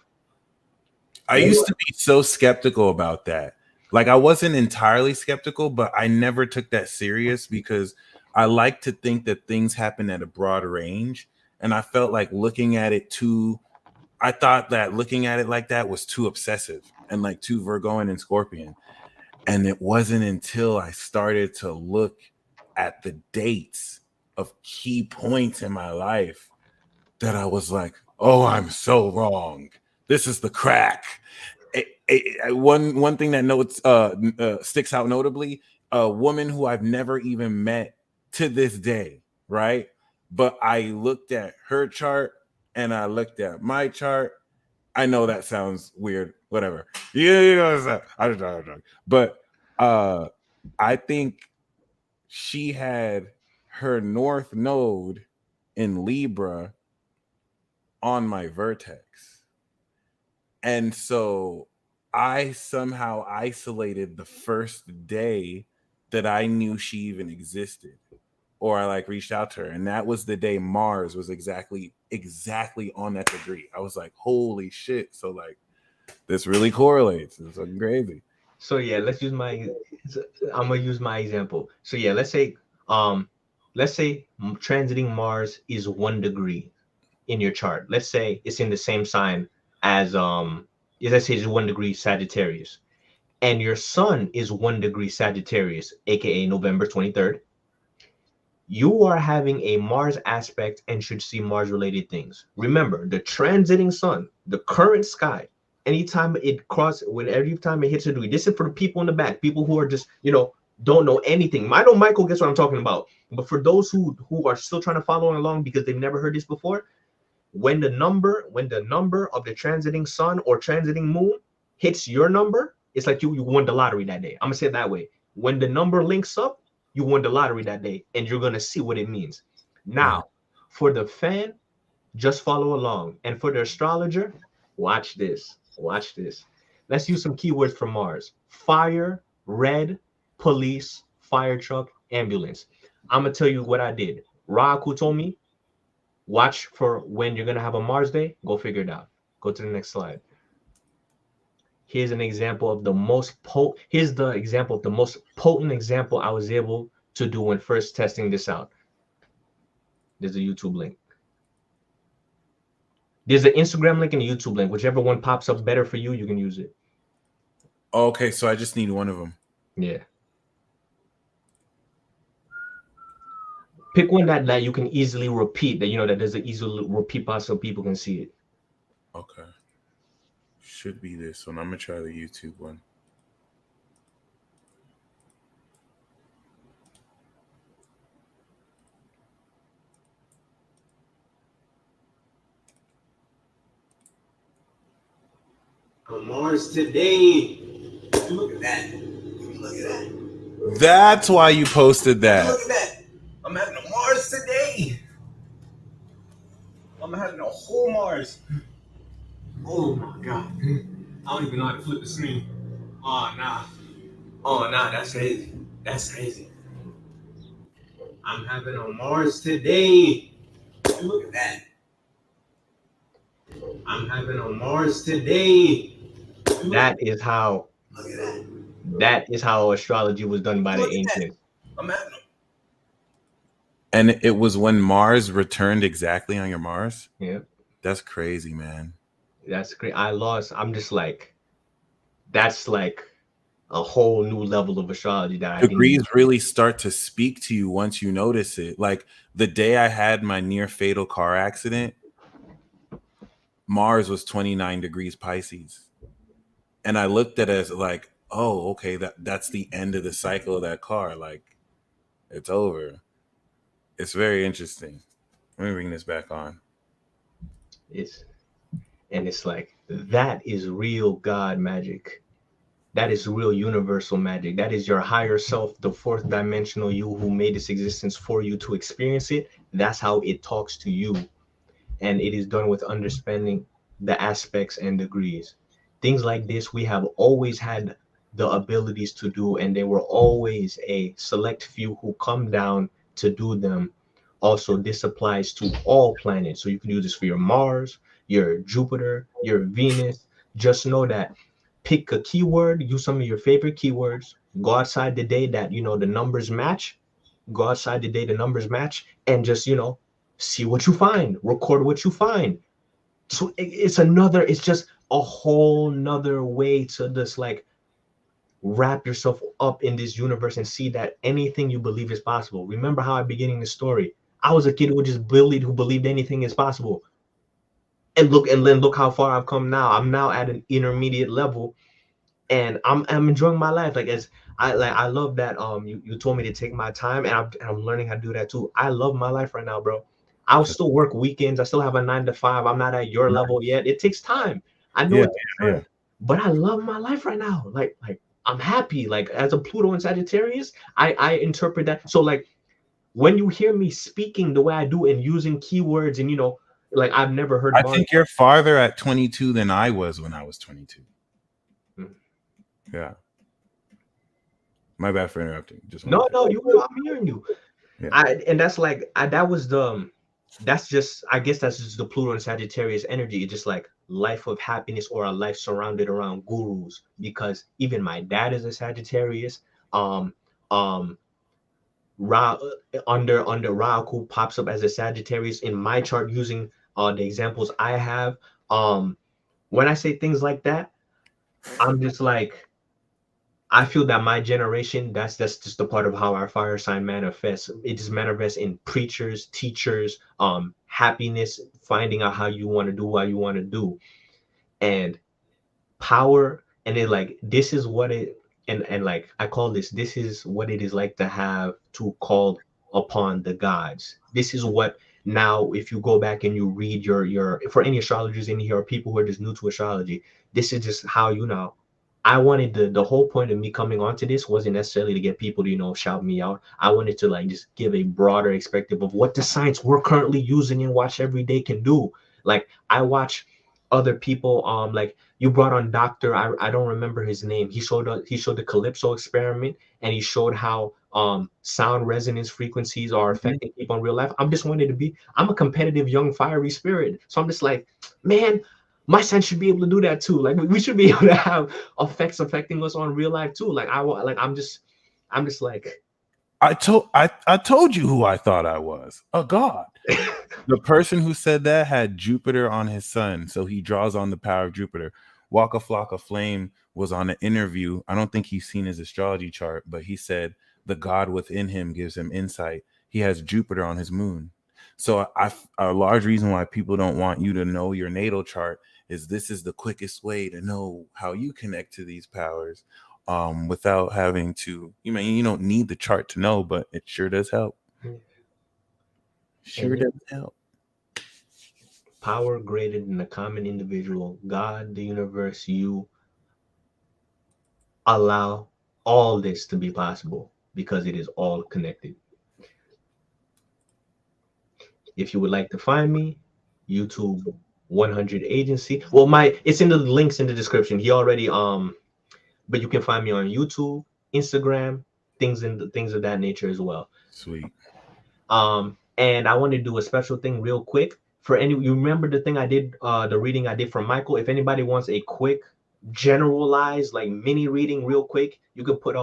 I used to be so skeptical about that. Like I wasn't entirely skeptical, but I never took that serious because I like to think that things happen at a broad range. And I felt like looking at it I thought that looking at it like that was too obsessive and like too Virgoan and Scorpion. And it wasn't until I started to look at the dates of key points in my life that I was like, oh, I'm so wrong. This is the crack. One thing that notes sticks out notably, a woman who I've never even met to this day, right? But I looked at her chart and I looked at my chart. I know that sounds weird, whatever. Yeah, you know, I don't. But I think she had her north node in Libra on my vertex. And so I somehow isolated the first day that I knew she even existed, or I like reached out to her. And that was the day Mars was exactly on that degree. I was like, holy shit. So like this really correlates. It's fucking crazy. So yeah, I'm gonna use my example. So yeah, let's say transiting Mars is 1 degree in your chart. Let's say it's in the same sign as let's say it's 1 degree Sagittarius, and your sun is 1 degree Sagittarius, aka November 23rd. You are having a Mars aspect and should see Mars related things. Remember, the transiting sun, the current sky, anytime every time it hits a degree, this is for the people in the back, people who are just, don't know anything. I know Michael gets what I'm talking about. But for those who are still trying to follow along because they've never heard this before, when the number of the transiting sun or transiting moon hits your number, it's like you won the lottery that day. I'm gonna say it that way. When the number links up, you won the lottery that day, and you're gonna see what it means. Now, for the fan, just follow along, and for the astrologer, watch this. Let's use some keywords for Mars: fire, red, police, fire truck, ambulance. I'm gonna tell you what I did. Raku told me, watch for when you're gonna have a Mars day. Go figure it out. Go to the next slide. Here's an example of the most potent. Here's the example of the most potent example I was able to do when first testing this out. There's a YouTube link. There's an Instagram link and a YouTube link. Whichever one pops up better for you, you can use it. Okay, so I just need one of them. Yeah. Pick one that you can easily repeat, that there's an easy repeat button so people can see it. Okay. Should be this one. I'm gonna try the YouTube one. On Mars today. Look at that. Look at that. That's why you posted that. Look at that. I'm having a Mars today. I'm having a whole Mars. Oh my god. I don't even know how to flip the screen. Oh nah, that's crazy. I'm having a Mars today. Look at that. I'm having a Mars today. That is how. Look at that. That is how astrology was done by the ancients. I'm having a. And it was when Mars returned exactly on your Mars? Yeah. That's crazy, man. That's great. I'm just like, that's like a whole new level of astrology that degrees really start to speak to you once you notice it. Like the day I had my near fatal car accident, Mars was 29 degrees Pisces. And I looked at it as like, oh, okay, that's the end of the cycle of that car. Like, it's over. It's very interesting. Let me bring this back on. It's like, that is real God magic. That is real universal magic. That is your higher self, the fourth dimensional you who made this existence for you to experience it. That's how it talks to you. And it is done with understanding the aspects and degrees. Things like this, we have always had the abilities to do, and there were always a select few who come down to do them. Also, this applies to all planets. So you can do this for your Mars, your Jupiter, your Venus. Just know that pick a keyword, use some of your favorite keywords, go outside the day that, the numbers match, and just, see what you find, record what you find. So it's just a whole nother way to just like wrap yourself up in this universe and see that anything you believe is possible. Remember how I'm beginning the story? I was a kid who just bullied, who believed anything is possible. And then look how far I've come now. I'm now at an intermediate level, and I'm enjoying my life. I love that you told me to take my time, and I'm learning how to do that too. I love my life right now, bro. I'll still work weekends. I still have a 9 to 5. I'm not at your level yet. It takes time. I know Yeah, it takes yeah. time, but I love my life right now. Like I'm happy. Like as a Pluto and Sagittarius, I interpret that. So like when you hear me speaking the way I do and using keywords and like I've never heard I bars. think you're farther at 22 than I was when I was 22. Mm. Yeah. My bad for interrupting. Just wanted No, to. no, I'm hearing you. Yeah. And that's like that was the that's just I guess that's just the Pluto and Sagittarius energy. It's just like life of happiness or a life surrounded around gurus. Because even my dad is a Sagittarius. Um, um, Ra under Rahu pops up as a Sagittarius in my chart using the examples I have. Um, when I say things like that, I'm just like I feel that my generation, that's just a part of how our fire sign manifests. It just manifests in preachers, teachers, happiness, finding out how you want to do what you want to do, and power. And then like this is what it and like I call this is what it is like to have to call upon the gods. This is what now if you go back and you read your for any astrologers in here or people who are just new to astrology, this is just how you know I wanted the whole point of me coming onto this wasn't necessarily to get people to shout me out. I wanted to like just give a broader perspective of what the science we're currently using and watch every day can do. Like I watch other people like you brought on Doctor I don't remember his name. He showed the Calypso experiment and he showed how sound resonance frequencies are Mhm. affecting people in real life. I'm a competitive young fiery spirit. So I'm just like, man, my son should be able to do that too. Like we should be able to have effects affecting us on real life too. Like I'm just like I told you who I thought I was. A god. The person who said that had Jupiter on his sun, so he draws on the power of Jupiter. Waka Flocka Flame was on an interview. I don't think he's seen his astrology chart, but he said the God within him gives him insight. He has Jupiter on his moon. So a large reason why people don't want you to know your natal chart is this is the quickest way to know how you connect to these powers without having to, you don't need the chart to know, but it sure does help. Sure and does help. power greater than the common individual, God, the universe, you allow all this to be possible because it is all connected. If you would like to find me, YouTube 100 Agency. Well, my it's in the links in the description. He already but you can find me on YouTube, Instagram, things of that nature as well. Sweet. And I want to do a special thing real quick for any. You remember the thing I did, the reading I did from Michael. If anybody wants a quick, generalized like mini reading, real quick, you could put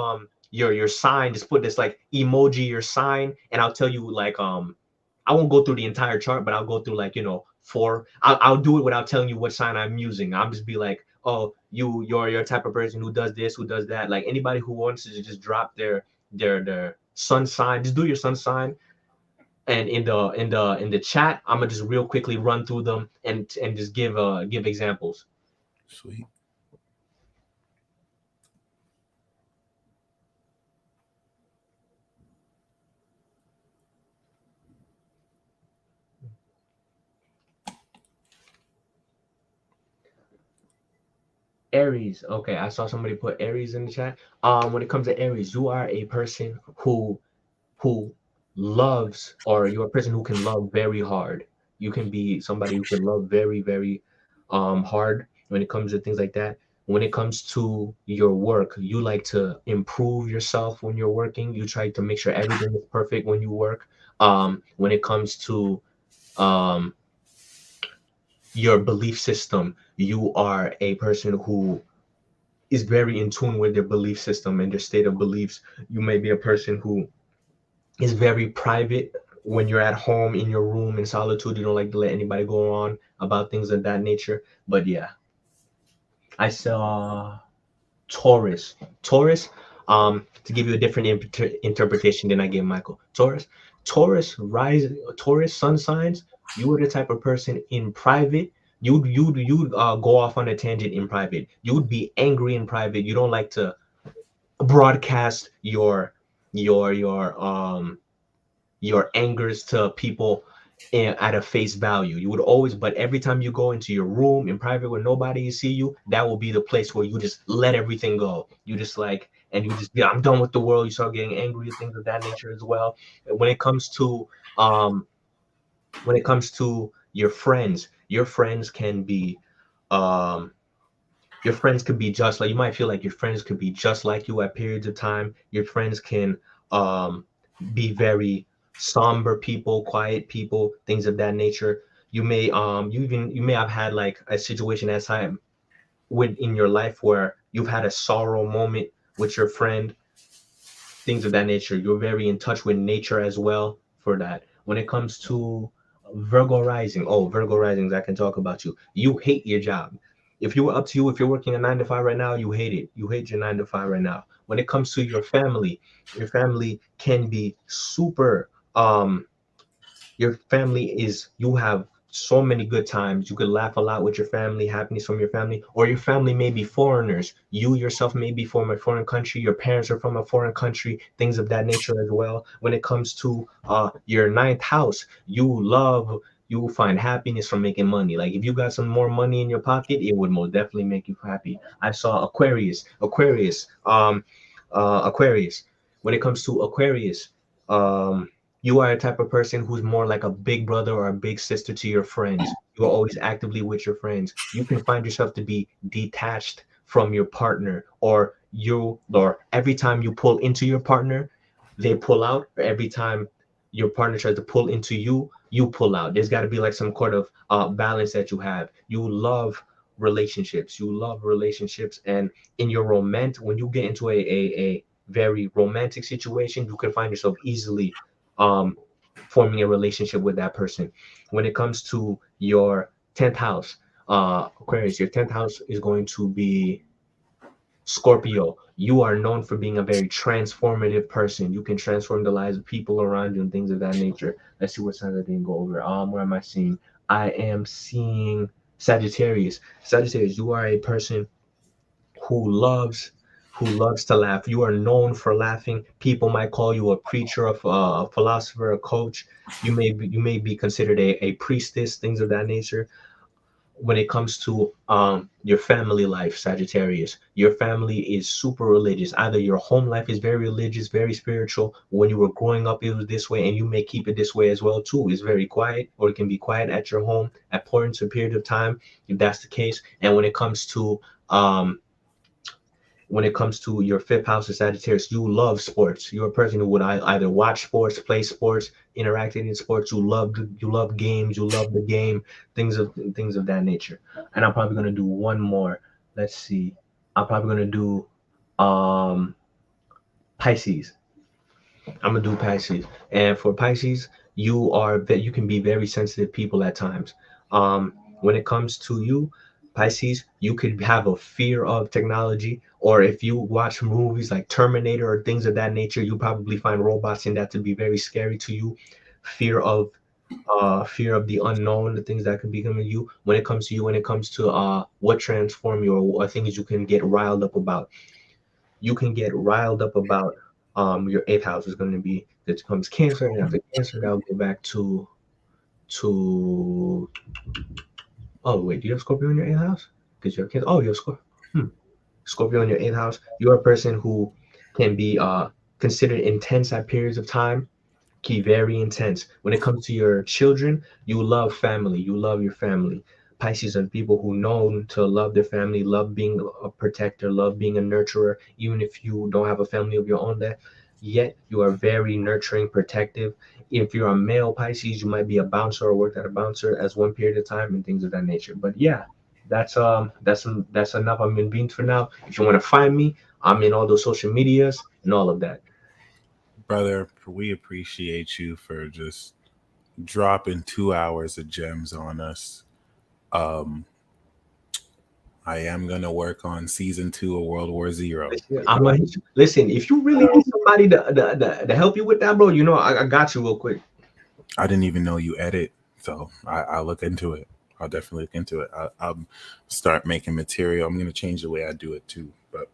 your sign. Just put this like emoji your sign, and I'll tell you like I won't go through the entire chart, but I'll go through like four. I'll do it without telling you what sign I'm using. I'll just be like, oh, you're type of person who does this, who does that. Like anybody who wants to just drop their sun sign, just do your sun sign. And in the chat, I'm gonna just real quickly run through them and just give examples. Sweet. Aries. Okay, I saw somebody put Aries in the chat. When it comes to Aries, you are a person who loves, or you're a person who can love very hard. You can be somebody who can love very, very hard when it comes to things like that. When it comes to your work, you like to improve yourself when you're working. You try to make sure everything is perfect when you work. When it comes to um, your belief system, you are a person who is very in tune with their belief system and their state of beliefs. You may be a person who is very private, when you're at home in your room in solitude, you don't like to let anybody go on about things of that nature. But yeah, I saw Taurus. Taurus, to give you a different interpretation than I gave Michael. Taurus sun signs. You are the type of person in private. You'd go off on a tangent in private. You'd be angry in private. You don't like to broadcast your your angers to people at a face value. You would always, but every time you go into your room in private where nobody see you, that will be the place where you just let everything go. You just like, and you just, yeah, I'm done with the world. You start getting angry and things of that nature as well. When it comes to, um, when it comes to your friends can be, um, your friends could be just like, you might feel like your friends could be just like you at periods of time. Your friends can um be very somber people, quiet people, things of that nature. You may you may have had like a situation at time with in your life where you've had a sorrow moment with your friend, things of that nature. You're very in touch with nature as well for that. When it comes to Virgo rising, oh, Virgo risings, I can talk about you. You hate your job. If you were up to you, if you're working a 9 to 5 right now, you hate it. You hate your 9 to 5 right now. When it comes to your family can be super your family is you have so many good times. You could laugh a lot with your family, happiness from your family, or your family may be foreigners. You yourself may be from a foreign country. Your parents are from a foreign country. Things of that nature as well. When it comes to your ninth house, you will find happiness from making money. Like if you got some more money in your pocket, it would most definitely make you happy. I saw Aquarius. When it comes to Aquarius, um, you are a type of person who's more like a big brother or a big sister to your friends. You are always actively with your friends. You can find yourself to be detached from your partner, or every time you pull into your partner, they pull out, or every time your partner tries to pull into you, you pull out. There's got to be like some sort of balance that you have. You love relationships, and in your when you get into a very romantic situation, you can find yourself easily um, forming a relationship with that person. When it comes to your 10th house, Aquarius, your 10th house is going to be Scorpio. You are known for being a very transformative person. You can transform the lives of people around you and things of that nature. Let's see what signs I didn't go over. Where am I seeing? I am seeing Sagittarius. Sagittarius, you are a person who loves to laugh. You are known for laughing. People might call you a preacher, a philosopher, a coach. You may be considered a priestess, things of that nature. When it comes to your family life, Sagittarius, your family is super religious. Either your home life is very religious, very spiritual. When you were growing up, it was this way, and you may keep it this way as well too. It's very quiet, or it can be quiet at your home at points a period of time, if that's the case. And um, when it comes to your fifth house of Sagittarius, you love sports. You're a person who would either watch sports, play sports, interact in sports. You love games. You love the game. Things of that nature. And I'm probably gonna do one more. Let's see. I'm probably gonna do um Pisces. I'm gonna do Pisces. And for Pisces, you can be very sensitive people at times. When it comes to you, Pisces, you could have a fear of technology, or if you watch movies like Terminator or things of that nature, you probably find robots in that to be very scary to you. Fear of fear of the unknown, the things that can become you. When it comes to you, when it comes to what transform you or things you can get riled up about, you can get riled up about your eighth house is going to be that comes Cancer, and after Cancer that'll go back to oh wait, do you have Scorpio in your eighth house? Because you have Cancer. Oh, you have Scorpio in your eighth house. You're a person who can be considered intense at periods of time, key very intense. When it comes to your children, you love family. You love your family. Pisces are people who know to love their family, love being a protector, love being a nurturer, even if you don't have a family of your own there. Yet you are very nurturing, protective. If you're a male Pisces, you might be a bouncer or worked at a bouncer as one period of time and things of that nature. But yeah, that's enough. I'm in beans for now. If you want to find me, I'm in all those social medias and all of that. Brother, we appreciate you for just dropping 2 hours of gems on us. Um, I am gonna work on season 2 of World War Zero. Listen. If you really need somebody to help you with that, bro, you know I got you real quick. I didn't even know you edit, so I'll look into it. I'll definitely look into it. I'll start making material. I'm gonna change the way I do it too. But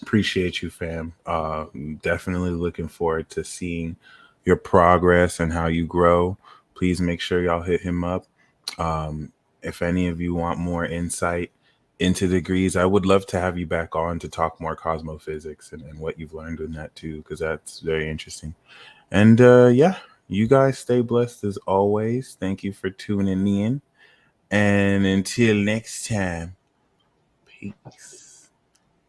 appreciate you, fam. Definitely looking forward to seeing your progress and how you grow. Please make sure y'all hit him up. If any of you want more insight into degrees, I would love to have you back on to talk more cosmophysics and what you've learned in that too, because that's very interesting. And yeah, you guys stay blessed as always. Thank you for tuning in. And until next time, peace.